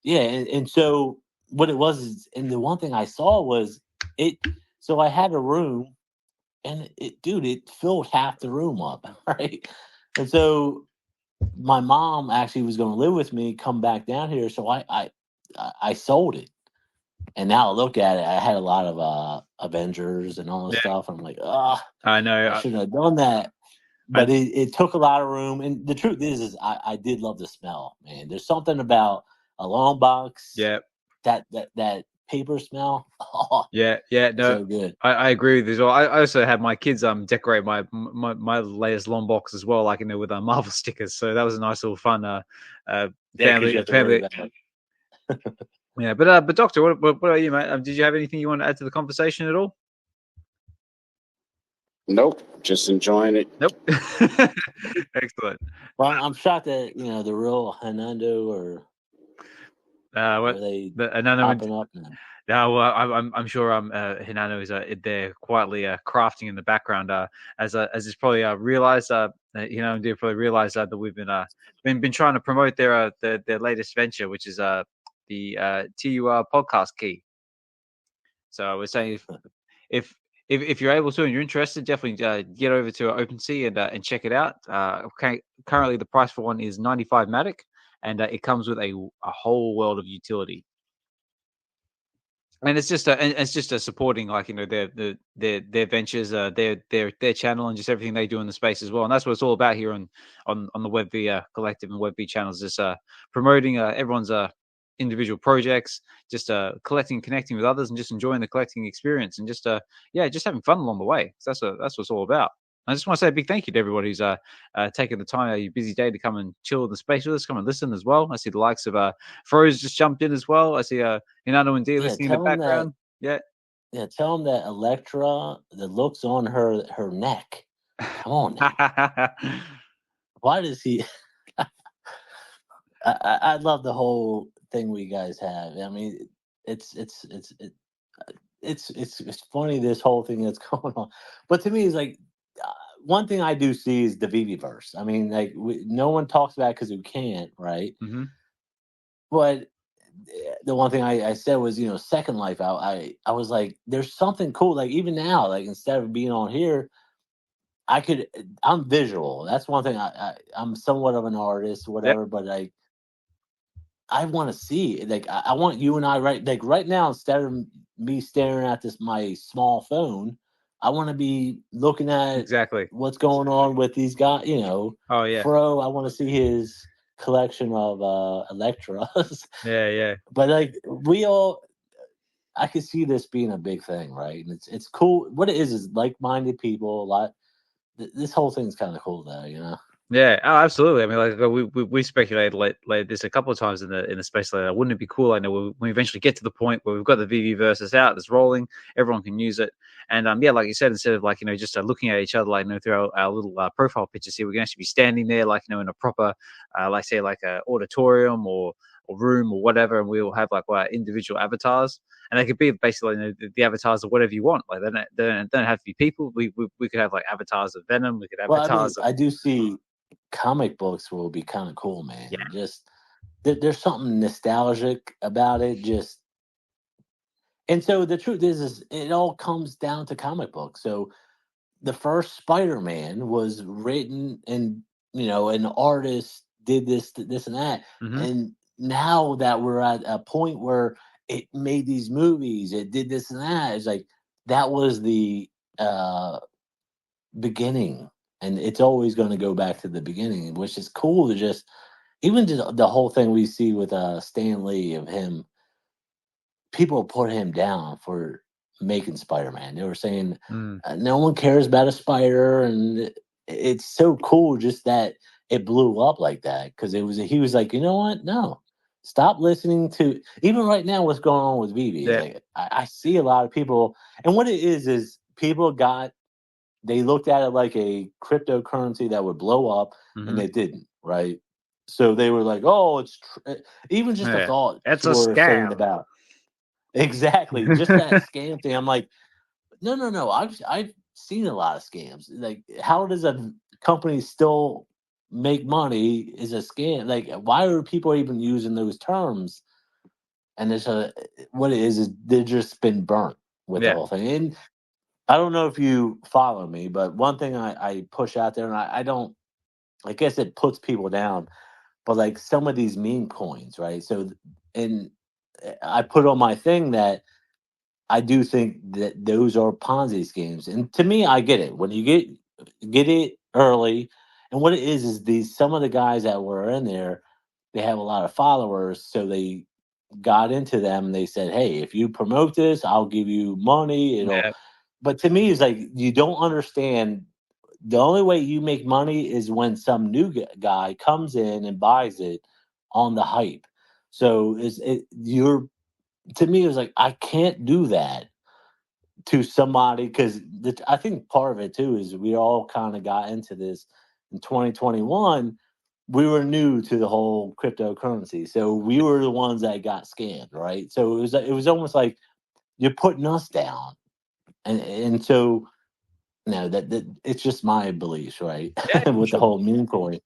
Yeah, and so what it was is, and the one thing I saw was it. So I had a room, and it filled half the room up, right? And so my mom actually was going to live with me, come back down here, so I sold it. And now I look at it, I had a lot of Avengers and all this stuff. I'm like, I know. I shouldn't have done that. But it took a lot of room. And the truth is I did love the smell, man. There's something about a long box. Yeah. That paper smell. Oh, no, so good. I agree with you as well. I also had my kids decorate my latest long box as well, like with Marvel stickers. So that was a nice little fun family. Yeah, but Doctor, what are you, mate? Did you have anything you want to add to the conversation at all? Nope, just enjoying it. Nope. Excellent. Well, I'm shocked that the real Hernando or popping up now. No, I'm sure Hinano is there quietly crafting in the background as it's probably realized they probably realized that we've been trying to promote their latest venture, which is the TUR podcast key. So we're saying if you're able to and you're interested, definitely get over to OpenSea and check it out. Currently the price for one is 95 Matic, and it comes with a whole world of utility. And it's just supporting their ventures, their channel, and just everything they do in the space as well. And that's what it's all about here on the VeVe collective and VeVe channels, just promoting everyone's individual projects, just collecting, connecting with others, and just enjoying the collecting experience, and just having fun along the way. So that's what it's all about. I just want to say a big thank you to everybody who's taking the time out of your busy day to come and chill in the space with us, come and listen as well. I see the likes of Froze just jumped in as well. I see Hinano and D listening in the background. Yeah, tell them that Elektra, the looks on her neck. Come on. Why does he? I love the whole thing we guys have. I mean, it's funny, this whole thing that's going on. But to me, it's like, one thing I do see is the VeVe verse. I mean, like no one talks about it because we can't, right? Mm-hmm. But the one thing I said was, Second Life out. I was like, there's something cool. Like even now, like instead of being on here, I'm visual. That's one thing. I'm somewhat of an artist, whatever. But I want to see. Like I want you and I right now, instead of me staring at my small phone, I want to be looking at exactly what's going on with these guys. Oh yeah. Fro, I want to see his collection of Electras. Yeah. But like I could see this being a big thing, right? And it's cool. What it is like-minded people. A lot. This whole thing's kind of cool, though. Yeah, oh, absolutely. I mean, like we speculated like this a couple of times in the space. Like, wouldn't it be cool? I know when we eventually get to the point where we've got the VeVe versus out, it's rolling, everyone can use it, and yeah, like you said, instead of just looking at each other like through our little profile pictures here, we can actually be standing there like in a proper like say like a auditorium or room or whatever, and we will have like our individual avatars, and they could be basically the avatars of whatever you want. Like they don't have to be people. We could have like avatars of Venom. We could have avatars. I do see. Comic books will be kind of cool, man. Yeah. Just there's something nostalgic about it. And so the truth is it all comes down to comic books. So the first Spider-Man was written, and an artist did this and that. Mm-hmm. And now that we're at a point where it made these movies, it did this and that. It's like that was the beginning. And it's always going to go back to the beginning, which is cool to just the whole thing we see with Stan Lee of him. People put him down for making Spider-Man. They were saying no one cares about a spider, and it's so cool just that it blew up like that because he was like, you know what? No, stop listening to even right now what's going on with VeVe. Yeah. Like, I see a lot of people, and what it is people they looked at it like a cryptocurrency that would blow up, and it didn't, right? So they were like, "Oh, it's even just the thought it's a scam about exactly just that scam thing." I'm like, no. I've seen a lot of scams. Like, how does a company still make money is a scam? Like, why are people even using those terms? And what it is they've just been burnt with the whole thing. And I don't know if you follow me, but one thing I push out there, and I don't, I guess it puts people down, but like some of these meme coins, right? So, and I put on my thing that I do think that those are Ponzi schemes. And to me, I get it. When you get it early, and what it is some of the guys that were in there, they have a lot of followers, so they got into them and they said, hey, if you promote this, I'll give you money. But to me, it's like you don't understand. The only way you make money is when some new guy comes in and buys it on the hype. So to me, it was like I can't do that to somebody because I think part of it too is we all kind of got into this in 2021. We were new to the whole cryptocurrency, so we were the ones that got scammed, right? So it was almost like you're putting us down. And so, that it's just my beliefs, right? With the whole meme coin.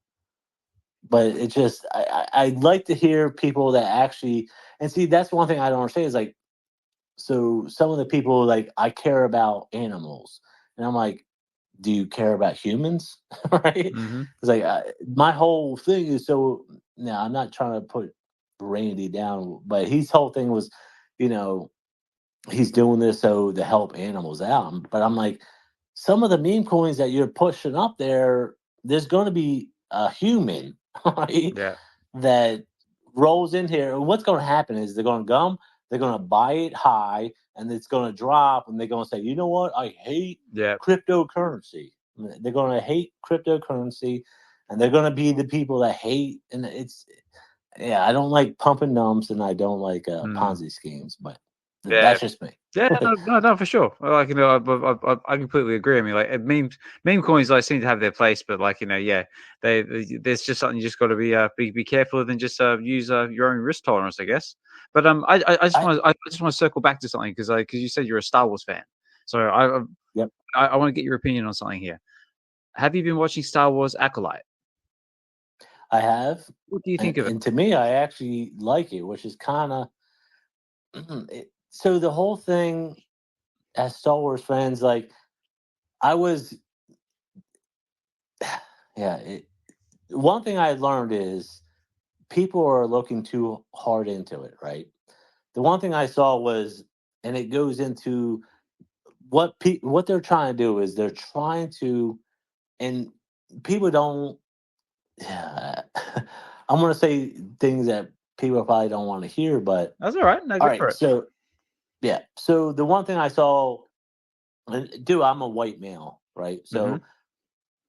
But it just, I'd like to hear people that actually, and see, that's one thing I don't understand is like, so some of the people like, I care about animals. And I'm like, do you care about humans? Right? Mm-hmm. It's like, my whole thing is now I'm not trying to put Randy down, but his whole thing was, he's doing this to help animals out. But I'm like, some of the meme coins that you're pushing up there's going to be a human, right? Yeah. That rolls in here. And what's going to happen is they're going to buy it high, and it's going to drop, and they're going to say, you know what? I hate cryptocurrency. They're going to hate cryptocurrency, and they're going to be the people that hate. And I don't like pumping dumps, and I don't like Ponzi schemes, but that's just me. No, for sure. Like I completely agree. I mean, like meme coins like seem to have their place, but like there's just something you just got to be careful of, and just use your own risk tolerance, I guess. But I just want to circle back to something because you said you're a Star Wars fan, so I want to get your opinion on something here. Have you been watching Star Wars Acolyte? I have. What do you think of it? And to me, I actually like it, which is kind of so the whole thing. As Star Wars fans, like I was, yeah. One thing I learned is people are looking too hard into it, right? The one thing I saw was, and it goes into what they're trying to do is they're trying to, and people don't. I'm going to say things that people probably don't want to hear, but That's all right. No, all go for right. it. So yeah, so the one thing I saw, and dude, I'm a white male, right? So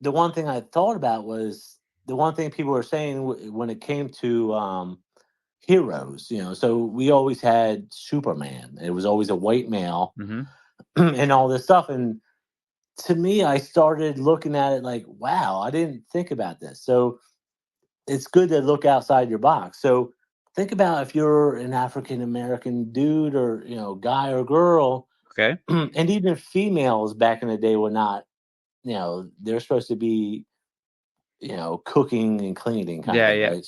the one thing I thought about was the one thing people were saying when it came to heroes, so we always had Superman. It was always a white male and all this stuff. And to me, I started looking at it like, wow, I didn't think about this. So it's good to look outside your box. So think about if you're an African American dude or, guy or girl. Okay. And even females back in the day were not, they're supposed to be, cooking and cleaning kind of thing, right?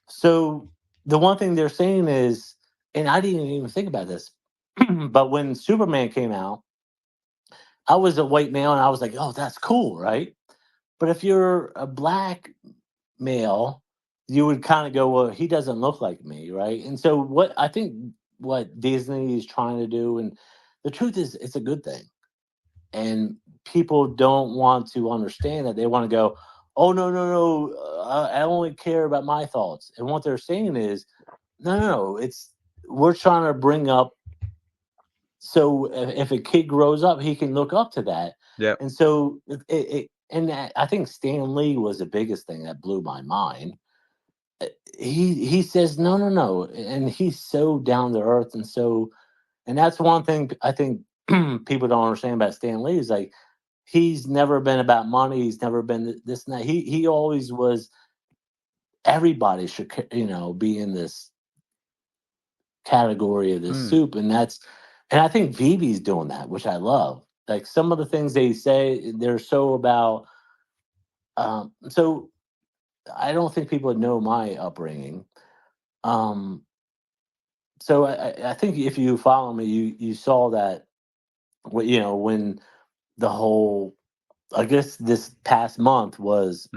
So the one thing they're saying is, and I didn't even think about this, but when Superman came out, I was a white male and I was like, oh, that's cool, right? But if you're a black male, you would kind of go, well, he doesn't look like me, right? And so what Disney is trying to do, and the truth is, it's a good thing. And people don't want to understand that. They want to go, oh, no, I only care about my thoughts. And what they're saying is, no, we're trying to bring up, so if a kid grows up, he can look up to that. Yeah. And so and I think Stan Lee was the biggest thing that blew my mind. He says, no. And he's so down to earth. And that's one thing I think people don't understand about Stan Lee is like, he's never been about money. He's never been this and that. He always was, everybody should, be in this category of this soup. And I think VeVe's doing that, which I love. Like some of the things they say, they're so about, so I don't think people know my upbringing. So I think if you follow me, you saw that, when the whole, I guess this past month was,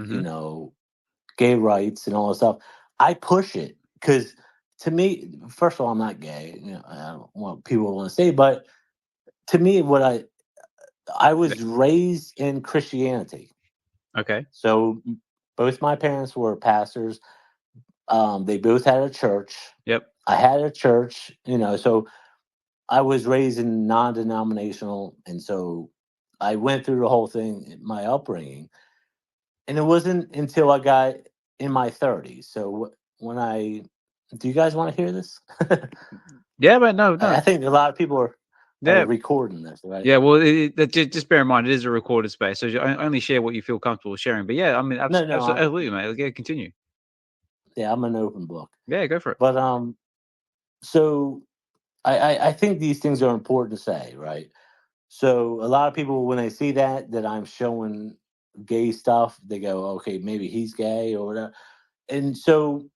gay rights and all this stuff. I push it because to me, first of all, I'm not gay. I don't want people to want to say, but to me, I was raised in Christianity. Okay. So both my parents were pastors. They both had a church. Yep. I had a church, so I was raised in non-denominational. And so I went through the whole thing, my upbringing. And it wasn't until I got in my 30s. So do you guys want to hear this? Yeah, but no. I think a lot of people are recording this, right? Yeah, well, just bear in mind, it is a recorded space, so only share what you feel comfortable sharing. But yeah, I mean, absolutely, mate. Yeah, continue. Yeah, I'm an open book. Yeah, go for it. But so I think these things are important to say, right? So a lot of people, when they see that I'm showing gay stuff, they go, okay, maybe he's gay or whatever. And so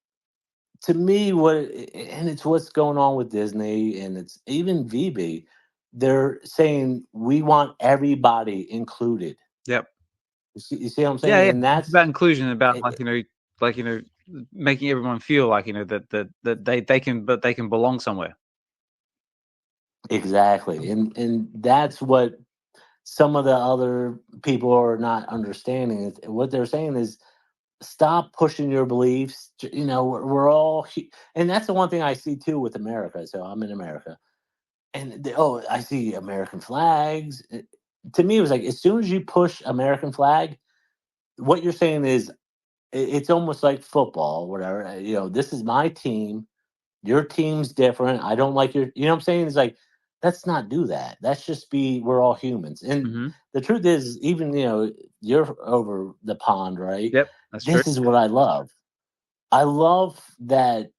to me, it's what's going on with Disney, and it's even VeVe. They're saying we want everybody included. Yep. You see what I'm saying? Yeah, and that's it's about inclusion, about making everyone feel like that they can belong somewhere. Exactly, and that's what some of the other people are not understanding. What they're saying is, stop pushing your beliefs. We're all, and that's the one thing I see too with America. So I'm in America, and I see American flags. To me, it was like, as soon as you push American flag, what you're saying is, it's almost like football or whatever. This is my team. Your team's different. I don't like your. You know what I'm saying? It's like, let's not do that. Let's just we're all humans. And the truth is, even you're over the pond, right? Yep, this is what I love. I love that.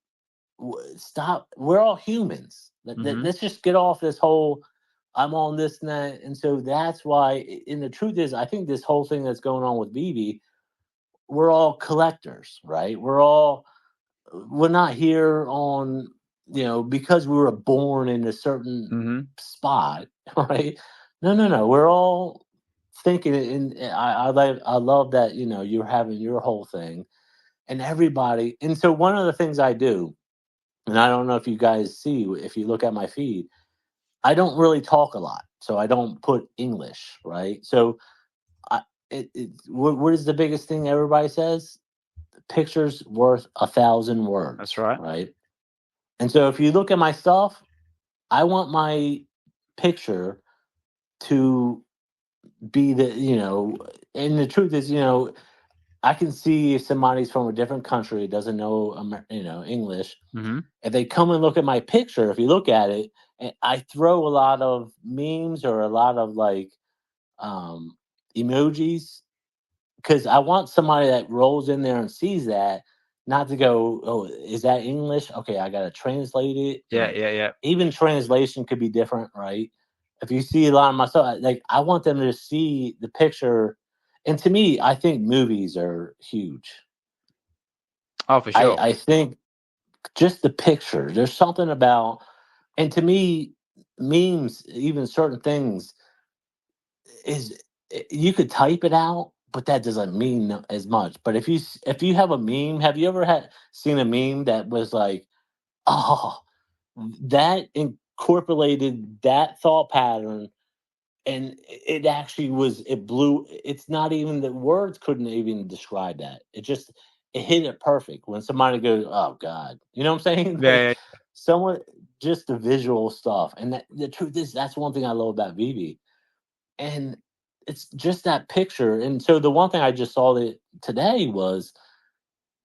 Stop. We're all humans. Let's just get off this whole, I'm on this and that. And so that's why. And the truth is, I think this whole thing that's going on with VeVe, we're all collectors, right? We're not here on, because we were born in a certain spot, right? No. We're all thinking, and I love that, you're having your whole thing and everybody. And so one of the things I do, and I don't know if you guys see, if you look at my feed, I don't really talk a lot. So I don't put English, right? So what is the biggest thing everybody says? Pictures worth 1,000 words. That's right. Right. And so if you look at my stuff, I want my picture to be and the truth is, I can see if somebody's from a different country, doesn't know, English. Mm-hmm. If they come and look at my picture, if you look at it, I throw a lot of memes or a lot of emojis, because I want somebody that rolls in there and sees that, not to go, oh, is that English? Okay, I got to translate it. Yeah. Even translation could be different, right? If you see a lot of my stuff, I want them to see the picture. And to me, I think movies are huge. Oh, for sure. I think just the picture, there's something about, and to me, memes, even certain things, is you could type it out, but that doesn't mean as much. But if you have a meme, have you ever seen a meme that was like, oh, that incorporated that thought pattern, and it actually it's not even, the words couldn't even describe that. It hit it perfect when somebody goes, oh God, you know what I'm saying? Yeah. Someone, just the visual stuff. And the truth is, that's one thing I love about VeVe. And it's just that picture. And so the one thing I just saw today was,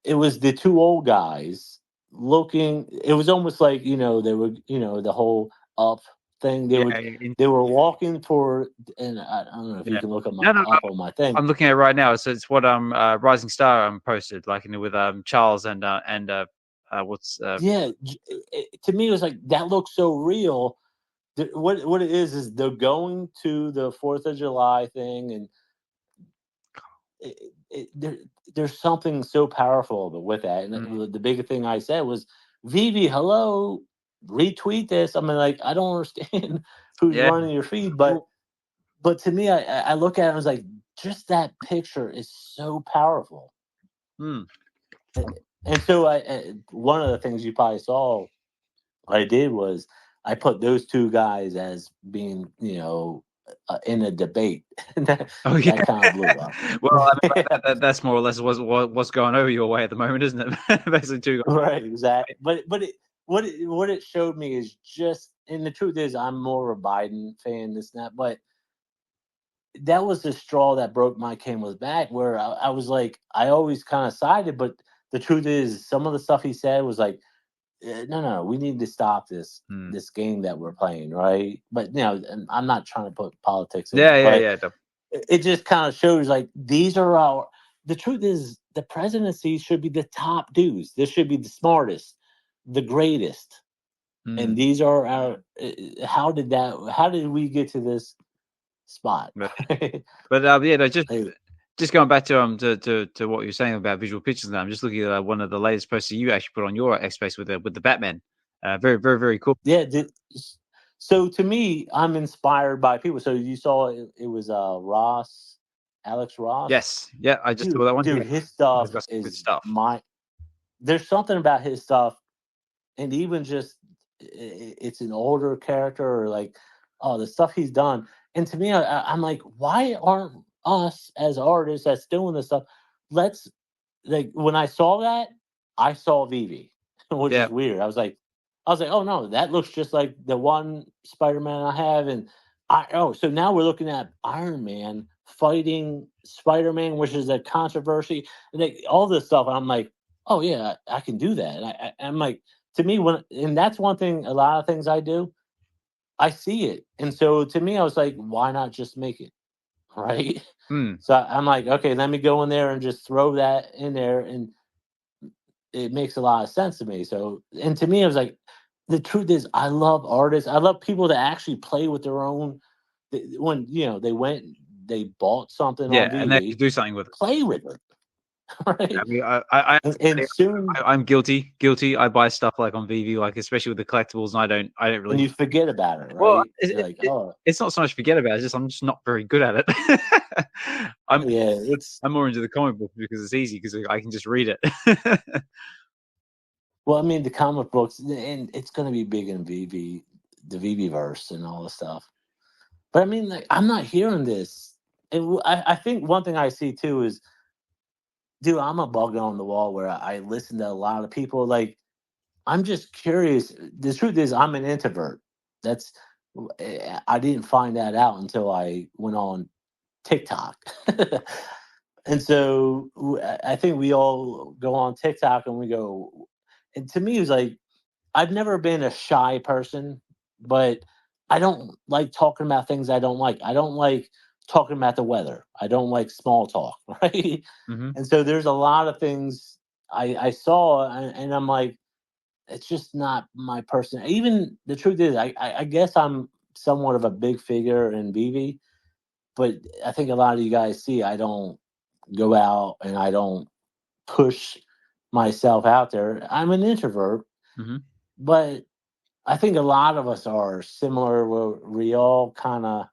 it was the two old guys looking. It was almost like, they were, the whole up thing. They were walking for, and I don't know if you can look up on my thing. I'm looking at it right now. So it's what Rising Star posted, with Charles and what's to me, it was like, that looks so real. What it is they're going to the 4th of July thing, and there's something so powerful with that. And the big thing I said was, VeVe, hello, retweet this. I mean, I don't understand who's running your feed, but to me, I look at it and I was like, just that picture is so powerful. And so one of the things you probably saw I did was, I put those two guys as being, in a debate. That kind of blew up. Well, that's more or less what's going over your way at the moment, isn't it? Basically, two guys. Right, exactly. But what it showed me is just, and the truth is, I'm more of a Biden fan, this and that, but that was the straw that broke my camel's back, where I was like, I always kind of sided, but the truth is, some of the stuff he said was like, no, we need to stop this game that we're playing, right? But I'm not trying to put politics in it. Yeah. It just kind of shows, these are the truth is, the presidency should be the top dudes. This should be the smartest, the greatest. And these are our, how did we get to this spot? Just going back to what you're saying about visual pictures. Now I'm just looking at one of the latest posts that you actually put on your X Space with the Batman. Very, very, very cool. Yeah. So to me, I'm inspired by people. So you saw it was Alex Ross. Yes. Yeah. I just saw that one. Dude, his stuff is good stuff. There's something about his stuff, and even just, it's an older character, or the stuff he's done. And to me, I'm like, why aren't us as artists that's doing this stuff? When I saw that, I saw VeVe, which is weird. I was like, oh no, that looks just like the one Spider-Man I have. And so now we're looking at Iron Man fighting Spider-Man, which is a controversy, and all this stuff. And I'm like, oh yeah, I can do that. And I'm like, to me, and that's one thing, a lot of things I do, I see it. And so to me, I was like, why not just make it? Right. So I'm like, okay, let me go in there and just throw that in there. And it makes a lot of sense to me. So, and to me, I was like, the truth is, I love artists. I love people that actually play with their own, when, they bought something on VeVe, and they do something with it. Play with it. right? I mean, And soon, I'm guilty. I buy stuff like on VeVe, like especially with the collectibles, and I don't and really. you forget about it, right? Well, You're like, oh, it's not so much forget about it. It's just I'm just not very good at it. I'm more into the comic book because it's easy because I can just read it. Well, I mean, the comic books, and it's going to be big in VeVe, the VeVe verse, and all the stuff. But I mean, like, I'm not hearing this. And I think one thing I see too is, dude, I'm a bug on the wall where I listen to a lot of people. Like, I'm just curious. The truth is, I'm an introvert. That's I didn't find that out until I went on TikTok. And so I think we all go on TikTok and we go, and to me, it's like, I've never been a shy person, but I don't like talking about things I don't like. I don't like talking about the weather. I don't like small talk, right? Mm-hmm. And so there's a lot of things I saw, and I'm like, it's just not my person. Even the truth is, I guess I'm somewhat of a big figure in VeVe, but I think a lot of you guys see I don't go out and I don't push myself out there. I'm an introvert, Mm-hmm. but I think a lot of us are similar. We all kind of,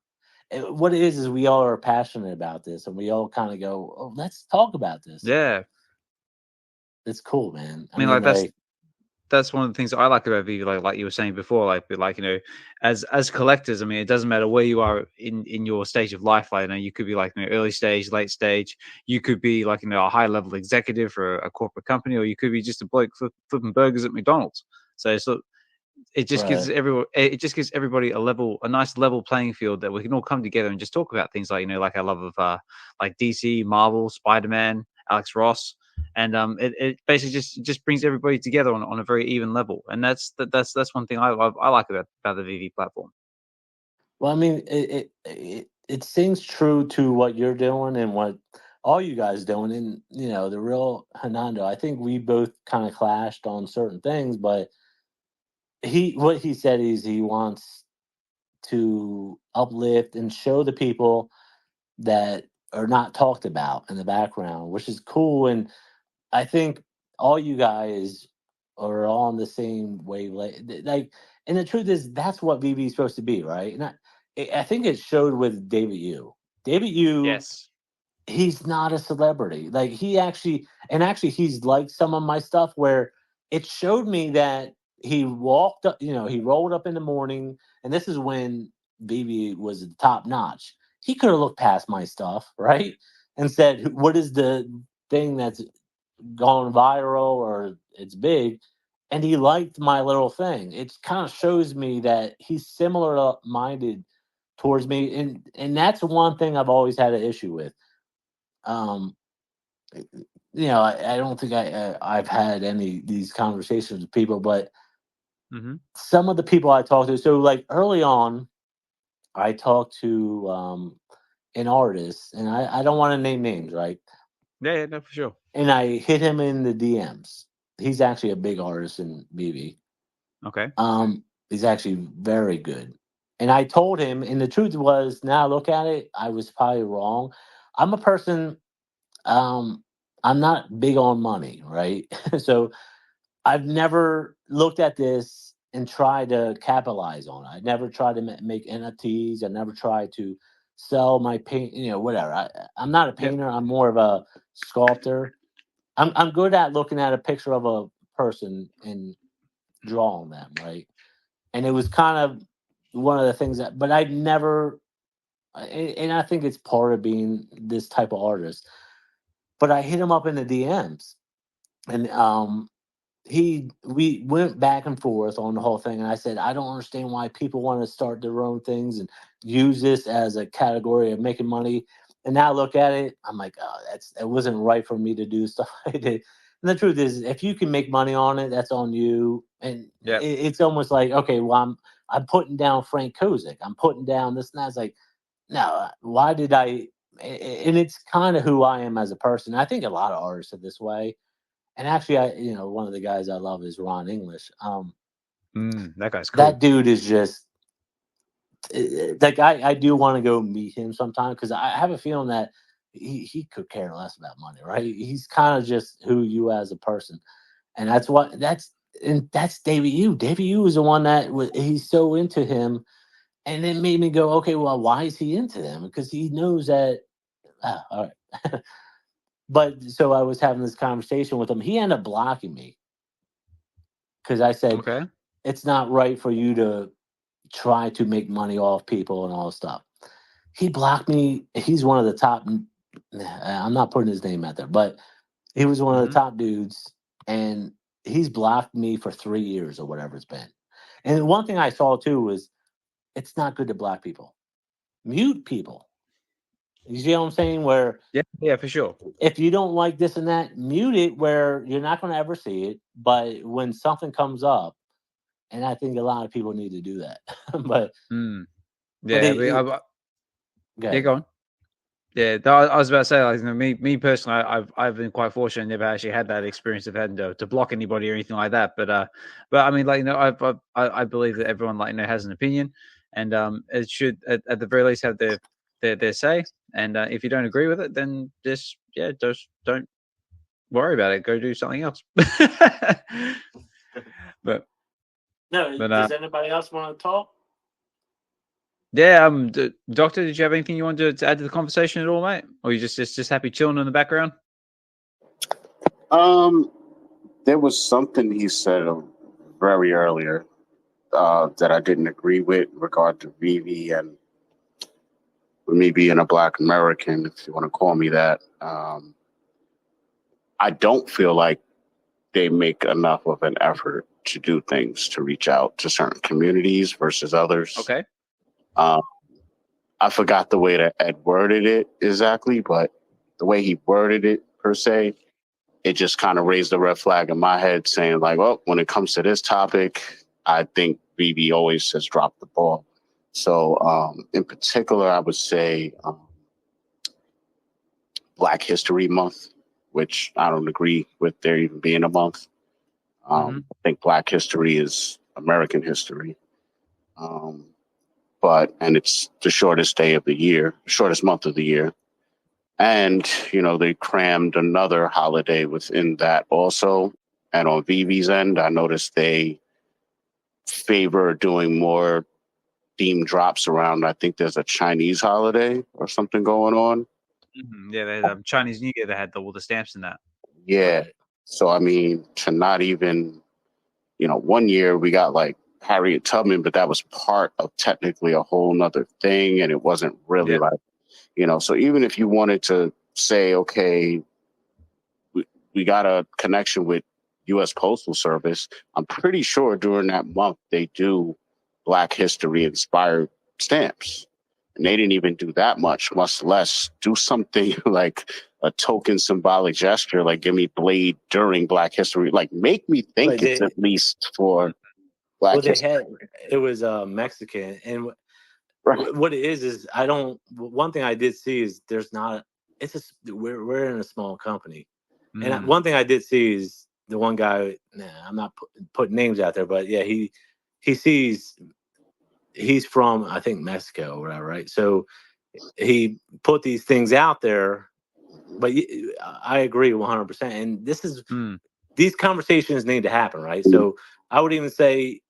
what it is we all are passionate about this, and we all kind of go, "Oh, let's talk about this." Yeah, It's cool, man. I mean, like that's one of the things that I like about VeVe, like you were saying before, like as collectors, I mean, it doesn't matter where you are in your stage of life. Like, you could be like early stage, late stage. You could be like a high level executive for a corporate company, or you could be just a bloke flipping burgers at McDonald's. So it just gives everybody a nice level playing field that we can all come together and just talk about things like like our love of like DC, Marvel, Spider-Man, Alex Ross. And it basically just brings everybody together on a very even level, and that's one thing I like about the VeVe platform. Well, I mean, it seems true to what you're doing and what all you guys doing, and the real Hernando. I think we both kind of clashed on certain things, but what he said is he wants to uplift and show the people that are not talked about in the background, which is cool. And I think all you guys are on the same wavelength. Like, and the truth is, that's what VeVe is supposed to be, right? And I think it showed with David Yu. David Yu, Yes, he's not a celebrity. Like, he's liked some of my stuff where it showed me that he walked up, he rolled up in the morning, and this is when VeVe was top notch. He could have looked past my stuff, right? And said, what is the thing that's gone viral or it's big? And he liked my little thing. It kind of shows me that he's similar minded towards me. And that's one thing I've always had an issue with. I don't think I've had any these conversations with people, but some of the people I talked to, so like early on, I talked to an artist, and I don't want to name names, right? Yeah, no, for sure. And I hit him in the DMs. He's actually a big artist in VeVe. Okay. He's actually very good. And I told him, and the truth was, now look at it, I was probably wrong. I'm a person, I'm not big on money, right? So I've never looked at this and tried to capitalize on it. I never tried to make NFTs. I never tried to sell my paint, whatever. I'm not a painter. Yep. I'm more of a sculptor. I'm good at looking at a picture of a person and drawing them, right? And it was kind of one of the things but I'd never, and I think it's part of being this type of artist. But I hit him up in the DMs, and we went back and forth on the whole thing, and I said, I don't understand why people want to start their own things and use this as a category of making money. And now I look at it, I'm like, oh, it wasn't right for me to do stuff I did. And the truth is, if you can make money on it, that's on you. And it's almost like, okay, well, I'm putting down Frank Kozik. I'm putting down this and that. It's like, no, why did I? And it's kind of who I am as a person. I think a lot of artists are this way. And actually, one of the guys I love is Ron English. That guy's cool. That dude is just like, I do want to go meet him sometime, because I have a feeling that he could care less about money, right? He's kind of just who you as a person, and that's David Yu. David Yu is the one that he's so into him, and it made me go, okay, well, why is he into them? Because he knows that. All right. But so I was having this conversation with him. He ended up blocking me because I said, Okay. it's not right for you to try to make money off people and all this stuff. He blocked me. He's one of the top. I'm not putting his name out there, but he was one of the top dudes, and he's blocked me for 3 years or whatever it's been. And one thing I saw too was it's not good to block people. Mute people. You see what I'm saying? Where yeah, for sure. If you don't like this and that, mute it where you're not going to ever see it. But when something comes up, and I think a lot of people need to do that. But go on. Yeah, I was about to say, like, me personally, I've been quite fortunate. Never actually had that experience of having to block anybody or anything like that. But I mean, like, I believe that everyone, like, has an opinion, and it should at the very least have their say. And if you don't agree with it, then just don't worry about it. Go do something else. But does anybody else want to talk? Yeah, Doctor, did you have anything you wanted to add to the conversation at all, mate? Or you just happy chilling in the background? There was something he said very earlier that I didn't agree with in regard to VeVe and me being a Black American, if you want to call me that. I don't feel like they make enough of an effort to do things to reach out to certain communities versus others. Okay. I forgot the way that Ed worded it exactly, but the way he worded it per se, it just kind of raised a red flag in my head saying like, well, when it comes to this topic, I think VeVe always has dropped the ball. So in particular, I would say Black History Month, which I don't agree with there even being a month. I think Black history is American history. And it's the shortest day of the year, shortest month of the year. And, they crammed another holiday within that also. And on VeVe's end, I noticed they favor doing more theme drops around, I think there's a Chinese holiday or something going on. Yeah, they had Chinese New Year, they had all the stamps in that. Yeah. So, I mean, to not even, 1 year we got like Harriet Tubman, but that was part of technically a whole nother thing. And it wasn't really like, so even if you wanted to say, okay, we got a connection with U.S. Postal Service, I'm pretty sure during that month they do Black history inspired stamps. And they didn't even do that much less do something like a token symbolic gesture, like give me Blade during Black history, like make me think it's at least for Black history. It was Mexican. And what it is one thing I did see is we're in a small company. And one thing I did see is the one guy, I'm not putting names out there, but yeah, he sees he's from, I think, Mexico or whatever, right? So he put these things out there, but I agree 100%. And this is these conversations need to happen, right? So I would even say,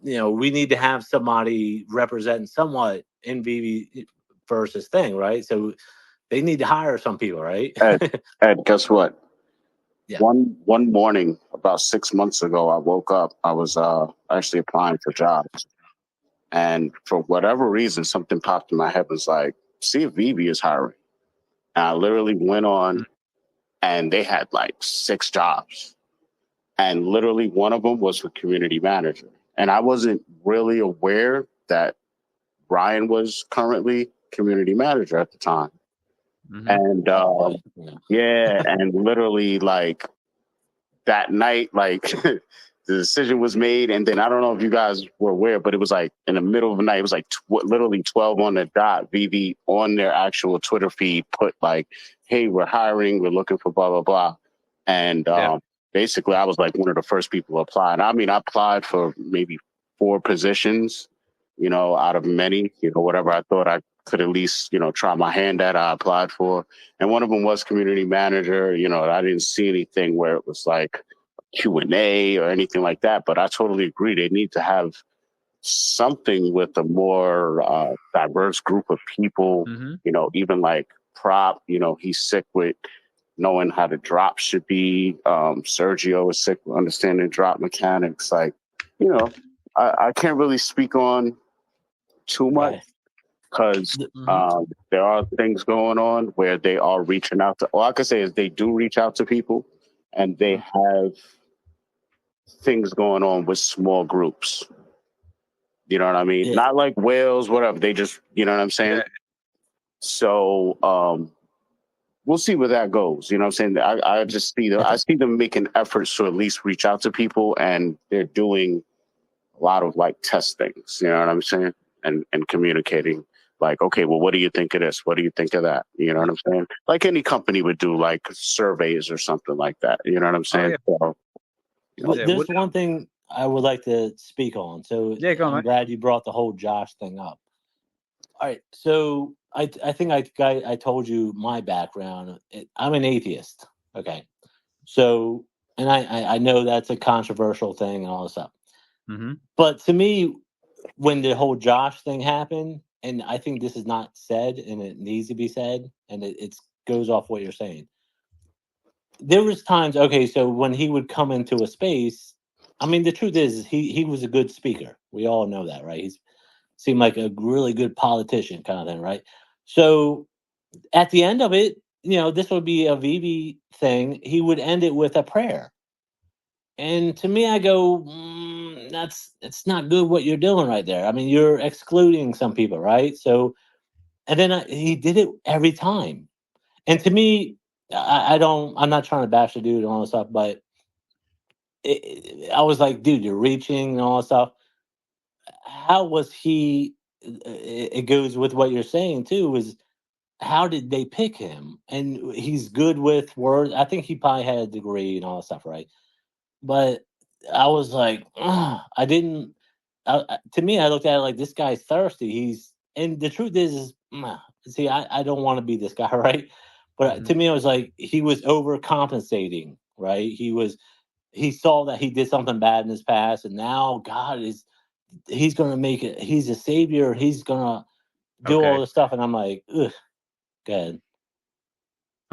we need to have somebody representing somewhat in VeVe versus thing, right? So they need to hire some people, right? Ed, guess what? Yeah. One morning about 6 months ago, I woke up. I was actually applying for jobs. And for whatever reason, something popped in my head, was like, see if VeVe is hiring. And I literally went on and they had like 6 jobs. And literally one of them was for community manager. And I wasn't really aware that Brian was currently community manager at the time. And and literally like that night, like the decision was made. And then I don't know if you guys were aware, but it was like in the middle of the night, it was like literally 12 on the dot. VeVe on their actual Twitter feed put like, hey, we're hiring, we're looking for blah, blah, blah. And basically I was like one of the first people to apply. And I mean, I applied for maybe 4 positions, out of many, whatever I thought I could at least, try my hand at, I applied for. And one of them was community manager. I didn't see anything where it was like Q&A or anything like that, but I totally agree. They need to have something with a more diverse group of people, even like Prop, he's sick with knowing how the drop should be. Sergio is sick with understanding drop mechanics. Like, I can't really speak on too much because there are things going on where they are reaching out to, all I can say is they do reach out to people and they have things going on with small groups. You know what I mean? Yeah. Not like whales, whatever. They just, you know what I'm saying? Yeah. So we'll see where that goes. You know what I'm saying? I just see I see them making efforts to at least reach out to people, and they're doing a lot of like test things. You know what I'm saying? And communicating like, okay, well, what do you think of this? What do you think of that? You know what I'm saying? Like any company would do, like surveys or something like that. You know what I'm saying? Oh, yeah. So, there's one thing I would like to speak on. So I'm glad you brought the whole Josh thing up. All right. So I think I told you my background. I'm an atheist. Okay. So, and I know that's a controversial thing and all this stuff. Mm-hmm. But to me, when the whole Josh thing happened, and I think this is not said and it needs to be said, and it goes off what you're saying. There was times, okay, so when he would come into a space, I mean, the truth is he was a good speaker. We all know that, right? He seemed like a really good politician kind of thing, right? So at the end of it, this would be a VeVe thing. He would end it with a prayer. And to me, I go, it's not good what you're doing right there. I mean, you're excluding some people, right? So, and then he did it every time. And to me, I'm not trying to bash the dude and all this stuff, but I was like, dude, you're reaching and all that stuff. How was he? It goes with what you're saying too. Is how did they pick him? And he's good with words. I think he probably had a degree and all that stuff, right? But I was like, I didn't. To me, I looked at it like this guy's thirsty. And the truth is see, I don't want to be this guy, right? But to me, it was like he was overcompensating, right? He saw that he did something bad in his past, and now he's going to make it. He's a savior. He's going to do all this stuff. And I'm like, ugh, go ahead.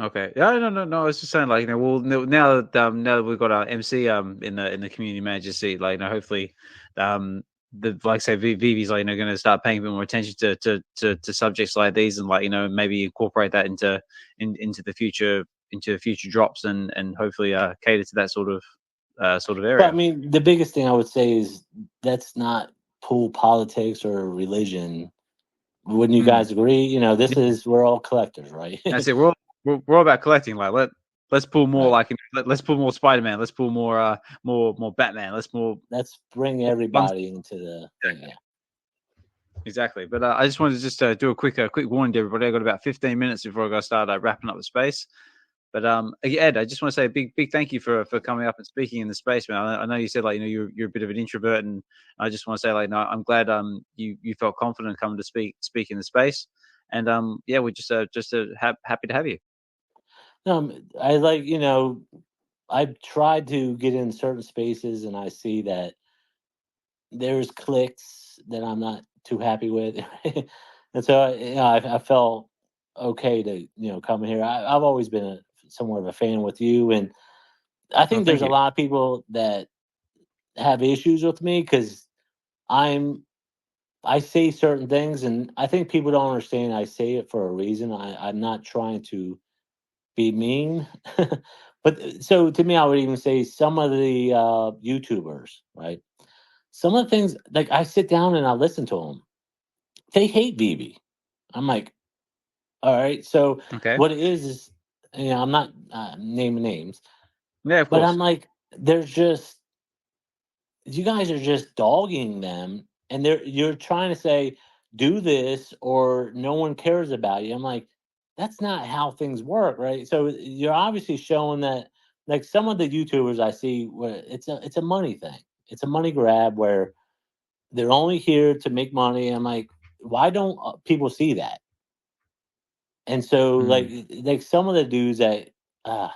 Okay. Yeah, no. I was just saying, like, well, now that we've got our MC in the community manager seat, like, hopefully, like say VeVe's like going to start paying a bit more attention to subjects like these, and like maybe incorporate that into the future drops, and hopefully cater to that sort of area. But, I mean, the biggest thing I would say is that's not pool politics or religion. Wouldn't you guys agree? We're all collectors, right? That's it. We're all about collecting. Like let's pull more, right. Let's pull more Spider-Man. Let's pull more Batman. Let's bring everybody into the thing. Yeah. Exactly. But I just wanted to just do a quick warning to everybody. I got about 15 minutes before I got to start wrapping up the space. But Ed, I just want to say a big thank you for coming up and speaking in the space, man. I know you said you're a bit of an introvert, and I just want to say no, I'm glad you felt confident coming to speak in the space, and we're just happy to have you. I I've tried to get in certain spaces, and I see that there's clicks that I'm not too happy with, and so I felt okay to come here. I've always been somewhat of a fan with you, and I think there's a lot of people that have issues with me because I say certain things, and I think people don't understand I say it for a reason. I'm not trying to be mean, but so to me, I would even say some of the YouTubers, right? Some of the things, like I sit down and I listen to them, they hate VeVe. I'm like, all right, so what it is I'm not naming names. Yeah, of course. But I'm like, you guys are just dogging them, and you're trying to say, do this or no one cares about you. I'm like, that's not how things work, right? So you're obviously showing that, like some of the YouTubers I see, where it's a money thing. It's a money grab where they're only here to make money. I'm like, why don't people see that? And so, like some of the dudes that I'm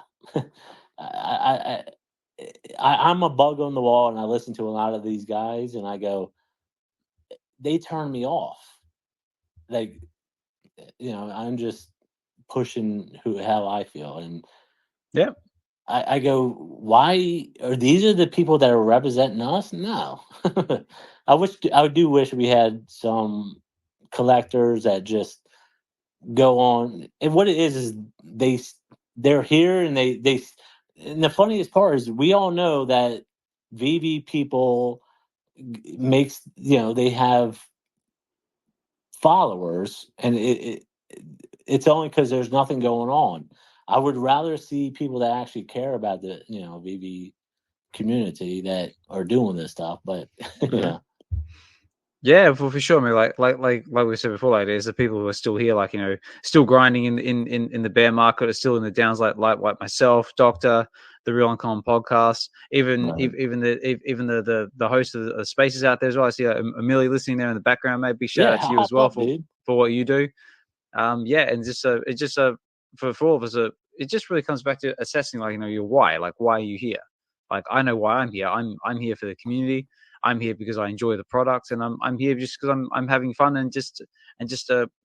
a bug on the wall, and I listen to a lot of these guys, and I go, they turn me off. Like, I'm just pushing how I feel, and I go, why are these the people that are representing us? No, I do wish we had some collectors that just go on, and what it is they're here, and they and the funniest part is we all know that VeVe people makes they have followers, and it's only because there's nothing going on. I would rather see people that actually care about the VeVe community that are doing this stuff, but Yeah, for sure. I mean, like we said before, like there's the people who are still here, like still grinding in the bear market, are still in the downs, like myself, Doctor, the Real Uncommon podcast, even the host of the spaces out there as well. I see Amelia listening there in the background. Maybe shout out to you as well for what you do. And just for all of us, it just really comes back to assessing, like your why. Like, why are you here? Like, I know why I'm here. I'm here for the community. I'm here because I enjoy the product, and I'm here just because I'm having fun and just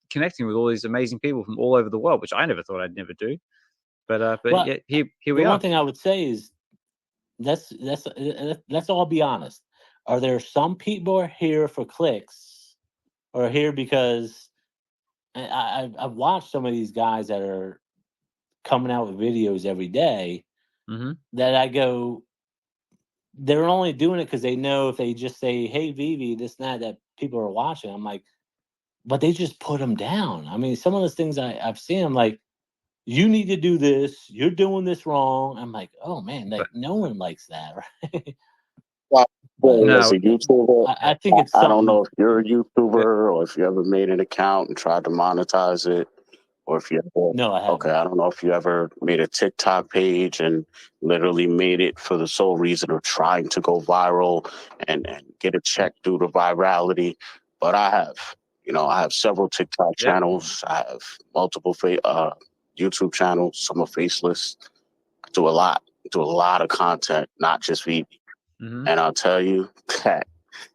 connecting with all these amazing people from all over the world, which I never thought I'd never do. But yeah, here we are. One thing I would say is let's all be honest. Are there some people here for clicks, or here because I've watched some of these guys that are coming out with videos every day that I go, they're only doing it because they know if they just say, hey, VeVe, this and that people are watching. I'm like, but they just put them down. I mean, some of those things I've seen, I'm like, you need to do this. You're doing this wrong. I'm like, oh, man, like no one likes that, right? Well, as a YouTuber, I think it's I don't know if you're a YouTuber or if you ever made an account and tried to monetize it, or if you ever, no, I haven't. Okay, I don't know if you ever made a TikTok page and literally made it for the sole reason of trying to go viral and get a check due to virality. But I have, I have several TikTok channels. I have multiple YouTube channels. Some are faceless. I do a lot of content, not just VeVe. And I'll tell you that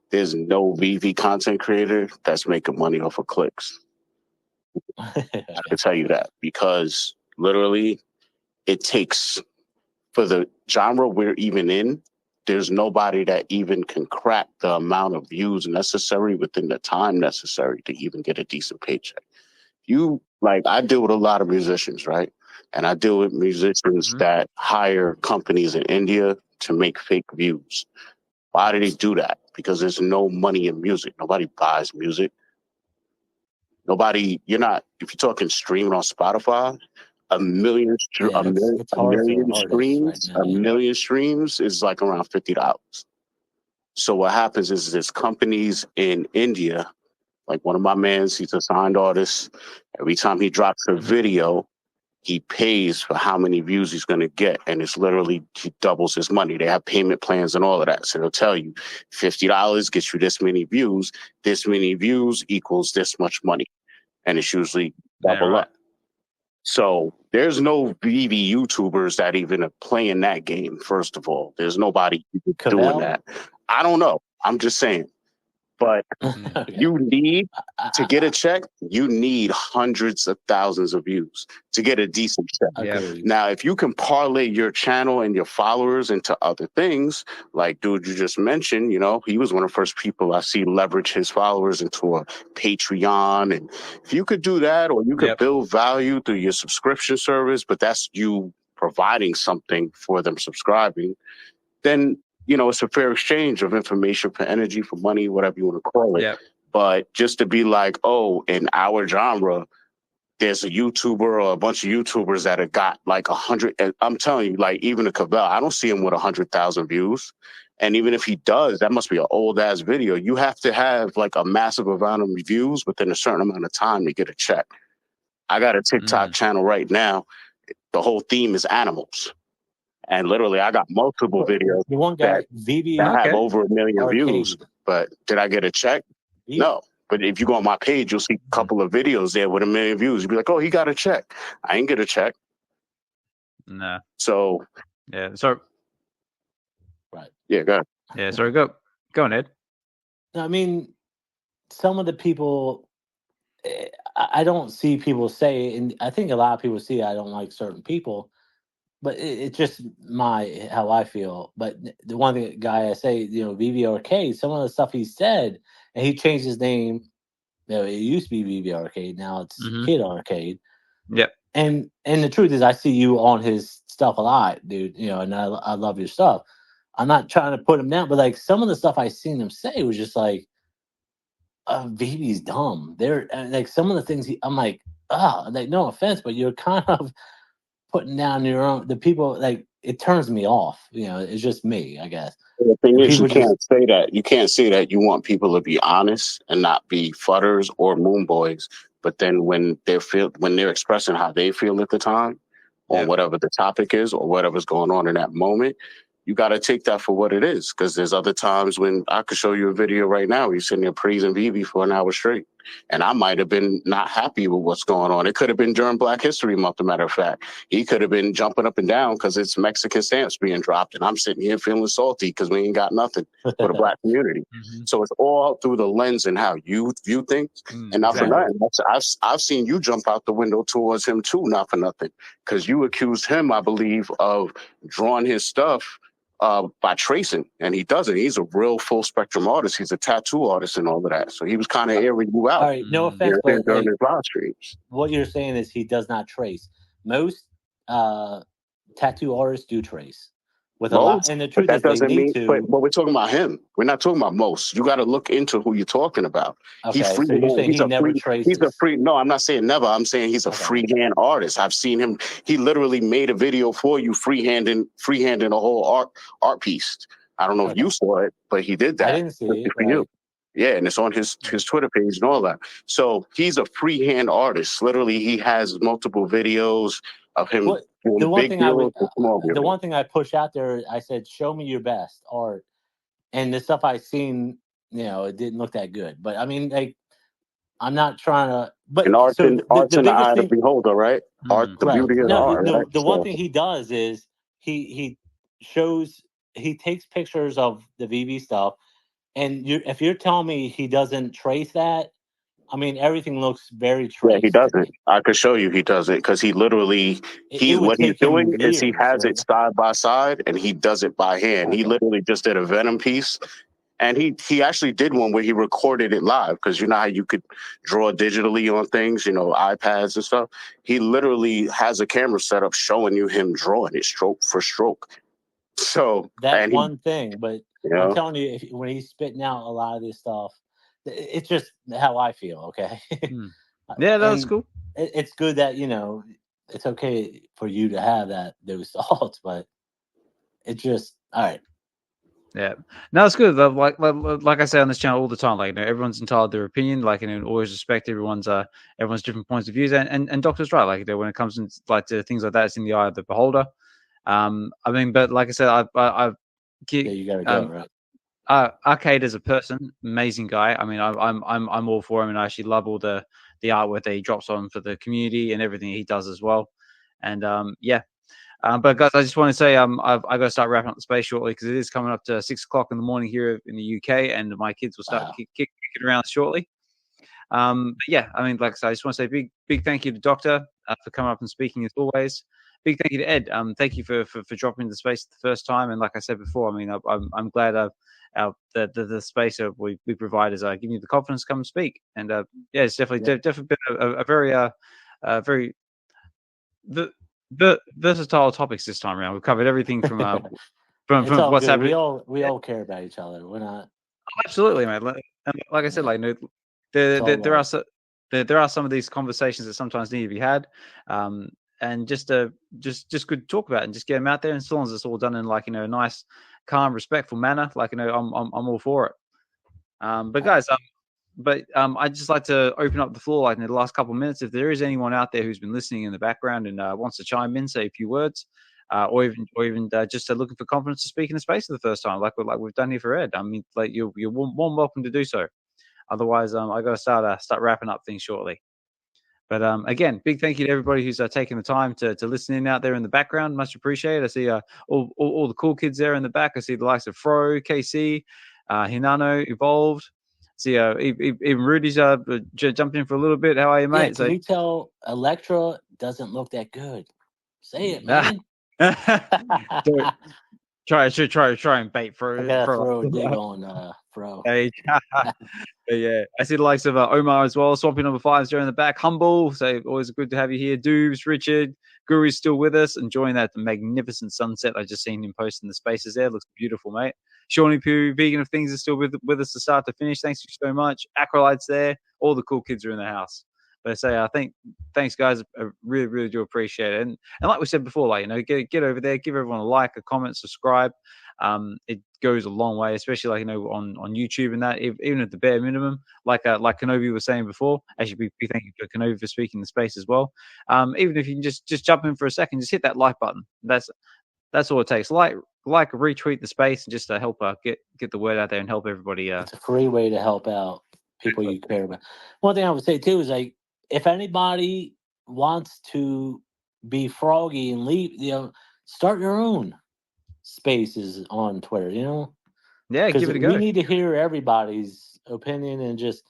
there's no VeVe content creator that's making money off of clicks. I can tell you that, because literally it takes, for the genre we're even in, there's nobody that even can crack the amount of views necessary within the time necessary to even get a decent paycheck. I deal with a lot of musicians, right? And I deal with musicians that hire companies in India to make fake views. Why do they do that? Because there's no money in music. Nobody buys music. If you're talking streaming on Spotify, a million streams is like around $50. So what happens is there's companies in India, like one of my mans, he's a signed artist. Every time he drops a video, he pays for how many views he's going to get. And it's literally, he doubles his money. They have payment plans and all of that. So they'll tell you $50 gets you this many views. This many views equals this much money. And it's usually double up. So there's no VeVe YouTubers that even are playing that game, first of all. There's nobody doing that. I don't know. I'm just saying. But you need, to get a check, you need hundreds of thousands of views to get a decent check. Now, if you can parlay your channel and your followers into other things, like dude you just mentioned, he was one of the first people I see leverage his followers into a Patreon. And if you could do that, or you could build value through your subscription service, but that's you providing something for them subscribing, then it's a fair exchange of information for energy, for money, whatever you want to call it. But just to be like, oh, in our genre, there's a YouTuber or a bunch of YouTubers that have got like 100. And I'm telling you, like even a Cavell, I don't see him with 100,000 views. And even if he does, that must be an old ass video. You have to have like a massive amount of views within a certain amount of time to get a check. I got a TikTok channel right now. The whole theme is animals. And literally, I got multiple videos that have over 1 million views. But did I get a check? No. But if you go on my page, you'll see a couple of videos there with 1 million views. You'll be like, oh, he got a check. I ain't get a check. Nah. So yeah, so right. Yeah, go ahead. Yeah, sorry, go on, Ed. I mean, some of the people, I don't see people say, and I think a lot of people see I don't like certain people, but it's just how I feel. But the one guy I say, VeVe Arcade, some of the stuff he said, and he changed his name. It used to be VeVe Arcade, now it's Kid Arcade. Yep. And the truth is, I see you on his stuff a lot, dude. And I love your stuff. I'm not trying to put him down, but like some of the stuff I seen him say was just like, VeVe's dumb. They're like some of the things I'm like, like no offense, but you're kind of putting down the people. Like it turns me off. It's just me, I guess. The thing is, you can't say that. You can't say that you want people to be honest and not be fudders or moon boys. But then when they're expressing how they feel at the time, on whatever the topic is or whatever's going on in that moment, you got to take that for what it is. Because there's other times when I could show you a video right now. He's sitting there praising VeVe for an hour straight. And I might have been not happy with what's going on. It could have been during Black History Month, as a matter of fact. He could have been jumping up and down because it's Mexican stamps being dropped. And I'm sitting here feeling salty because we ain't got nothing for the Black community. So it's all through the lens and how you view things. And not for nothing. I've seen you jump out the window towards him too, not for nothing. Because you accused him, I believe, of drawing his stuff by tracing, and he doesn't. He's a real full spectrum artist. He's a tattoo artist and all of that. So he was kind of airing you out. All right, no offense, but during his live streams. What you're saying is he does not trace. Most tattoo artists do trace with a lot, and the truth is they need to. But we're talking about him. We're not talking about most. You got to look into who you're talking about. Okay, so you're saying he never traces. He's a free. No, I'm not saying never. I'm saying he's a freehand artist. I've seen him. He literally made a video for you, freehanding a whole art piece. I don't know if you saw it, but he did that. I didn't see it. For you. Yeah, and it's on his Twitter page and all that. So he's a freehand artist. Literally, he has multiple videos of him. The one thing I push out there, I said, show me your best art. And the stuff I seen, it didn't look that good. But I mean, like, I'm not trying to. But art's in the eye of the beholder, right? Art, the beauty of the art. Right? The one thing he does is he takes pictures of the VeVe stuff, and if you're telling me he doesn't trace that, I mean, everything looks very traced. Yeah, he doesn't. I could show you he doesn't because he literally, what he's doing is he has it side by side and he does it by hand. Okay. He literally just did a Venom piece, and he actually did one where he recorded it live because you know how you could draw digitally on things, iPads and stuff. He literally has a camera set up showing you him drawing it stroke for stroke. So that's one thing, but I'm telling you, when he's spitting out a lot of this stuff, it's just how I feel, okay? Yeah, that's cool. It's good that, it's okay for you to have those thoughts, but it's just, all right. Yeah. No, it's good. Like I say on this channel all the time, everyone's entitled to their opinion, always respect everyone's different points of views. And Doctor's right, when it comes to things like that, it's in the eye of the beholder. But like I said, you gotta go, right? Arcade as a person, amazing guy. I mean, I'm all for him, and I actually love all the artwork that he drops on for the community and everything he does as well. And but guys, I just want to say I've got to start wrapping up the space shortly because it is coming up to 6 o'clock in the morning here in the UK, and my kids will start kicking around shortly. But yeah, I mean, like I said, I just want to say big thank you to Doctor for coming up and speaking as always. Big thank you to Ed. Thank you for dropping into space the first time. And like I said before, I mean, I'm glad the space we provide is giving you the confidence to come and speak. And it's definitely been a very versatile topics this time around. We've covered everything from what's happening. We all care about each other. We're not. Oh, absolutely, mate. Like I said, there are some of these conversations that sometimes need to be had. And just good to talk about and just get them out there. And as long as it's all done in a nice, calm, respectful manner, I'm all for it. But guys, I'd just like to open up the floor in the last couple of minutes. If there is anyone out there who's been listening in the background and wants to chime in, say a few words, or even just looking for confidence to speak in the space for the first time, like we've done here for Ed. I mean, you're warm welcome to do so. Otherwise, I got to start wrapping up things shortly. But again, big thank you to everybody who's taking the time to listen in out there in the background. Much appreciated. I see all the cool kids there in the back. I see the likes of Fro, KC, Hinano, Evolved. See, even Rudy's jumped in for a little bit. How are you, mate? Can you tell Electra doesn't look that good? Say it, man. Try and bait Fro. I gotta throw a dig on Fro. Hey, yeah, I see the likes of Omar as well. Swampy number 5's there in the back. Humble, so always good to have you here. Doobs, Richard, Guri's still with us, enjoying that magnificent sunset. I just seen him posting the spaces there. Looks beautiful, mate. Shawnee Poo, Vegan of Things, is still with us to start to finish. Thanks so much. Acrolyte's there. All the cool kids are in the house. But I say, thanks, guys. I really, really do appreciate it. And like we said before, like, get over there, give everyone a like, a comment, subscribe. It goes a long way, especially on YouTube and that, even at the bare minimum, like Kenobi was saying before. Actually, we thank you to Kenobi for speaking the space as well. Even if you can just jump in for a second, just hit that like button. That's all it takes. Like, retweet the space, and just to help get the word out there and help everybody. It's a free way to help out people you care about. One thing I would say too is, like, if anybody wants to be froggy and leave, start your own spaces on Twitter. Yeah, give it a go. We need to hear everybody's opinion and just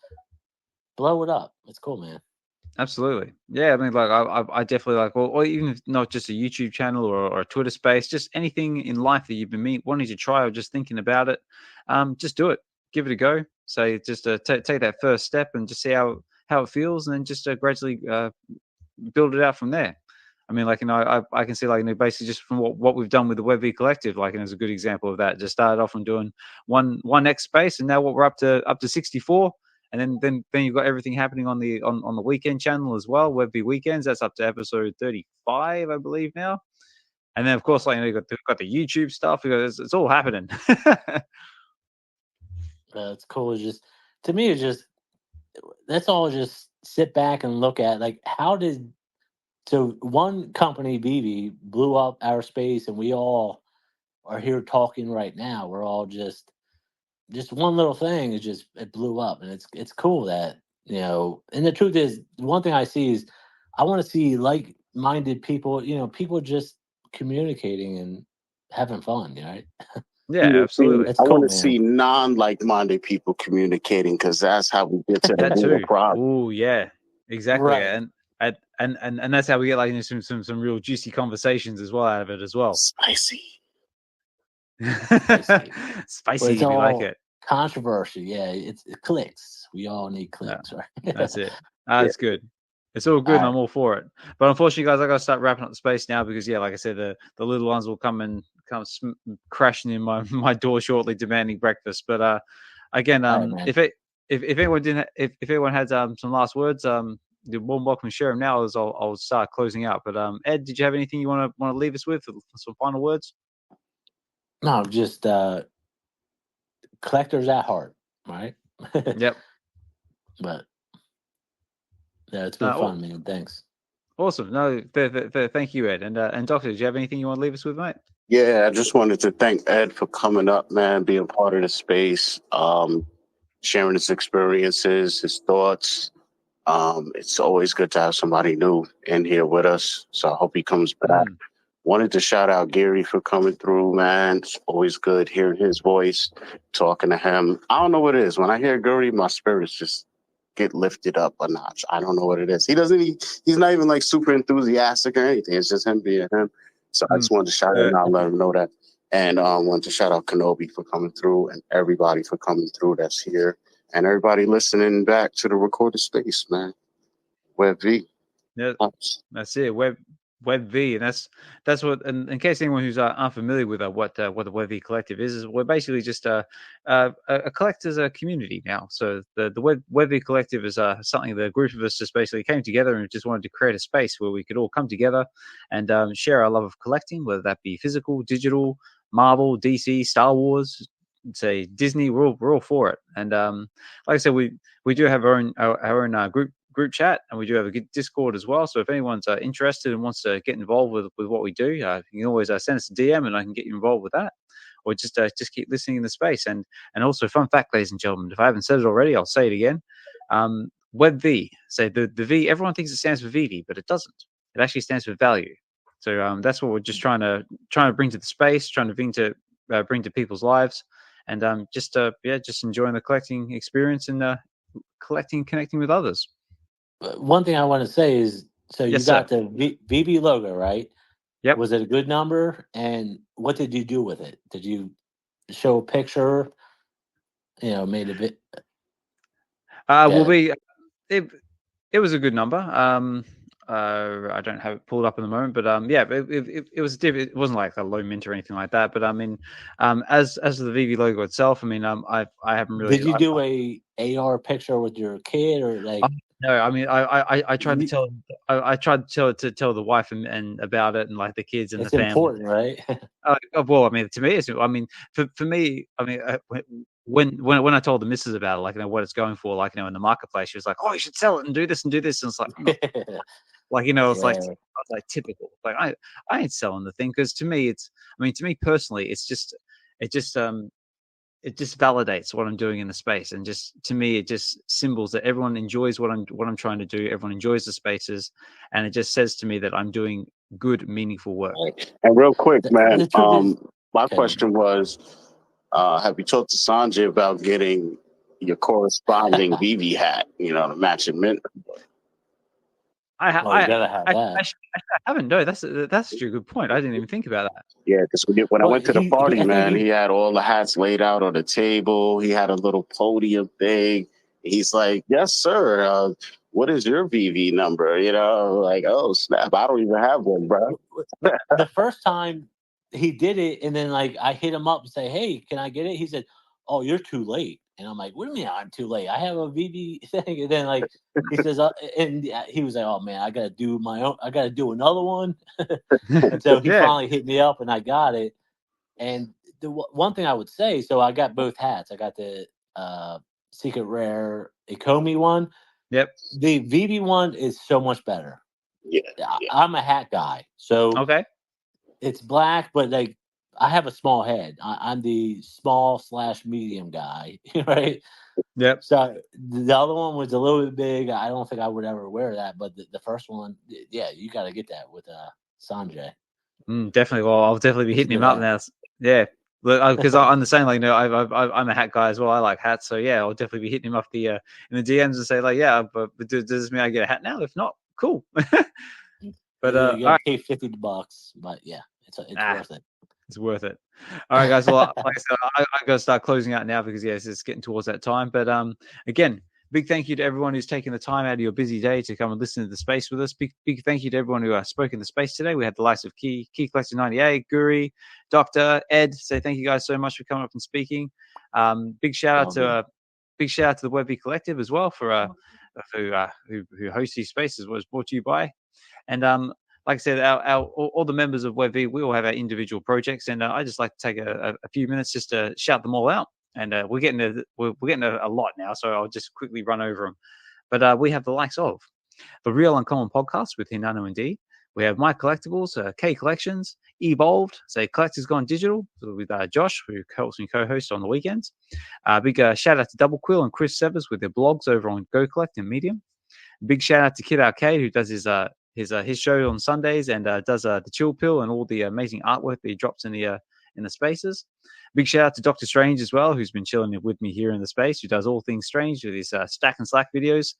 blow it up. It's cool, man. Absolutely. Yeah, I mean, like, I definitely like, or even if not just a YouTube channel or a Twitter space, just anything in life that you've been wanting to try or just thinking about it, just do it. Give it a go. So just take that first step and just see how it feels, and then just gradually build it out from there. I mean, like, I can see, like, basically just from what we've done with the VeVe Collective, like, and it's a good example of that. Just started off on doing one X space, and now what we're up to 64. And then you've got everything happening on the weekend channel as well. VeVe Weekends, that's up to episode 35, I believe now. And then, of course, like, you've got the YouTube stuff. It's all happening. It's cool. It's just, to me, that's all. Just sit back and look at, like, so one company, VeVe, blew up our space, and we all are here talking right now. We're all just one little thing it blew up, and it's cool that, and the truth is, one thing I see is, I want to see like-minded people, people just communicating and having fun, right? Yeah, absolutely. I want to see non-like-minded people communicating, because that's how we get to the real problem. Oh, yeah, exactly. Right. And that's how we get, like, some real juicy conversations as well out of it as well. Spicy. Spicy, we like it. Controversy, yeah. It clicks. We all need clicks, yeah. Right? That's it. That's good. It's all good, and I'm all for it. But unfortunately, guys, I got to start wrapping up the space now, because, yeah, like I said, the little ones will come crashing in my door shortly, demanding breakfast. But again, if anyone had some last words, you're more than welcome to share them now, as I'll start closing out. But Ed, did you have anything you want to leave us with, some final words? No, just collectors at heart, right? Yep. But yeah, it's been fun, man. Thanks. Awesome. No, thank you, Ed. And Doctor, did you have anything you want to leave us with, mate? Yeah, I just wanted to thank Ed for coming up, man, being part of the space, sharing his experiences, his thoughts. It's always good to have somebody new in here with us, so I hope he comes back. Wanted to shout out Gary for coming through, man. It's always good hearing his voice, talking to him. I don't know what it is. When I hear Gary, my spirits just get lifted up a notch. I don't know what it is. He's not even like super enthusiastic or anything. It's just him being him. So I just wanted to shout him out, let him know that. And wanted to shout out Kenobi for coming through, and everybody for coming through that's here. And everybody listening back to the recorded space, man. VeVe. Yeah, that's it. VeVe, and that's what. And in case anyone who's unfamiliar with what the VeVe Collective is we're basically just a collectors community now. So the VeVe Collective is something the group of us just basically came together and just wanted to create a space where we could all come together and share our love of collecting, whether that be physical, digital, Marvel, DC, Star Wars, say Disney. We're all for it. And like I said, we do have our own group chat, and we do have a good Discord as well. So if anyone's interested and wants to get involved with what we do, you can always send us a DM, and I can get you involved with that. or just keep listening in the space. And also, fun fact, ladies and gentlemen, if I haven't said it already, I'll say it again. WebV, so the V, everyone thinks it stands for VeVe, but it doesn't. It actually stands for value. So that's what we're just trying to bring to the space, trying to bring to people's lives, and just enjoying the collecting experience and connecting with others. One thing I want to say is, so you got sir. the VeVe logo, right? Yep. Was it a good number? And what did you do with it? Did you show a picture? Made a bit. It was a good number. I don't have it pulled up in the moment, but it was different. It wasn't like a low mint or anything like that. But I mean, as the VeVe logo itself, I mean, I haven't really. Did you do a AR picture with your kid or like? No, I mean, I tried to tell. I tried to tell the wife and about it and like the kids and it's the family. Important, right? Well, I mean, to me, I mean, for me, I mean, when I told the missus about it, like what it's going for, like in the marketplace, she was like, "Oh, you should sell it and do this and do this," and it's like, like it's like typical. Like I ain't selling the thing because to me personally, it just validates what I'm doing in the space, and just to me, it just symbols that everyone enjoys what I'm trying to do. Everyone enjoys the spaces, and it just says to me that I'm doing good, meaningful work. And real quick, man, my question was, have you talked to Sanjay about getting your corresponding VeVe hat? The matching mint. I haven't. No, that's actually a good point. I didn't even think about that. Yeah, because when I went to the party, he had all the hats laid out on the table. He had a little podium thing. He's like, "Yes, sir. What is your VeVe number?" Like, oh snap, I don't even have one, bro. The first time he did it, and then like I hit him up and say, "Hey, can I get it?" He said, "Oh, you're too late." And I'm like, "What do you mean I'm too late? I have a VeVe thing." And then like he says, and he was like, "Oh man, I gotta do my own. I gotta do another one." And so he finally hit me up, and I got it. And the one thing I would say, so I got both hats. I got the Secret Rare Ikomi one. Yep. The VeVe one is so much better. Yeah. I'm a hat guy, so okay. It's black, but like I have a small head. I'm the small/medium guy, right? Yep. So the other one was a little bit big. I don't think I would ever wear that, but the first one, yeah, you got to get that with Sanjay. Definitely. Well, I'll definitely be hitting him up now. Yeah, because I'm the same. Like, I'm a hat guy as well. I like hats, so yeah, I'll definitely be hitting him up in the DMs and say like, yeah, but does this mean I get a hat now? If not, cool. But you got to pay $50, but yeah, it's worth it. It's worth it. All right, guys. Well, like I said, I got to start closing out now because it's getting towards that time. But again, big thank you to everyone who's taken the time out of your busy day to come and listen to the space with us. Big thank you to everyone who spoke in the space today. We had the likes of Key Collector 98, Guri, Doctor, Ed. So thank you guys so much for coming up and speaking. Big shout out to the VeVe Collective as well for who hosts these spaces. Was brought to you by. And like I said, all the members of VeVe, we all have our individual projects, and I just like to take a few minutes just to shout them all out. And we're getting a lot now, so I'll just quickly run over them. But we have the likes of the Real Uncommon Podcast with Hinano and D. We have My Collectibles, K Collections, Evolved, say Collectors Gone Digital with Josh, who helps me co-host on the weekends. Big shout out to Double Quill and Chris Severs with their blogs over on Go Collect and Medium. Big shout out to Kid Arcade, who does his show on Sundays and does the Chill Pill and all the amazing artwork that he drops in the spaces. Big shout out to DoktaStrange as well, who's been chilling with me here in the space, who does all things strange with his Stack and Slack videos.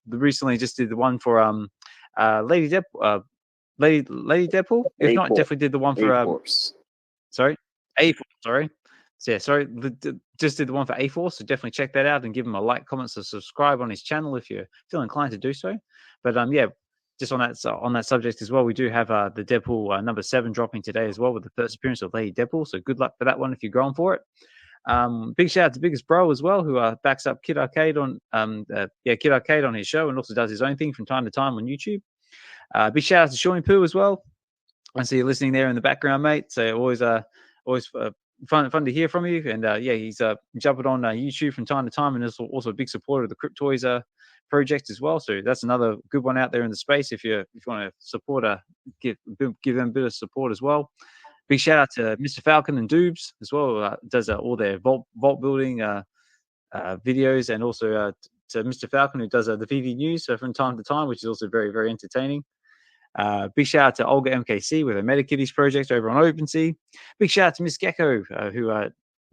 Recently just did the one for Lady Deadpool. If not, definitely did the one for A-Force. Sorry. So yeah, sorry, just did the one for A-Force, so definitely check that out and give him a like, comment, so subscribe on his channel if you feel inclined to do so. But yeah, just on that subject as well, we do have the Deadpool number 7 dropping today as well with the first appearance of Lady Deadpool. So good luck for that one if you're going for it. Big shout out to Biggest Bro as well, who backs up Kid Arcade on Kid Arcade on his show and also does his own thing from time to time on YouTube. Big shout out to Shawnee Poo as well. I see you listening there in the background, mate. So always fun to hear from you. And he's jumping on YouTube from time to time, and is also a big supporter of the Cryptoys project as well. So that's another good one out there in the space if you want to support give them a bit of support as well. Big shout out to Mr. Falcon and Doobs as well. Does all their vault building videos, and also to Mr. Falcon, who does the VeVe News from time to time, which is also very, very entertaining. Big shout out to Olga MKC with her MetaKitties project over on OpenSea. Big shout out to Miss Gecko, who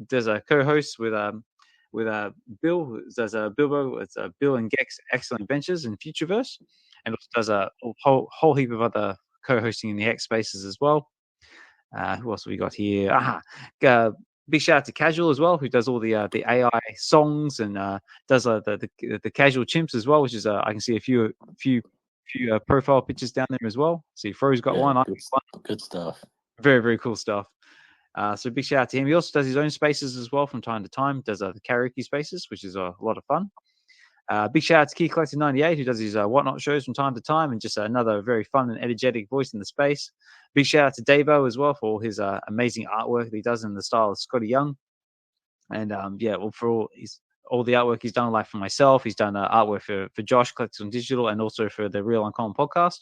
does a co-host with Bill, who does Bilbo. It's Bill and Gex Excellent Adventures in Futureverse, and also does a whole heap of other co-hosting in the X Spaces as well. Who else have we got here? Big shout out to Casual as well, who does all the AI songs and does the Casual Chimps as well, which is I can see a few profile pictures down there as well. See, Fro's got one. Good stuff. Very, very cool stuff. So big shout out to him. He also does his own spaces as well from time to time. Does the karaoke spaces, which is a lot of fun. Big shout out to Key Collector 98, who does his Whatnot shows from time to time, and just another very fun and energetic voice in the space. Big shout out to Davo as well for all his amazing artwork that he does in the style of Scotty Young. And for all the artwork he's done, like for myself, he's done artwork for Josh Collects on Digital, and also for the Real Uncommon podcast.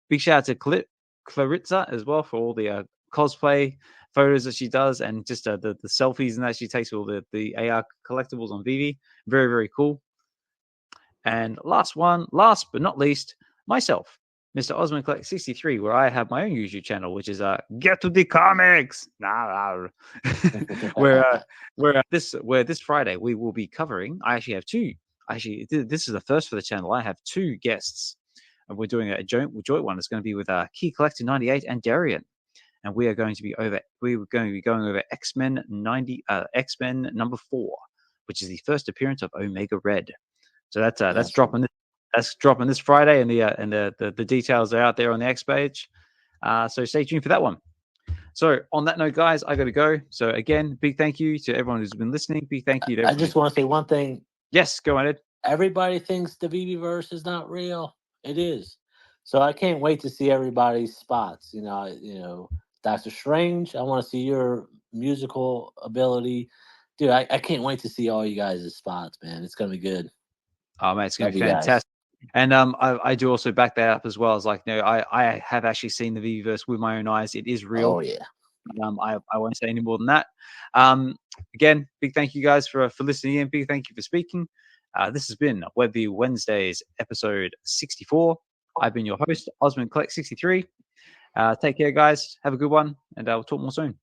Big shout out to Claritza as well for all the cosplay photos that she does, and just the selfies and that she takes with all the AR collectibles on VeVe. Very, very cool. And last but not least, myself, Mr. Osman Collect 63, where I have my own YouTube channel, which is Get to the Comics. where this Friday we will be covering. I actually have two. Actually, this is the first for the channel. I have two guests, and we're doing a joint one. It's going to be with Key Collector 98 and Darian, and we are going to be going over X-Men number 4, which is the first appearance of Omega Red. So that's dropping. That's dropping this Friday, and the details are out there on the X page. So stay tuned for that one. So on that note, guys, I got to go. So again, big thank you to everyone who's been listening. Big thank you to everyone. I just want to say one thing. Yes, go on, Ed. Everybody thinks the VeVe-verse is not real. It is. So I can't wait to see everybody's spots. DoktaStrange, I want to see your musical ability. Dude, I can't wait to see all you guys' spots, man. It's going to be good. Oh, man, it's going to be fantastic. And I do also back that up as well. As I have actually seen the VeVe-verse with my own eyes. It is real. Oh, yeah. I won't say any more than that. Again, big thank you guys for listening in. Big thank you for speaking. This has been WebView Wednesdays, episode 64. I've been your host, Osman Collect 63. Take care, guys. Have a good one, and we'll talk more soon.